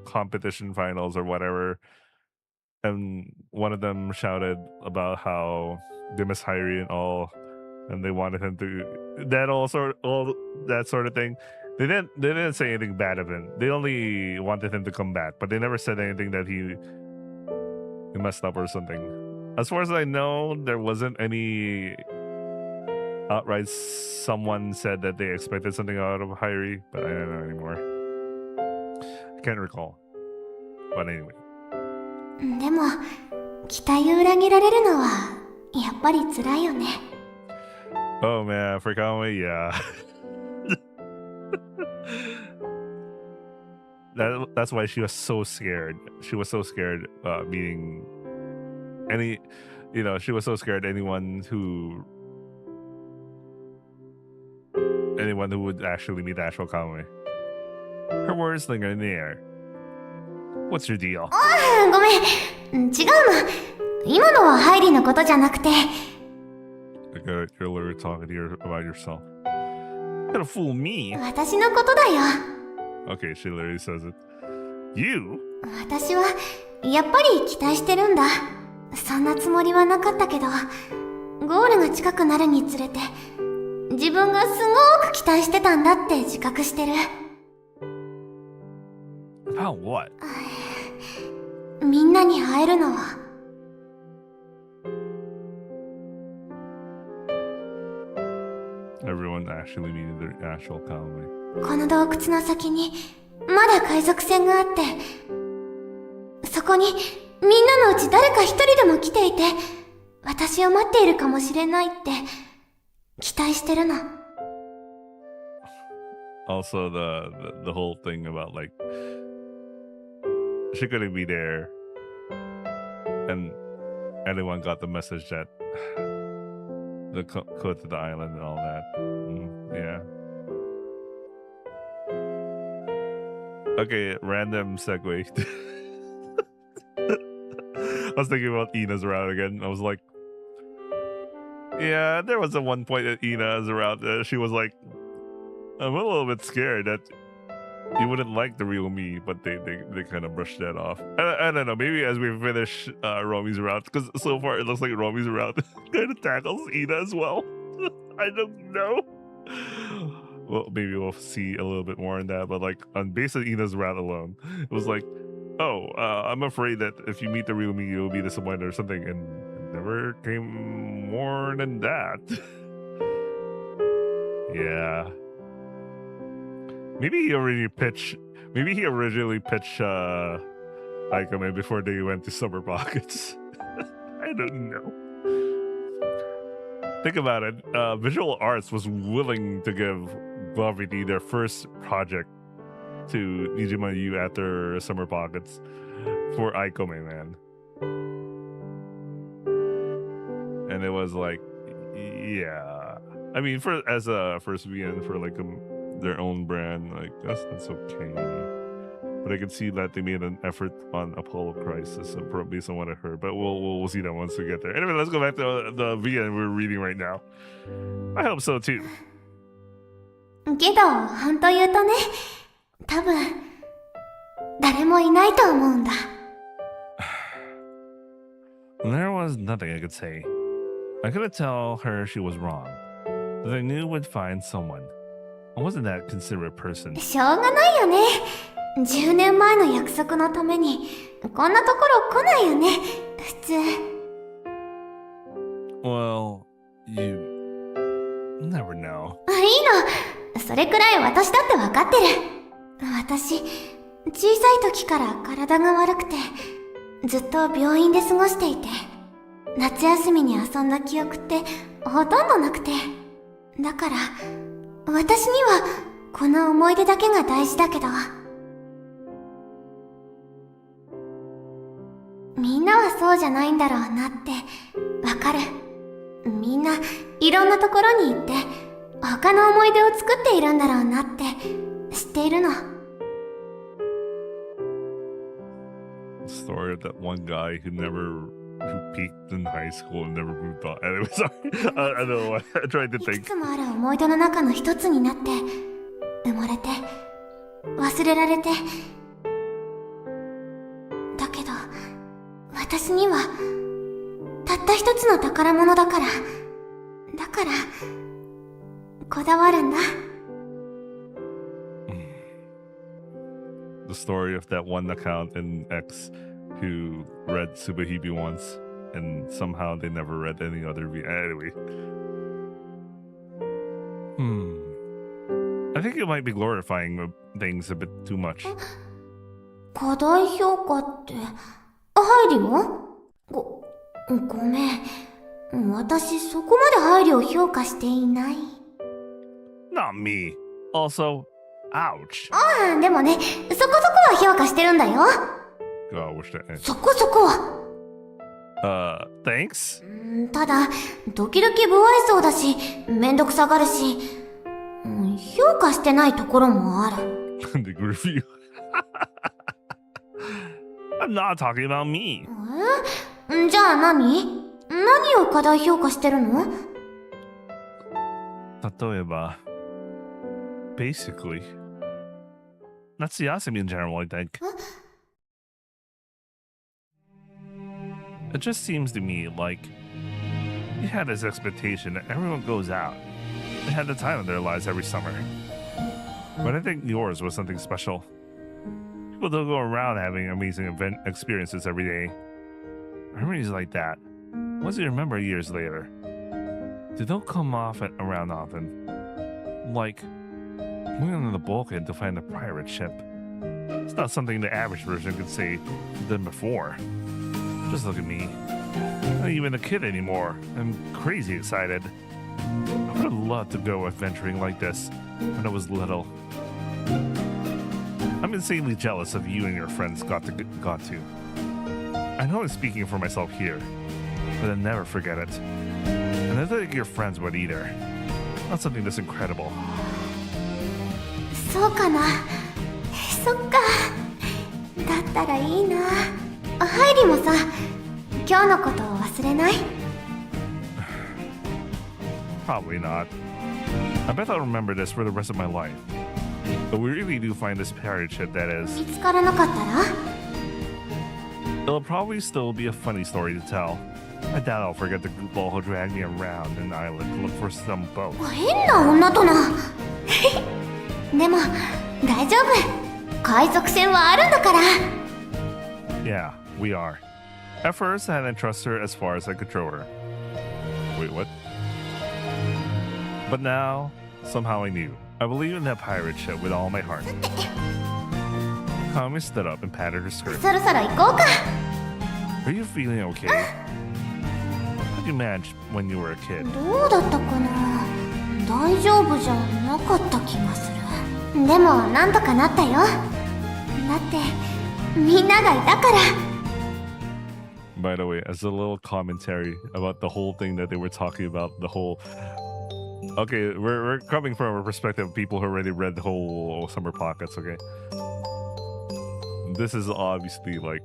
[SPEAKER 5] competition finals or whatever, and one of them shouted about how they miss Hairi and all, and they wanted him to all that sort of thing. They didn't say anything bad of him. They only wanted him to come back, but they never said anything that he messed up or something. As far as I know, there wasn't any outright someone said that they expected something out of Hairi, but I don't know anymore. I can't recall. But anyway.
[SPEAKER 2] でも、期待を裏切られるのはやっぱり辛いよね。
[SPEAKER 5] Oh man, for Kamome, yeah. That's why she was so scared. She was so scared meeting she was so scared anyone who would actually meet the actual Kamome. Her words linger in the air. What's your deal?
[SPEAKER 2] ごめん、違うの。今のはハイリーのことじゃなくて。
[SPEAKER 5] You're literally talking about yourself. You're gonna fool me.
[SPEAKER 2] 私のことだよ。
[SPEAKER 5] Okay, she literally says it. You?
[SPEAKER 2] 私はやっぱり期待してるんだ。そんなつもりはなかったけど、ゴールが近くなるにつれて、自分がすごく期待してたんだって自覚してる。
[SPEAKER 5] About what?
[SPEAKER 2] みんなに会えるのは。
[SPEAKER 5] Everyone actually meeting their actual Kamome.
[SPEAKER 2] この洞窟の先にまだ海賊船があって、そこにみんなのうち誰か一人でも来ていて、私を待っているかもしれないって期待してるの。
[SPEAKER 5] Also, the whole thing about like she couldn't be there, and anyone got the message that coat to the island and all that. Yeah. Okay, random segue. I was thinking about Ina's route again. I was like, yeah, there was a one point that Ina's route. She was like, I'm a little bit scared that you wouldn't like the real me, but they kind of brushed that off. I don't know. Maybe as we finish Romi's route, because so far it looks like Romi's route kind of tackles Ina as well. I don't know. Well, maybe we'll see a little bit more in that, but like on base of Ina's route alone, it was like, oh, I'm afraid that if you meet the real me, you'll be disappointed or something, and it never came more than that. Yeah. Maybe he originally pitched Ikome before they went to Summer Pockets. I don't know. Think about it. Visual Arts was willing to give Gravity their first project to Nijima Yu after Summer Pockets for Ikome, man. And it was like, yeah. I mean, as a first VN for like their own brand, like that's okay. But I can see that they made an effort on Apollo Crisis, so based on what I heard. But we'll see that once we get there. Anyway, let's go back to the VN we're reading right now. I hope so too.
[SPEAKER 2] けど、本当言うとね、多分、誰もいないと思うんだ。
[SPEAKER 5] There was nothing I could say. I couldn't tell her she was wrong, but I knew we'd find someone. I wasn't that considerate person.
[SPEAKER 2] しょうがないよね。10年前の約束のために、こんなところ来ないよね、普通。
[SPEAKER 5] Well, you never know.
[SPEAKER 2] いいの。それくらい私だってわかってる。私、小さい時から体が悪くて、ずっと病院で過ごしていて、夏休みに遊んだ記憶ってほとんどなくて。だから、私にはこの思い出だけが大事だけど、みんなはそうじゃないんだろうなってわかる。みんないろんなところに行って他の思い出を作っているんだろうなって知っているの。
[SPEAKER 5] Story of that one guy who peaked in high school and never moved on. Anyway, sorry. I don't know. I tried to
[SPEAKER 2] い
[SPEAKER 5] think.
[SPEAKER 2] くつもある思い出の中の一つになって生まれて忘れられて、だけど私にはたった一つの宝物だからこだわるんだ。
[SPEAKER 5] The story of that one account in X who read Subahibi once and somehow they never read any other Anyway. I think it might be glorifying things a bit too much.
[SPEAKER 2] 過大評価って配慮？ごめん。私そこまで配慮を評価していない。
[SPEAKER 5] Not me. Also, ouch.
[SPEAKER 2] でもね、そこそこは評価してるんだよ。
[SPEAKER 5] God, I wish that ended.
[SPEAKER 2] そこそこは。
[SPEAKER 5] Thanks?
[SPEAKER 2] ただ、時々不愛想だし、めんどくさがるし、評価してないところもある。
[SPEAKER 5] The review. I'm not talking about me.
[SPEAKER 2] じゃあ何を過大評価してるの？
[SPEAKER 5] 例えば basically, Natsuyasumi in general, I think. It just seems to me like you had this expectation that everyone goes out and had the time of their lives every summer. But I think yours was something special. People don't go around having amazing event experiences every day. Memories like that, once you remember years later, they don't come off around often. Like going on the bulkhead to find a pirate ship. It's not something the average person could say than before. Just look at me. I'm not even a kid anymore. I'm crazy excited. I would have loved to go adventuring like this when I was little. I'm insanely jealous of you and your friends got to. I know I'm speaking for myself here, but I'll never forget it. And And I don't think your friends would either. Not something this incredible.
[SPEAKER 2] そうかな。そっか。だったらいいな。ハイリもさ、今日のことを忘れない？
[SPEAKER 5] Probably not. I bet I'll remember this for the rest of my life. But we really do find this pirate ship that is.
[SPEAKER 2] 見つからなかったら？
[SPEAKER 5] It'll probably still be a funny story to tell. I doubt I'll forget the goofball who dragged me around an island to look for some boat.
[SPEAKER 2] 変な女とな。でも大丈夫。海賊船はあるんだから。
[SPEAKER 5] Yeah, we are. At first, I didn't trust her as far as I could throw her. Wait, what? But now, somehow I knew. I believe in that pirate ship with all my heart. Kamome stood up and patted her skirt.
[SPEAKER 2] そろそろ行こうか。
[SPEAKER 5] Are you feeling okay? How did you manage when you were a kid?
[SPEAKER 2] どうだったかな。大丈夫じゃなかった気がする。でもなんとかなったよ。だってみんながいたから。
[SPEAKER 5] By the way, as a little commentary about the whole thing that they were talking about, the whole... Okay, we're coming from a perspective of people who already read the whole Summer Pockets, okay? This is obviously like...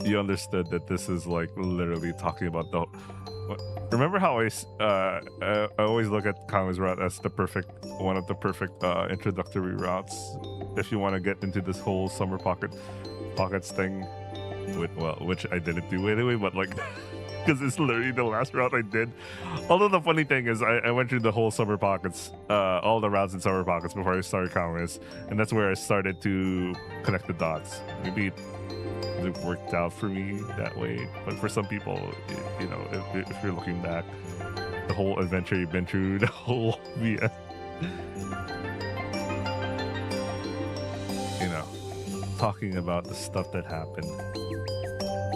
[SPEAKER 5] You understood that this is like literally talking about the... Remember how I always look at Kame's route as the perfect... One of the perfect introductory routes if you want to get into this whole Summer Pockets thing. Which I didn't do anyway, but like... Because it's literally the last route I did. Although the funny thing is, I went through the whole Summer Pockets, all the routes in Summer Pockets before I started Kamome, and that's where I started to connect the dots. Maybe it worked out for me that way, but for some people, you know, if you're looking back, the whole adventure you've been through, the whole VS, you know, talking about the stuff that happened.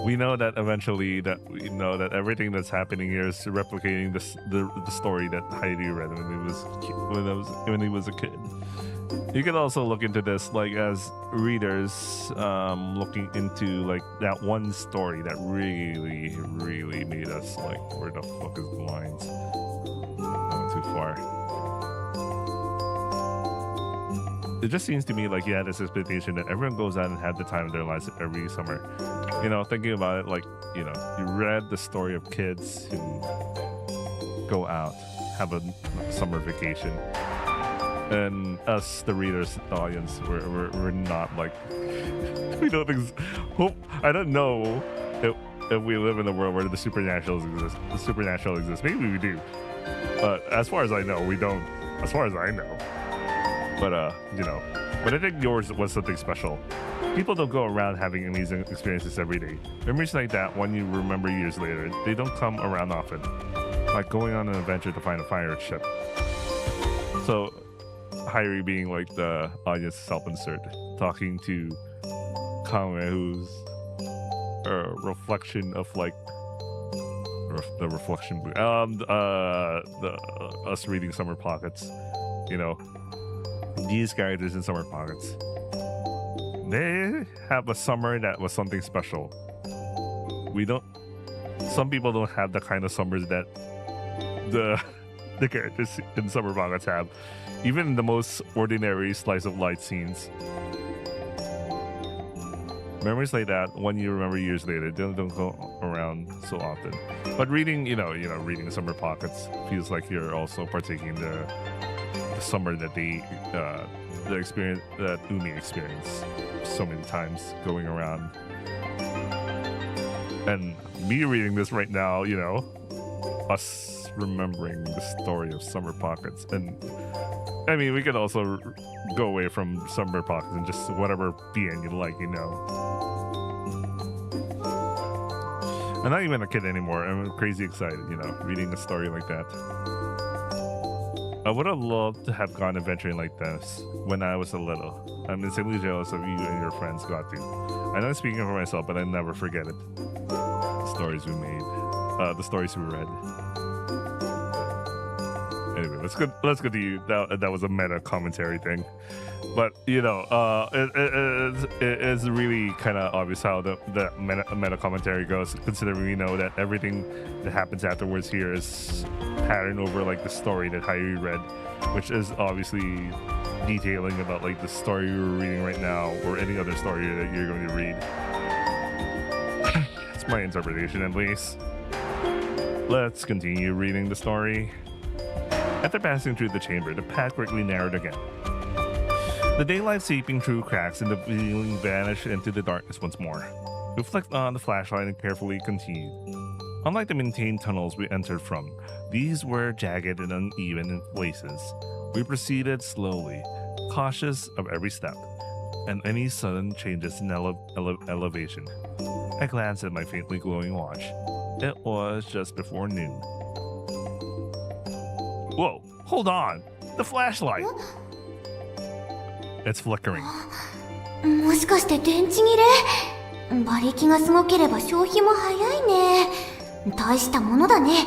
[SPEAKER 5] We know that eventually everything that's happening here is replicating the story that Heidi read when he was a kid. You can also look into this like as readers looking into like that one story that really made us like, where the fuck is the lines? I went too far. It just seems to me like you had this expectation that everyone goes out and had the time of their lives every summer. You know, thinking about it, like, you know, you read the story of kids who go out, have a summer vacation, and us, the readers, the audience, we're not like, we don't hope. I don't know if we live in a world where the supernatural exists. Maybe we do, but as far as I know, we don't. As far as I know. But you know, but I think yours was something special. People don't go around having amazing experiences every day. Memories like that, one you remember years later, they don't come around often. Like going on an adventure to find a pirate ship. So, Hyrie being like the audience self-insert, talking to Kamome, who's a reflection of like the reflection, us reading Summer Pockets, you know. These characters in Summer Pockets, they have a summer that was something special. Some people don't have the kind of summers that the characters in Summer Pockets have. Even in the most ordinary slice of life scenes. Memories like that, one you remember years later, they don't go around so often. But reading, reading Summer Pockets feels like you're also partaking in the summer that the experience that Umi experienced so many times going around. And me reading this right now, you know, us remembering the story of Summer Pockets. And I mean, we could also go away from Summer Pockets and just whatever BN you like, you know. I'm not even a kid anymore. I'm crazy excited, you know, reading a story like that. I would have loved to have gone adventuring like this when I was a little. I'm insanely jealous of you and your friends got to. I know I'm speaking for myself, but I never forget it. The stories we made. The stories we read. Anyway, let's continue. That was a meta commentary thing, but it's really kind of obvious how the meta commentary goes, considering we know that everything that happens afterwards here is patterned over like the story that Hayuri read, which is obviously detailing about like the story you're reading right now or any other story that you're going to read. That's my interpretation, at least. Let's continue reading the story. After passing through the chamber, the path quickly narrowed again. The daylight seeping through cracks in the ceiling vanished into the darkness once more. We flicked on the flashlight and carefully continued. Unlike the maintained tunnels we entered from, these were jagged and uneven in places. We proceeded slowly, cautious of every step, and any sudden changes in elevation. I glanced at my faintly glowing watch. It was just before noon. Whoa, hold on! The flashlight! It's flickering.
[SPEAKER 2] もしかして電池切れ？馬力がすごければ消費も早いね。大したものだね。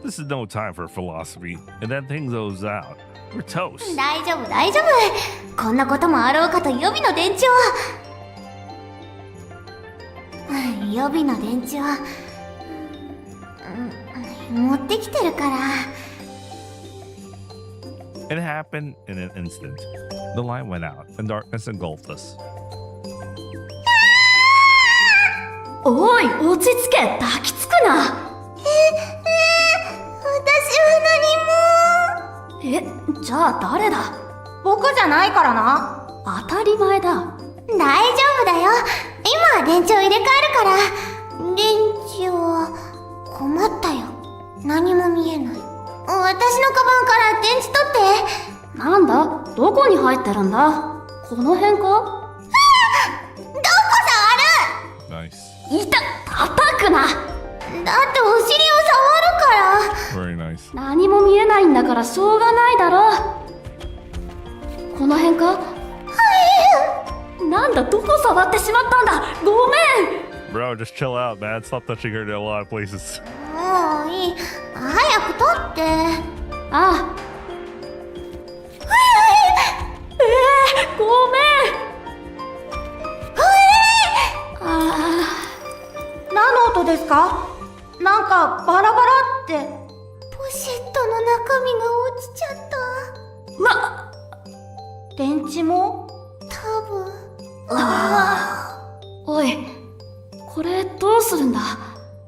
[SPEAKER 5] This is no time for philosophy, and that thing goes out. We're toast.
[SPEAKER 2] 大丈夫大丈夫。こんなこともあろうかと予備の電池を。予備の電池を持ってきてるから。
[SPEAKER 5] It happened in an instant. The light went out, and darkness engulfed us.
[SPEAKER 9] おい、落ち着け、抱きつくな。
[SPEAKER 2] 私は
[SPEAKER 9] 何も。じゃあ誰だ？
[SPEAKER 10] 僕じゃないからな。
[SPEAKER 9] 当たり前だ。
[SPEAKER 2] 大丈夫だよ。今は電池を入れ替えるから。電池を困ったよ。何も見えない。私のカバンから電池取って。
[SPEAKER 9] なんだ？どこに入ってるんだ？この辺か？どこ
[SPEAKER 2] 触る？
[SPEAKER 5] Nice.
[SPEAKER 9] いた！叩くな！
[SPEAKER 2] だってお尻を触るから。
[SPEAKER 5] Very nice.
[SPEAKER 9] 何も見えないんだからしょうがないだろ。この辺か？はい。なんだ、どこ触ってしまったんだ。ごめん。
[SPEAKER 5] Bro, just chill out, man. Stop touching her in a lot of places.
[SPEAKER 2] もういい。早く取って。
[SPEAKER 9] ああ。ごめん。
[SPEAKER 10] 何の音ですか？なんかバラバラって。
[SPEAKER 2] ポシェットの中身が落ちちゃった。
[SPEAKER 10] 電池も？
[SPEAKER 2] 多分。
[SPEAKER 9] おい、これどうするんだ？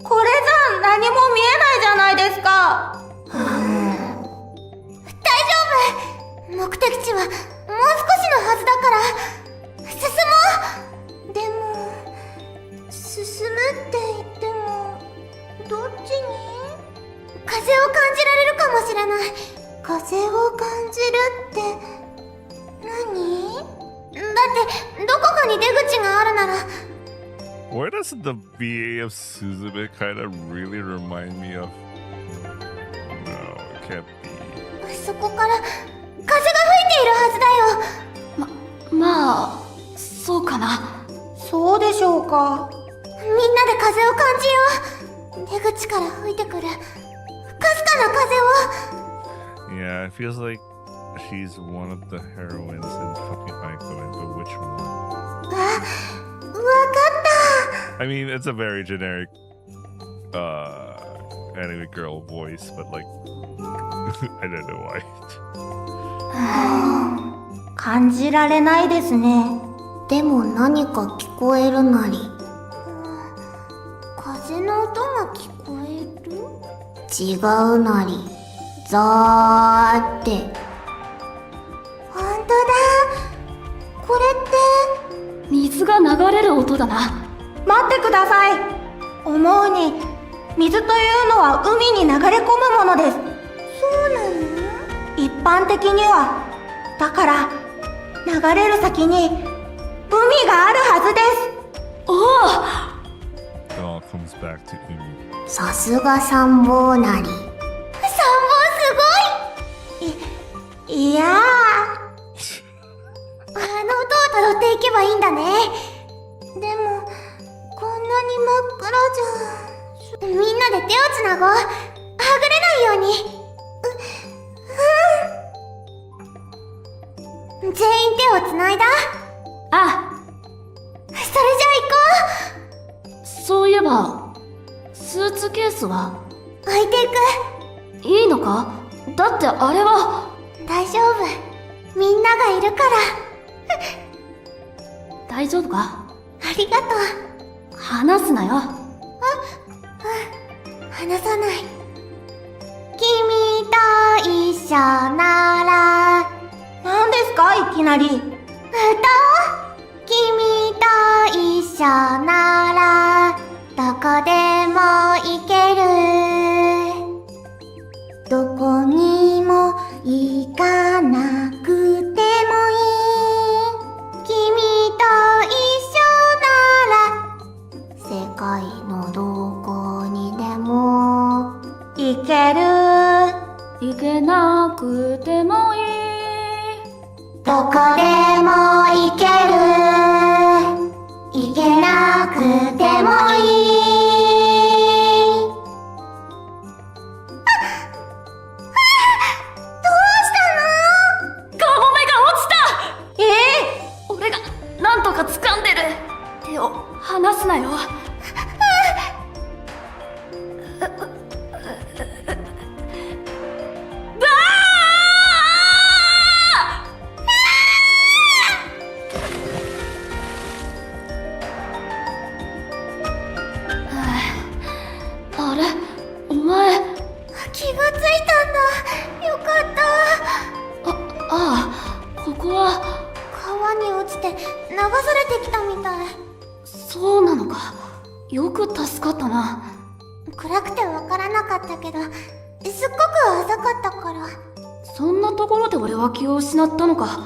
[SPEAKER 10] これじゃ何も見えないじゃないですか。
[SPEAKER 2] 大丈夫。目的地はもう少しのはずだから進もう。でも進むって言ってもどっちに？風を感じられるかもしれない。風を感じるって何？だってどこかに出口があるなら。
[SPEAKER 5] Where does the VA of Suzume kind of really remind me of? No, it can't be.
[SPEAKER 2] そこから風が吹いているはずだよ。
[SPEAKER 9] まあ、そうかな。
[SPEAKER 10] そうでしょうか。
[SPEAKER 2] みんなで風を感じよう。出口から吹いてくるかすかな風を。
[SPEAKER 5] Yeah, it feels like she's one of the heroines in fucking Aikome, but which one?
[SPEAKER 2] わかった。
[SPEAKER 5] I mean, it's a very generic anime girl voice, but like I don't know why.
[SPEAKER 10] 感じられないですね。
[SPEAKER 2] でも何か聞こえるなり。風の音が聞こえる？違うなり。ザーって。ほんとだ。これって
[SPEAKER 9] 水が流れる音だな。
[SPEAKER 10] 待ってください。思うに水というのは海に流れ込むものです。
[SPEAKER 2] そうなの？
[SPEAKER 10] 一般的には。だから流れる先に海があるはずです。
[SPEAKER 9] おお。
[SPEAKER 5] It all comes back to Umi.
[SPEAKER 2] さすが参謀なり。参謀すごい。いやー。あの音をたどっていけばいいんだね。でもこんなに真っ暗じゃ。みんなで手をつなごう。はぐれないように。全員手をつないだ？
[SPEAKER 9] あ、
[SPEAKER 2] それじゃ行こ
[SPEAKER 9] そういえば、スーツケースは
[SPEAKER 2] う。置いていく。
[SPEAKER 9] いいのか？だってあれは。
[SPEAKER 2] 大丈夫。みんながいるから。
[SPEAKER 9] 大丈夫か？
[SPEAKER 2] ありがとう。
[SPEAKER 9] 話すなよ。
[SPEAKER 2] 話さない。君と一緒なら。
[SPEAKER 10] 何ですかいきなり。
[SPEAKER 2] 歌おう。君と一緒ならどこでも行ける。どこにも行かなくてもいい。君と一緒なら世界のどこにでも
[SPEAKER 10] いける。
[SPEAKER 9] 行けなくてもいい。
[SPEAKER 2] どこでも行ける。行けなくてもいい。どうしたの？
[SPEAKER 9] カモメが落ちた。俺がなんとか掴んでる。手を離すなよ。あれ、お前。
[SPEAKER 2] 気がついたんだ。よかった。
[SPEAKER 9] ああ、ここは。
[SPEAKER 2] 川に落ちて流されてきたみたい。
[SPEAKER 9] そうなのか。よく助かったな。
[SPEAKER 2] 暗くてわからなかったけど、すっごく浅かったから。
[SPEAKER 9] そんなところで俺は気を失ったのか。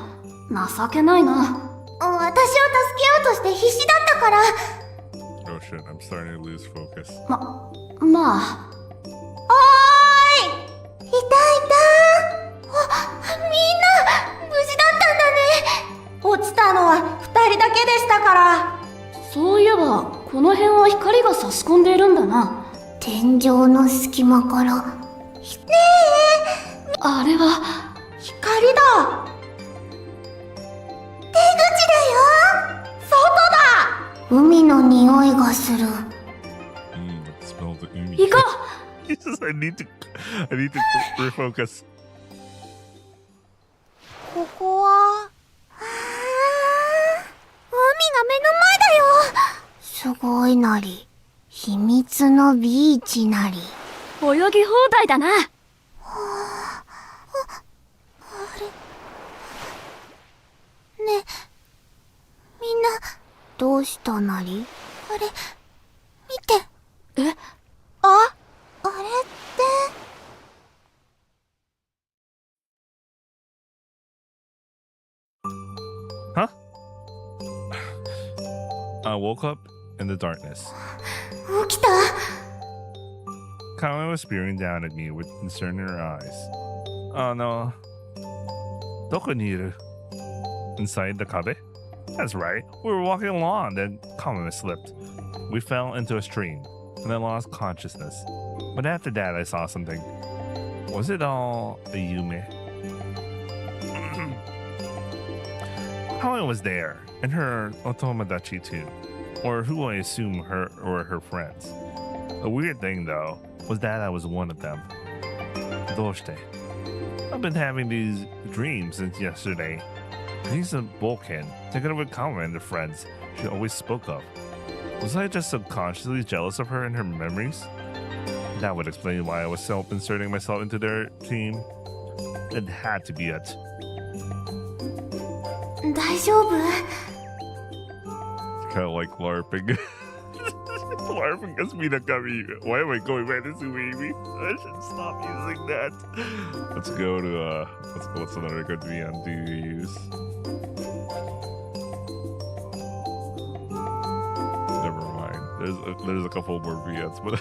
[SPEAKER 9] 情けないな。
[SPEAKER 2] 私を助けようとして必死だったから。
[SPEAKER 5] Oh shit, I'm starting to lose focus.
[SPEAKER 9] まあ。
[SPEAKER 2] おーい。いたいた。みんな無事だったんだね。
[SPEAKER 10] 落ちたのは2人だけでしたから。
[SPEAKER 9] そういえば、この辺は光が差し込んでいるんだな。
[SPEAKER 2] 天井の隙間から。ね
[SPEAKER 9] あれは。
[SPEAKER 10] 光だ。
[SPEAKER 2] 出口だよ。
[SPEAKER 10] 外だ。
[SPEAKER 2] 海の匂いがする。
[SPEAKER 5] It smells of umi.
[SPEAKER 9] 行こ
[SPEAKER 5] Jesus, I need to refocus.
[SPEAKER 2] ここは海が目の前だよ。すごいなり。秘密のビーチなり。
[SPEAKER 9] う。泳ぎ放題だな。
[SPEAKER 2] ねえ、みんなどうしたなり？あれ見て。
[SPEAKER 9] え？
[SPEAKER 2] あれって
[SPEAKER 5] Huh? I woke up in the darkness.
[SPEAKER 2] 起きた？
[SPEAKER 5] Kamome was peering down at me with concern in her eyes. Oh no. Doko ni iru? Inside the kabe? That's right. We were walking along, then Kamome slipped. We fell into a stream, and I lost consciousness. But after that, I saw something. Was it all a yume? Kamome was there, and her otomodachi too. Or who I assume her or her friends. The weird thing, though, was that I was one of them. Doshite. I've been having these dreams since yesterday. He's a Vulcan, together with Kamome and the friends she always spoke of. Was I just subconsciously jealous of her and her memories? That would explain why I was self-inserting myself into their team. It had to be it.
[SPEAKER 2] 大丈夫？
[SPEAKER 5] Kind of like LARPing. LARPing as Minakami. Why am I going back to Suimi? I should stop using that. Let's go to what's another good VM do you use? Never mind. There's a couple more VMs, but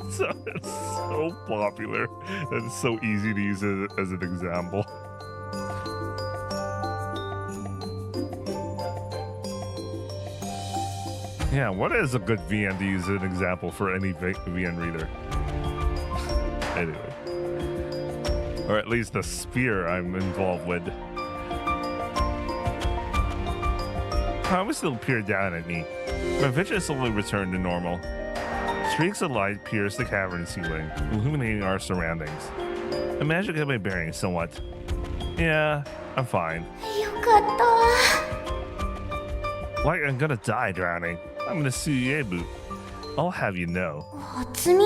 [SPEAKER 5] it's so popular and it's so easy to use it as an example. Yeah, what is a good VN to use as an example for any VN reader? Anyway. Or at least the sphere I'm involved with. Kamome still peered down at me. My vision slowly returned to normal. Streaks of light pierced the cavern ceiling, illuminating our surroundings. I managed to get my bearings somewhat. Yeah, I'm fine.
[SPEAKER 2] よかったわ。
[SPEAKER 5] Like I'm gonna die drowning. I'm in a Suyebu. I'll have you know.
[SPEAKER 2] 初耳。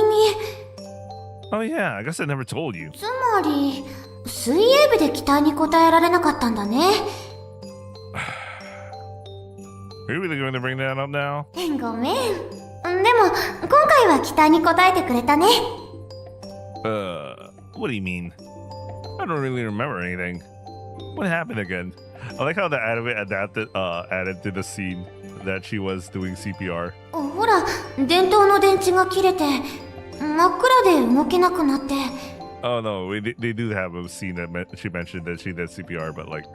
[SPEAKER 5] Oh yeah, I guess I never told you.
[SPEAKER 2] つまり、水泳部で期待に応えられなかったんだね。
[SPEAKER 5] Are you really going to bring that up now?
[SPEAKER 2] ごめん。でも、今回は期待に応えてくれたね。
[SPEAKER 5] What do you mean? I don't really remember anything. What happened again? I like how the anime added to the scene that she was doing CPR.
[SPEAKER 2] ほら、電灯の電池が切れて、真っ暗で動けなくなって。
[SPEAKER 5] Oh no, they do have a scene that she mentioned that she did CPR, but like,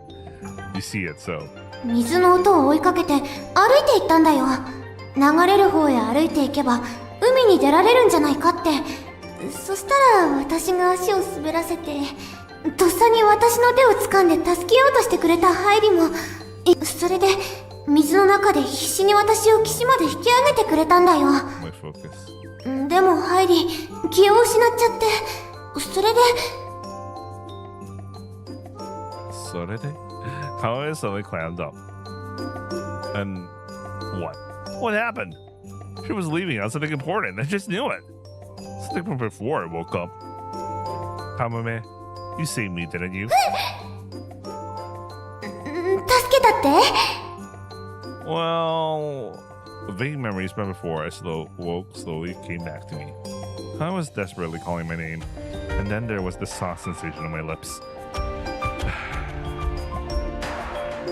[SPEAKER 5] you see it, so.
[SPEAKER 2] 水の音を追いかけて歩いて行ったんだよ。流れる方へ歩いていけば海に出られるんじゃないかって。そしたら私が足を滑らせて、とっさに私の手を掴んで助けようとしてくれたハイリも、それで水の中で必死に私を岸まで引き上げてくれたんだよ。
[SPEAKER 5] My focus.
[SPEAKER 2] でもハイリ、気を失っちゃって、それで
[SPEAKER 5] Kamome suddenly clammed up. And what? What happened? She was leaving on something important. I just knew it. Something from before I woke up. Kamome, you saved me, didn't you?
[SPEAKER 2] 助けたって？
[SPEAKER 5] Well, vague memories from before I woke slowly came back to me. I was desperately calling my name, and then there was the soft sensation on my lips.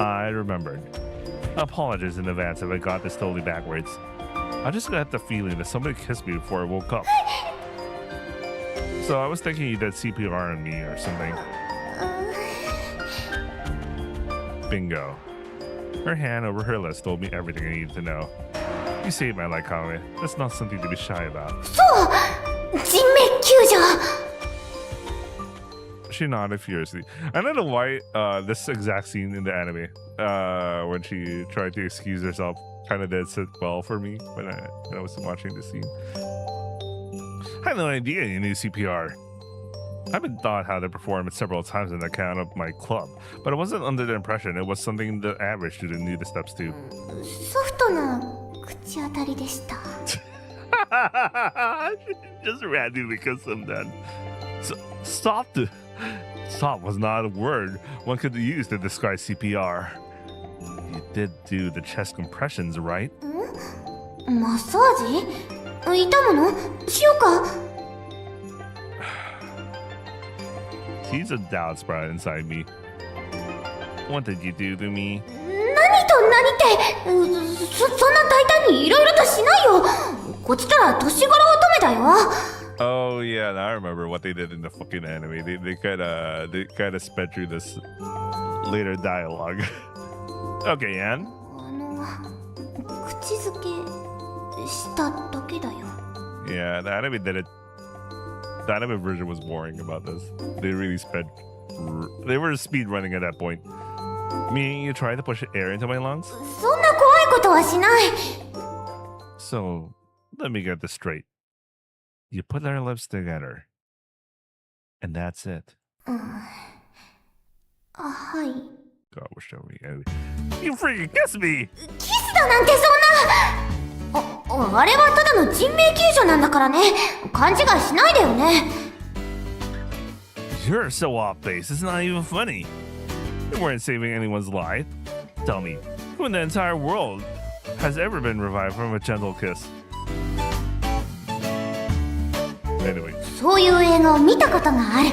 [SPEAKER 5] I remembered. Apologies in advance if I got this totally backwards. I just got the feeling that somebody kissed me before I woke up. So I was thinking you did CPR on me or something. Bingo. Her hand over her lips told me everything I needed to know. You saved my life, Kamome. That's not something to be shy about.
[SPEAKER 2] そう！人命救助！
[SPEAKER 5] She nodded furiously. I don't know why this exact scene in the anime, when she tried to excuse herself, kind of did sit well for me when I was watching the scene. I had no idea you knew CPR. I've been taught how to perform it several times in the account of my club, but I wasn't under the impression it was something the average student knew the steps to.
[SPEAKER 2] ソフトな口当たりでした。
[SPEAKER 5] Just randomly because of that. Stop was not a word one could use to describe CPR. You did do the chest compressions, right?
[SPEAKER 2] マッサージ？痛むの？しようか？
[SPEAKER 5] Seeds of doubt sprouted inside me. What did you do to me?
[SPEAKER 2] 何と何って、そんな大胆にいろいろとしないよ。こっちとら年頃乙女だよ。
[SPEAKER 5] Oh yeah, now I remember what they did in the fucking anime. They kind of sped through this later dialogue. Okay, Anne.
[SPEAKER 2] 口づけしただけだよ。
[SPEAKER 5] Yeah, the anime did it. The anime version was boring about this. They really they were speed running at that point. Meaning you tried to push air into my lungs?
[SPEAKER 2] そんな怖いことはしない。
[SPEAKER 5] So, let me get this straight. You put our lips together. And that's it.
[SPEAKER 2] はい。
[SPEAKER 5] God, wish that we You freaking kissed me!
[SPEAKER 2] キスだなんてそんな。あれはただの人命救助なんだからね。勘違いしないでよね。
[SPEAKER 5] You're so off base, it's not even funny. You weren't saving anyone's life. Tell me, who in the entire world has ever been revived from a gentle kiss? Anyway.
[SPEAKER 2] そういう映画を見たことがある。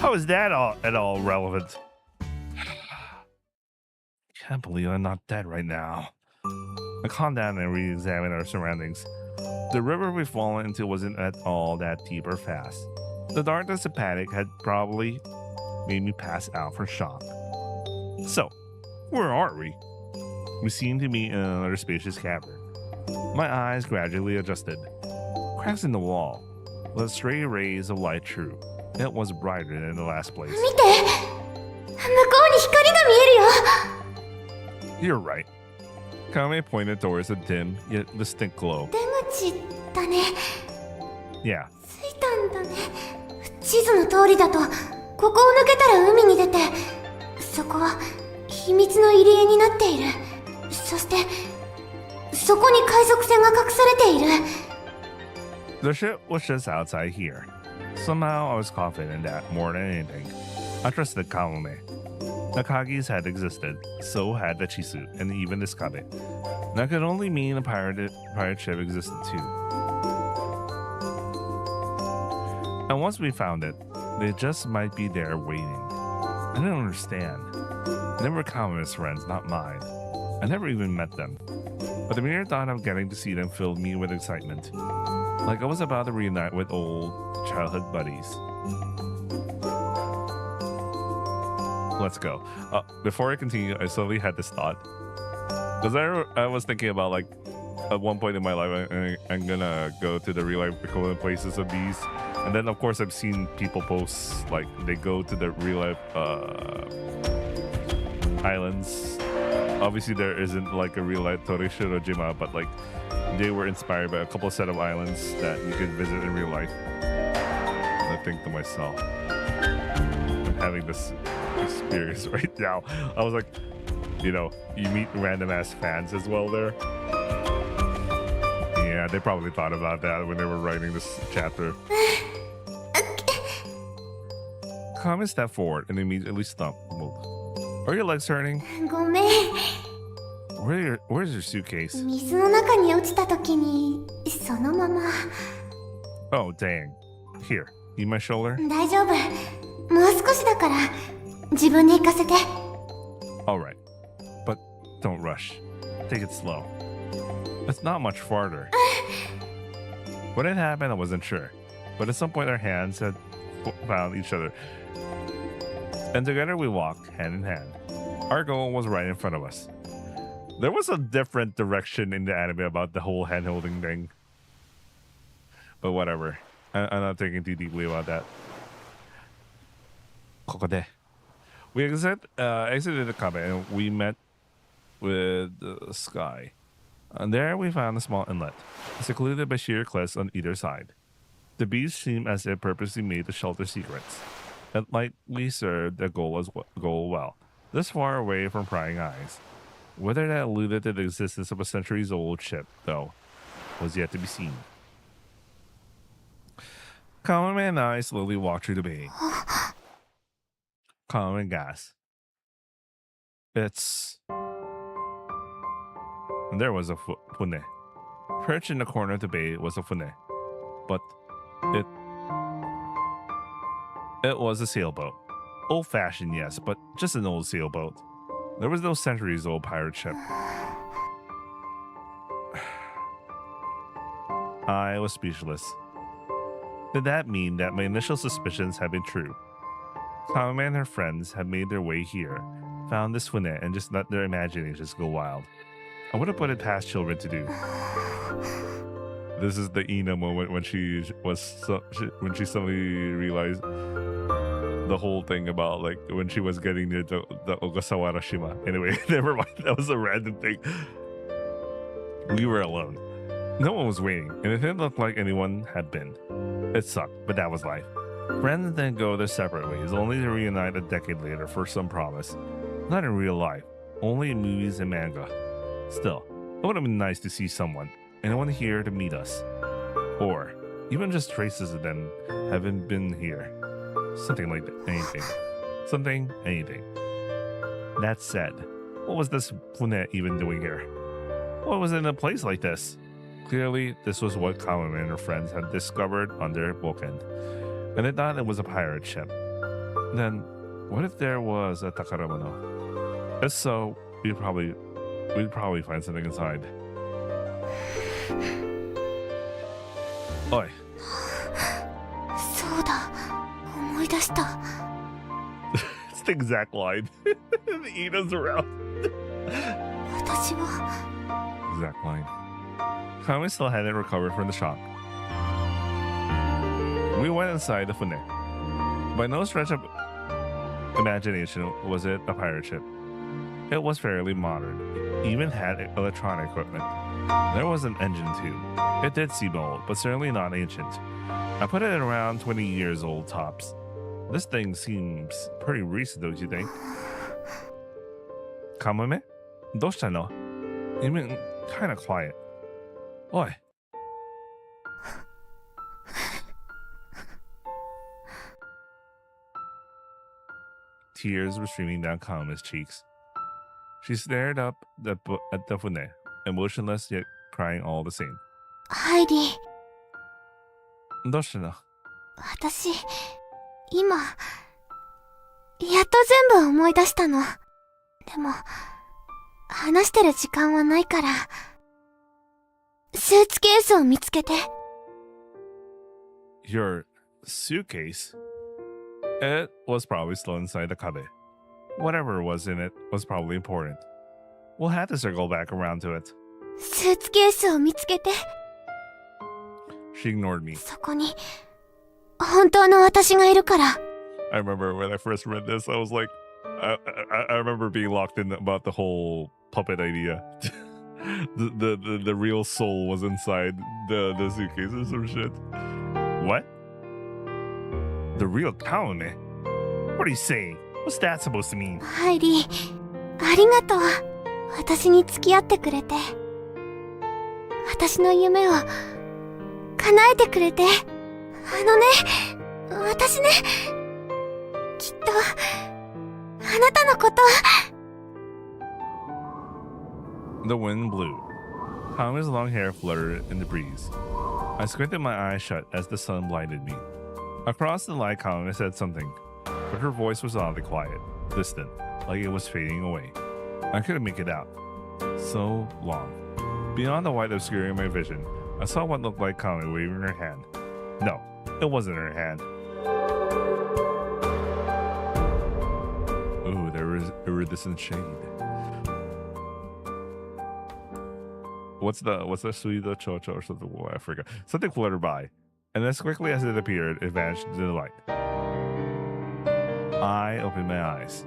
[SPEAKER 5] How is that at all relevant? Can't believe I'm not dead right now. I calmed down and re-examined our surroundings. The river we've fallen into wasn't at all that deep or fast. The darkness and panic had probably made me pass out from shock. So, where are we? We seemed to be in another spacious cavern. My eyes gradually adjusted. Cracks in the wall let stray rays of light through. It was brighter than in the last place.
[SPEAKER 2] 見て、向こうに光が見えるよ。
[SPEAKER 5] You're right. Kamome pointed towards a dim yet distinct glow.
[SPEAKER 2] 出口だね。
[SPEAKER 5] Yeah.
[SPEAKER 2] 着いたんだね。地図の通りだと、ここを抜けたら海に出て、そこは秘密の入り江になっている。そして、そこに海賊船が隠されている。
[SPEAKER 5] The ship was just outside here. Somehow I was confident that, more than anything, I trusted Kamome. The Kagis had existed, so had the Chisu, and even this Kabe. That could only mean a pirate ship existed too. And once we found it, they just might be there waiting. I didn't understand. They were Kamome's friends, not mine. I never even met them. But the mere thought of getting to see them filled me with excitement. Like I was about to reunite with old childhood buddies. Let's go. Before I continue, I suddenly had this thought. Because I was thinking about, like, at one point in my life, I'm gonna go to the real life equivalent places of these. And then, of course, I've seen people post, like, they go to the real life islands. Obviously, there isn't, like, a real life Torishirojima, but, like, they were inspired by a couple set of islands that you could visit in real life. And I think to myself, I'm having this experience right now. I was like, you know, you meet random ass fans as well there. Yeah, they probably thought about that when they were writing this chapter. Kamome stepped forward and immediately stumbled. Are your legs hurting?
[SPEAKER 2] ごめん。
[SPEAKER 5] Where's your suitcase?
[SPEAKER 2] 水の中に落ちた時に、そのまま。
[SPEAKER 5] Oh, dang. Here, need my shoulder?
[SPEAKER 2] 大丈夫。もう少しだから、自分で行かせて。
[SPEAKER 5] Alright. But don't rush. Take it slow. It's not much farther. What had happened, I wasn't sure. But at some point, our hands had found each other. And together we walked, hand in hand. Our goal was right in front of us. There was a different direction in the anime about the whole hand-holding thing. But whatever. I'm not thinking too deeply about that. ここで We exited the Kabe and we met with the sky. And there we found a small inlet, secluded by sheer cliffs on either side. The beach seemed as if purposely made to shelter secrets. At night, we served the goal well, this far away from prying eyes. Whether that alluded to the existence of a centuries-old ship, though, was yet to be seen. Kamome and I slowly walked through the bay. Kamome gasped. It's... And there was a fune. Perched in the corner of the bay was a fune. But it was a sailboat. Old-fashioned, yes, but just an old sailboat. There was no centuries-old pirate ship. I was speechless. Did that mean that my initial suspicions had been true? Kamome and her friends had made their way here, found this fune, and just let their imaginations go wild. I wouldn't put it past children to do. This is the Ina moment when she suddenly realized the whole thing about, like, when she was getting near the Ogasawara Shima. Anyway, never mind. That was a random thing. We were alone. No one was waiting, and it didn't look like anyone had been. It sucked, but that was life. Friends then go their separate ways, only to reunite a decade later for some promise. Not in real life, only in movies and manga. Still, it would have been nice to see someone, anyone here to meet us. Or even just traces of them having been here. Something like anything. Something, anything. That said, what was this fune even doing here? What was in a place like this? Clearly, this was what Kamome and her friends had discovered on their bookend, and they thought it was a pirate ship. Then, what if there was a takaramono? If so, we'd probably find something inside. Oi.
[SPEAKER 2] そうだ。思い出した。
[SPEAKER 5] It's the exact line. Ina's around.
[SPEAKER 2] 私は。
[SPEAKER 5] Exact line. Kamome still hadn't recovered from the shock. We went inside the fune. By no stretch of imagination was it a pirate ship. It was fairly modern, even had electronic equipment. There was an engine too. It did seem old, but certainly not ancient. I put it at around 20 years old tops. This thing seems pretty recent, don't you think? Kamome? どうしたの? You've been kind of quiet. Oi. Tears were streaming down Kamome's cheeks. She stared up at the fune, emotionless yet crying all the same.
[SPEAKER 2] ハイディ、
[SPEAKER 5] どうしたの?
[SPEAKER 2] 私、今、やっと全部思い出したの。でも、話してる時間はないから、スーツケースを見つけて。
[SPEAKER 5] Your suitcase? It was probably still inside the kabe. Whatever was in it was probably important. We'll have to circle back around to it.
[SPEAKER 2] スーツケースを見つけて。
[SPEAKER 5] She ignored me.
[SPEAKER 2] そこに、本当の私がいるから。
[SPEAKER 5] I remember when I first read this, I was like, I remember being locked in about the whole puppet idea. the real soul was inside the suitcase or some shit. What? The real Kamome? What are you saying? What's that supposed to mean?
[SPEAKER 2] ハイリー、ありがとう。私に付き合ってくれて。私の夢を叶えてくれて。私ね、きっと、あなたのこと。
[SPEAKER 5] The wind blew. Kamome's long hair fluttered in the breeze. I squinted my eyes shut as the sun blinded me. Across the light, Kamome said something, but her voice was oddly quiet, distant, like it was fading away. I couldn't make it out. So long. Beyond the white obscuring my vision, I saw what looked like Kamome waving her hand. No, it wasn't her hand. Ooh, there was iridescent shade. What's the sweet chocho or something? Oh, I forgot. Something fluttered by, and as quickly as it appeared, it vanished into the light. I opened my eyes.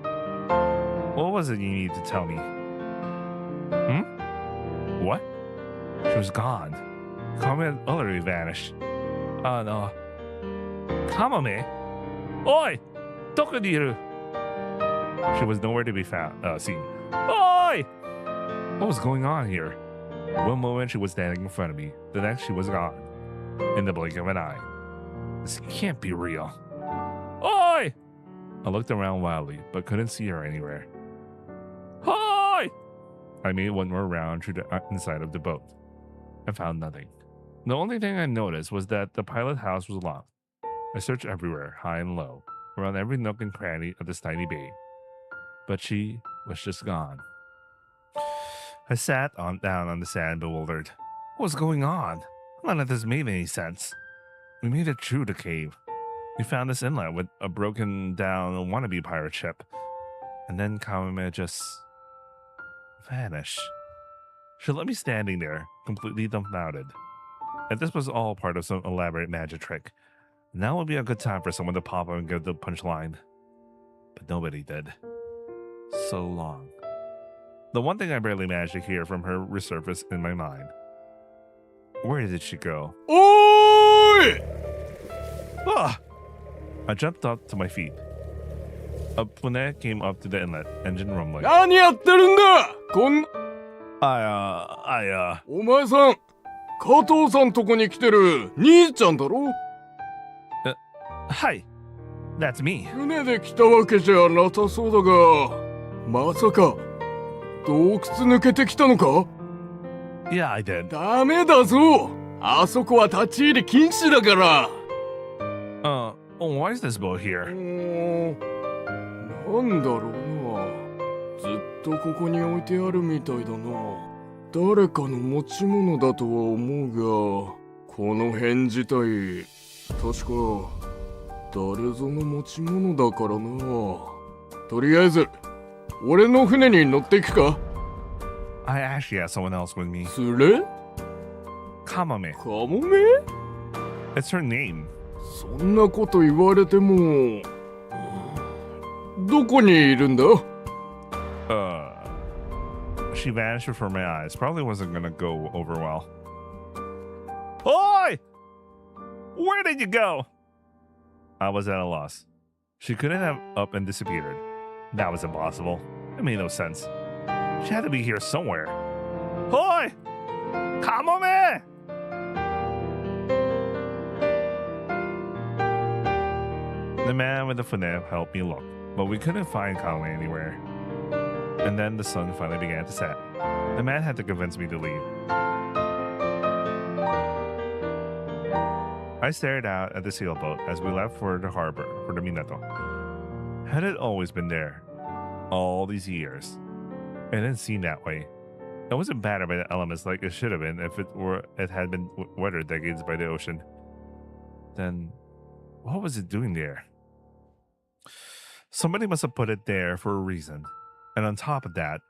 [SPEAKER 5] What was it you needed to tell me? What? She was gone. Kamome had utterly vanished. Oh no. Kamome? Oi! Doko ni iru? She was nowhere to be seen. Oi! What was going on here? One moment she was standing in front of me, the next she was gone. In the blink of an eye. This can't be real. Oi! I looked around wildly, but couldn't see her anywhere. Oi! I made one more round through the inside of the boat. I found nothing. The only thing I noticed was that the pilot house was locked. I searched everywhere, high and low, around every nook and cranny of this tiny bay. But she was just gone. I sat down on the sand, bewildered. What was going on? None of this made any sense. We made it through the cave. We found this inlet with a broken down wannabe pirate ship. And then Kamome just vanished. She left me standing there, completely dumbfounded. If this was all part of some elaborate magic trick, now would be a good time for someone to pop up and give the punchline. But nobody did. So long. The one thing I barely managed to hear from her resurfaced in my mind. Where did she go?
[SPEAKER 11] Oi!
[SPEAKER 5] Ah! I jumped up to my feet. A fune came up to the inlet, engine rumbling.
[SPEAKER 11] 何やってるんだこんな。お前さん、加藤さんとこに来てる兄ちゃんだろ?
[SPEAKER 5] Hi, that's me.
[SPEAKER 11] 船で来たわけじゃなさそうだが、まさか洞窟抜けてきたのか?
[SPEAKER 5] Yeah, I did.
[SPEAKER 11] ダメだぞ。あそこは立ち入り禁止だから。
[SPEAKER 5] Why is this boat here?
[SPEAKER 11] なんだろうな。ずっとここに置いてあるみたいだな。誰かの持ち物だとは思うが、この辺自体、確か誰ぞの持ち物だからな。とりあえず、俺の船に乗っていくか?
[SPEAKER 5] I actually have someone else with me.
[SPEAKER 11] それ?
[SPEAKER 5] Kamome.
[SPEAKER 11] カモメ?
[SPEAKER 5] It's her name.
[SPEAKER 11] そんなこと言われても、どこにいるんだ?
[SPEAKER 5] she vanished before my eyes. Probably wasn't gonna go over well. Oi! Where did you go? I was at a loss. She couldn't have up and disappeared. That was impossible. It made no sense. She had to be here somewhere. Oi! Kamome! The man with the phone helped me look, but we couldn't find Kamome anywhere. And then the sun finally began to set. The man had to convince me to leave. I stared out at the sailboat as we left for the harbor, for the Minato. Had it always been there? All these years. It didn't seem that way. It wasn't battered by the elements like it should have been if it had been weathered decades by the ocean. Then, what was it doing there? Somebody must have put it there for a reason. And on top of that,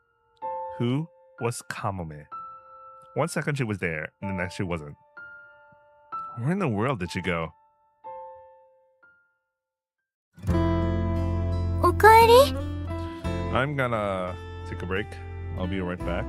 [SPEAKER 5] who was Kamome? 1 second she was there, and the next she wasn't. Where in the world did she go?
[SPEAKER 6] おかえり。
[SPEAKER 5] I'm gonna take a break. I'll be right back.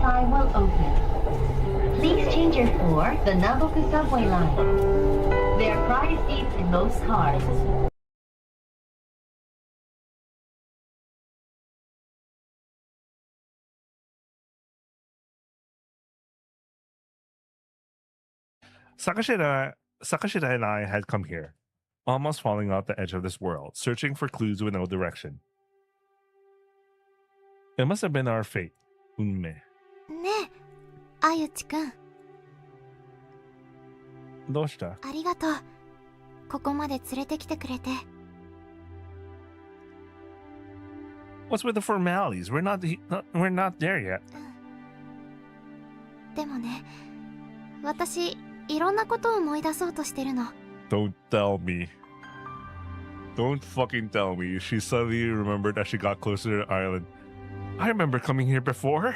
[SPEAKER 12] sign will open. Please change your floor, the Naboku subway line. There are priority seats in most cars.
[SPEAKER 5] Sakashita and I had come here, almost falling off the edge of this world, searching for clues with no direction. It must have been our fate, Unme.
[SPEAKER 2] ねえ、あゆちくん、
[SPEAKER 5] どうした？
[SPEAKER 2] ありがとう。ここまで連れてきてくれて。
[SPEAKER 5] What's with the formalities? We're not there yet.
[SPEAKER 2] でもね、私、いろんなことを思い出そうとしてるの。
[SPEAKER 5] Don't tell me. Don't fucking tell me. She suddenly remembered that she got closer to the island. I remember coming here before.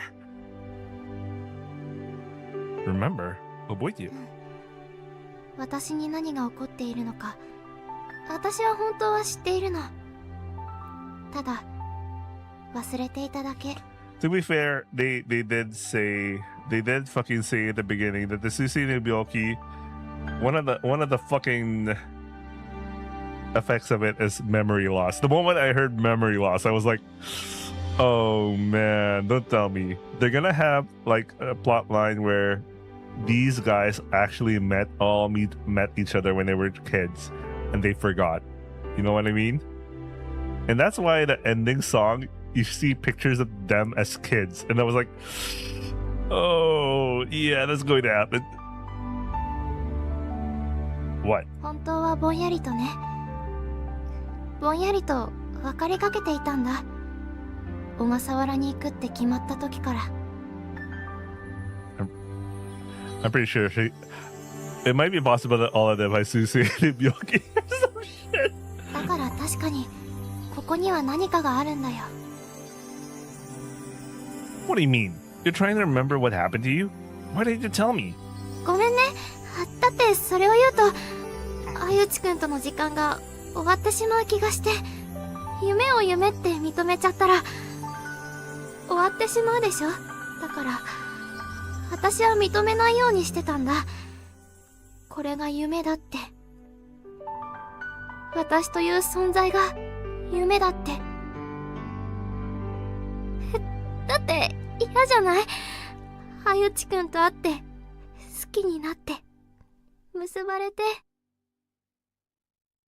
[SPEAKER 5] Remember? 覚えてる？
[SPEAKER 2] 私に何が起こっているのか、私は本当は知っているの。ただ、忘れていただけ。
[SPEAKER 5] To be fair, they did fucking say at the beginning that the Sushi Nobyoki, one of the fucking effects of it is memory loss. The moment I heard memory loss, I was like, oh man, don't tell me. They're gonna have like a plot line where these guys actually met each other when they were kids and they forgot. You know what I mean? And that's why the ending song, you see pictures of them as kids. And I was like, oh, yeah, that's going to happen. What?
[SPEAKER 2] 本当はぼんやりとね。ぼんやりと別れかけていたんだ。小笠原に行くって決まった時から。
[SPEAKER 5] I'm pretty sure it might be possible that all of them have Sushi Nobyoki or some shit.
[SPEAKER 2] だから確かに、ここには何かがあるんだよ。
[SPEAKER 5] What do you mean? You're trying to remember what happened to you? Why didn't you tell me?
[SPEAKER 2] ごめんね。だってそれを言うと、あゆちくんとの時間が終わってしまう気がして、夢を夢って認めちゃったら、終わってしまうでしょ。だから、私は認めないようにしてたんだ。これが夢だって。私という存在が夢だって。だって嫌じゃない？あゆちくんと会って、好きになって、結ばれて。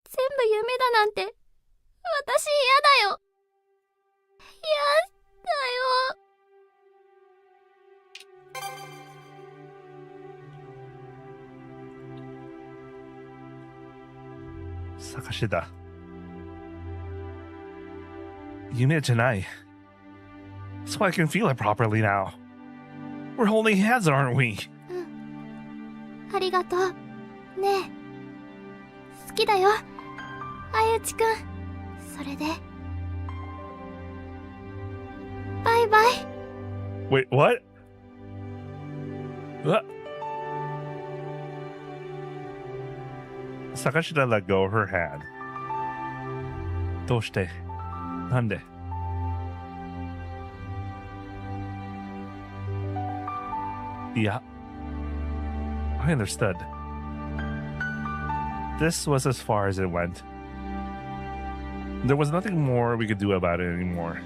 [SPEAKER 2] 全部夢だなんて、私嫌だよ。嫌だよ。
[SPEAKER 5] Sakashita. 夢じゃない. So I can feel it properly now. We're holding hands, aren't we?
[SPEAKER 2] ありがとう。ねえ。好きだよ。あゆちくん。それで。バイバイ。
[SPEAKER 5] Wait, what? What? Sakashita let go of her hand. どうして? なんで? Yeah. I understood. This was as far as it went. There was nothing more we could do about it anymore.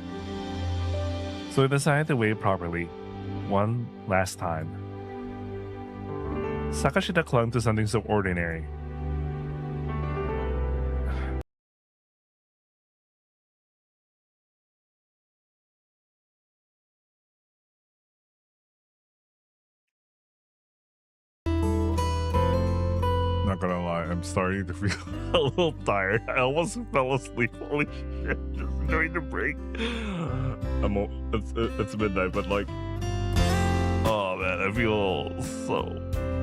[SPEAKER 5] So we decided to wait properly. One last time. Sakashita clung to something so ordinary. Not gonna lie, I'm starting to feel a little tired. I almost fell asleep. Holy shit, just during the break. It's midnight, but like, oh man, I feel so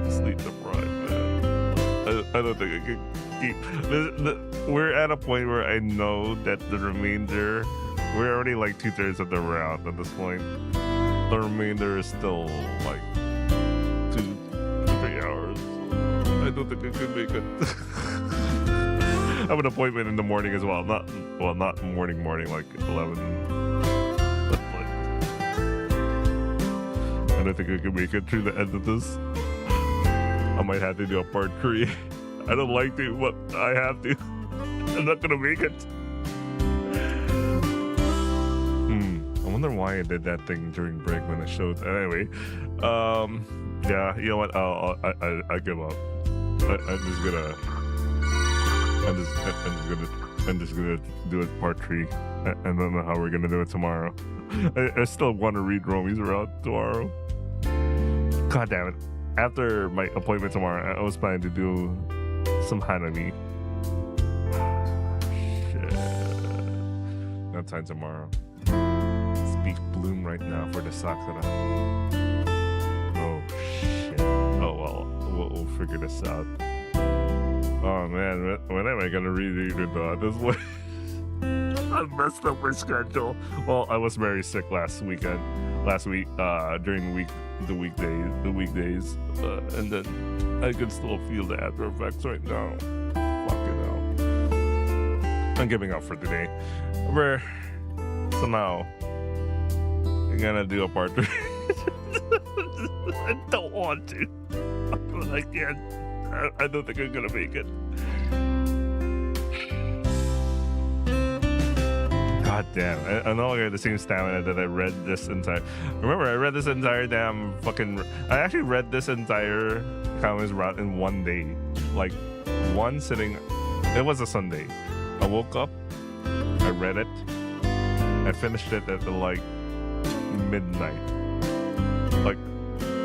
[SPEAKER 5] sleep deprived, man. I don't think I can keep. We're at a point where I know that the remainder, we're already like 2/3 of the round at this point. The remainder is still like 2 to 3 hours. I don't think I could make it. I have an appointment in the morning as well. Not morning, like 11. But like, I don't think I can make it through the end of this. I might have to do a part 3. I don't like to, but I have to. I'm not gonna make it. I wonder why I did that thing during break when I showed. Anyway, yeah, you know what? I give up. I'm just gonna do it part 3. I don't know how we're gonna do it tomorrow. I still want to read Romy's Route tomorrow. God damn it! After my appointment tomorrow, I was planning to do some Hanami. Shit. No time tomorrow. Speak Bloom right now for the Sakura. Oh shit. Oh well, we'll figure this out. Oh man, when am I gonna read it this way? I messed up my schedule. Well, I was very sick last week during the weekdays, and then I can still feel the after effects right now. Fucking hell. I'm giving up for today. So now I'm gonna do a part 3. I don't want to, but I can't. I don't think I'm gonna make it. God damn, I no longer have the same stamina that I read this entire. Remember, I read this entire damn fucking. I actually read this entire Kamome's Route in one day. Like, one sitting. It was a Sunday. I woke up, I read it, I finished it at like midnight. Like,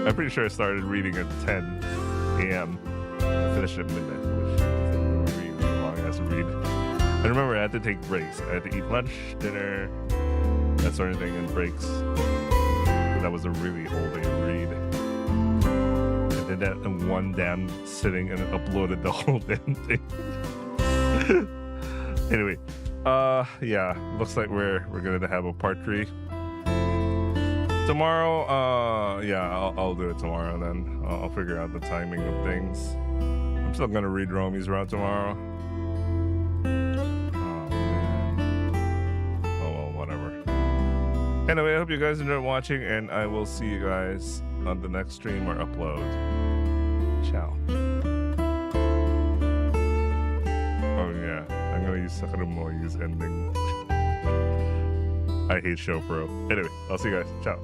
[SPEAKER 5] I'm pretty sure I started reading at 10 a.m. I finished at midnight, which is really long as to read. I remember I had to take breaks. I had to eat lunch, dinner, that sort of thing, and breaks. But that was a really whole day read. I did that in one damn sitting and uploaded the whole damn thing. Anyway, yeah, looks like we're gonna have a part 3 tomorrow. Yeah, I'll do it tomorrow then. I'll figure out the timing of things. I'm still gonna read Romy's Route tomorrow. Anyway, I hope you guys enjoyed watching, and I will see you guys on the next stream or upload. Ciao. Oh yeah, I'm gonna use Sakura Moyu's ending. I hate Show Pro. Anyway, I'll see you guys. Ciao.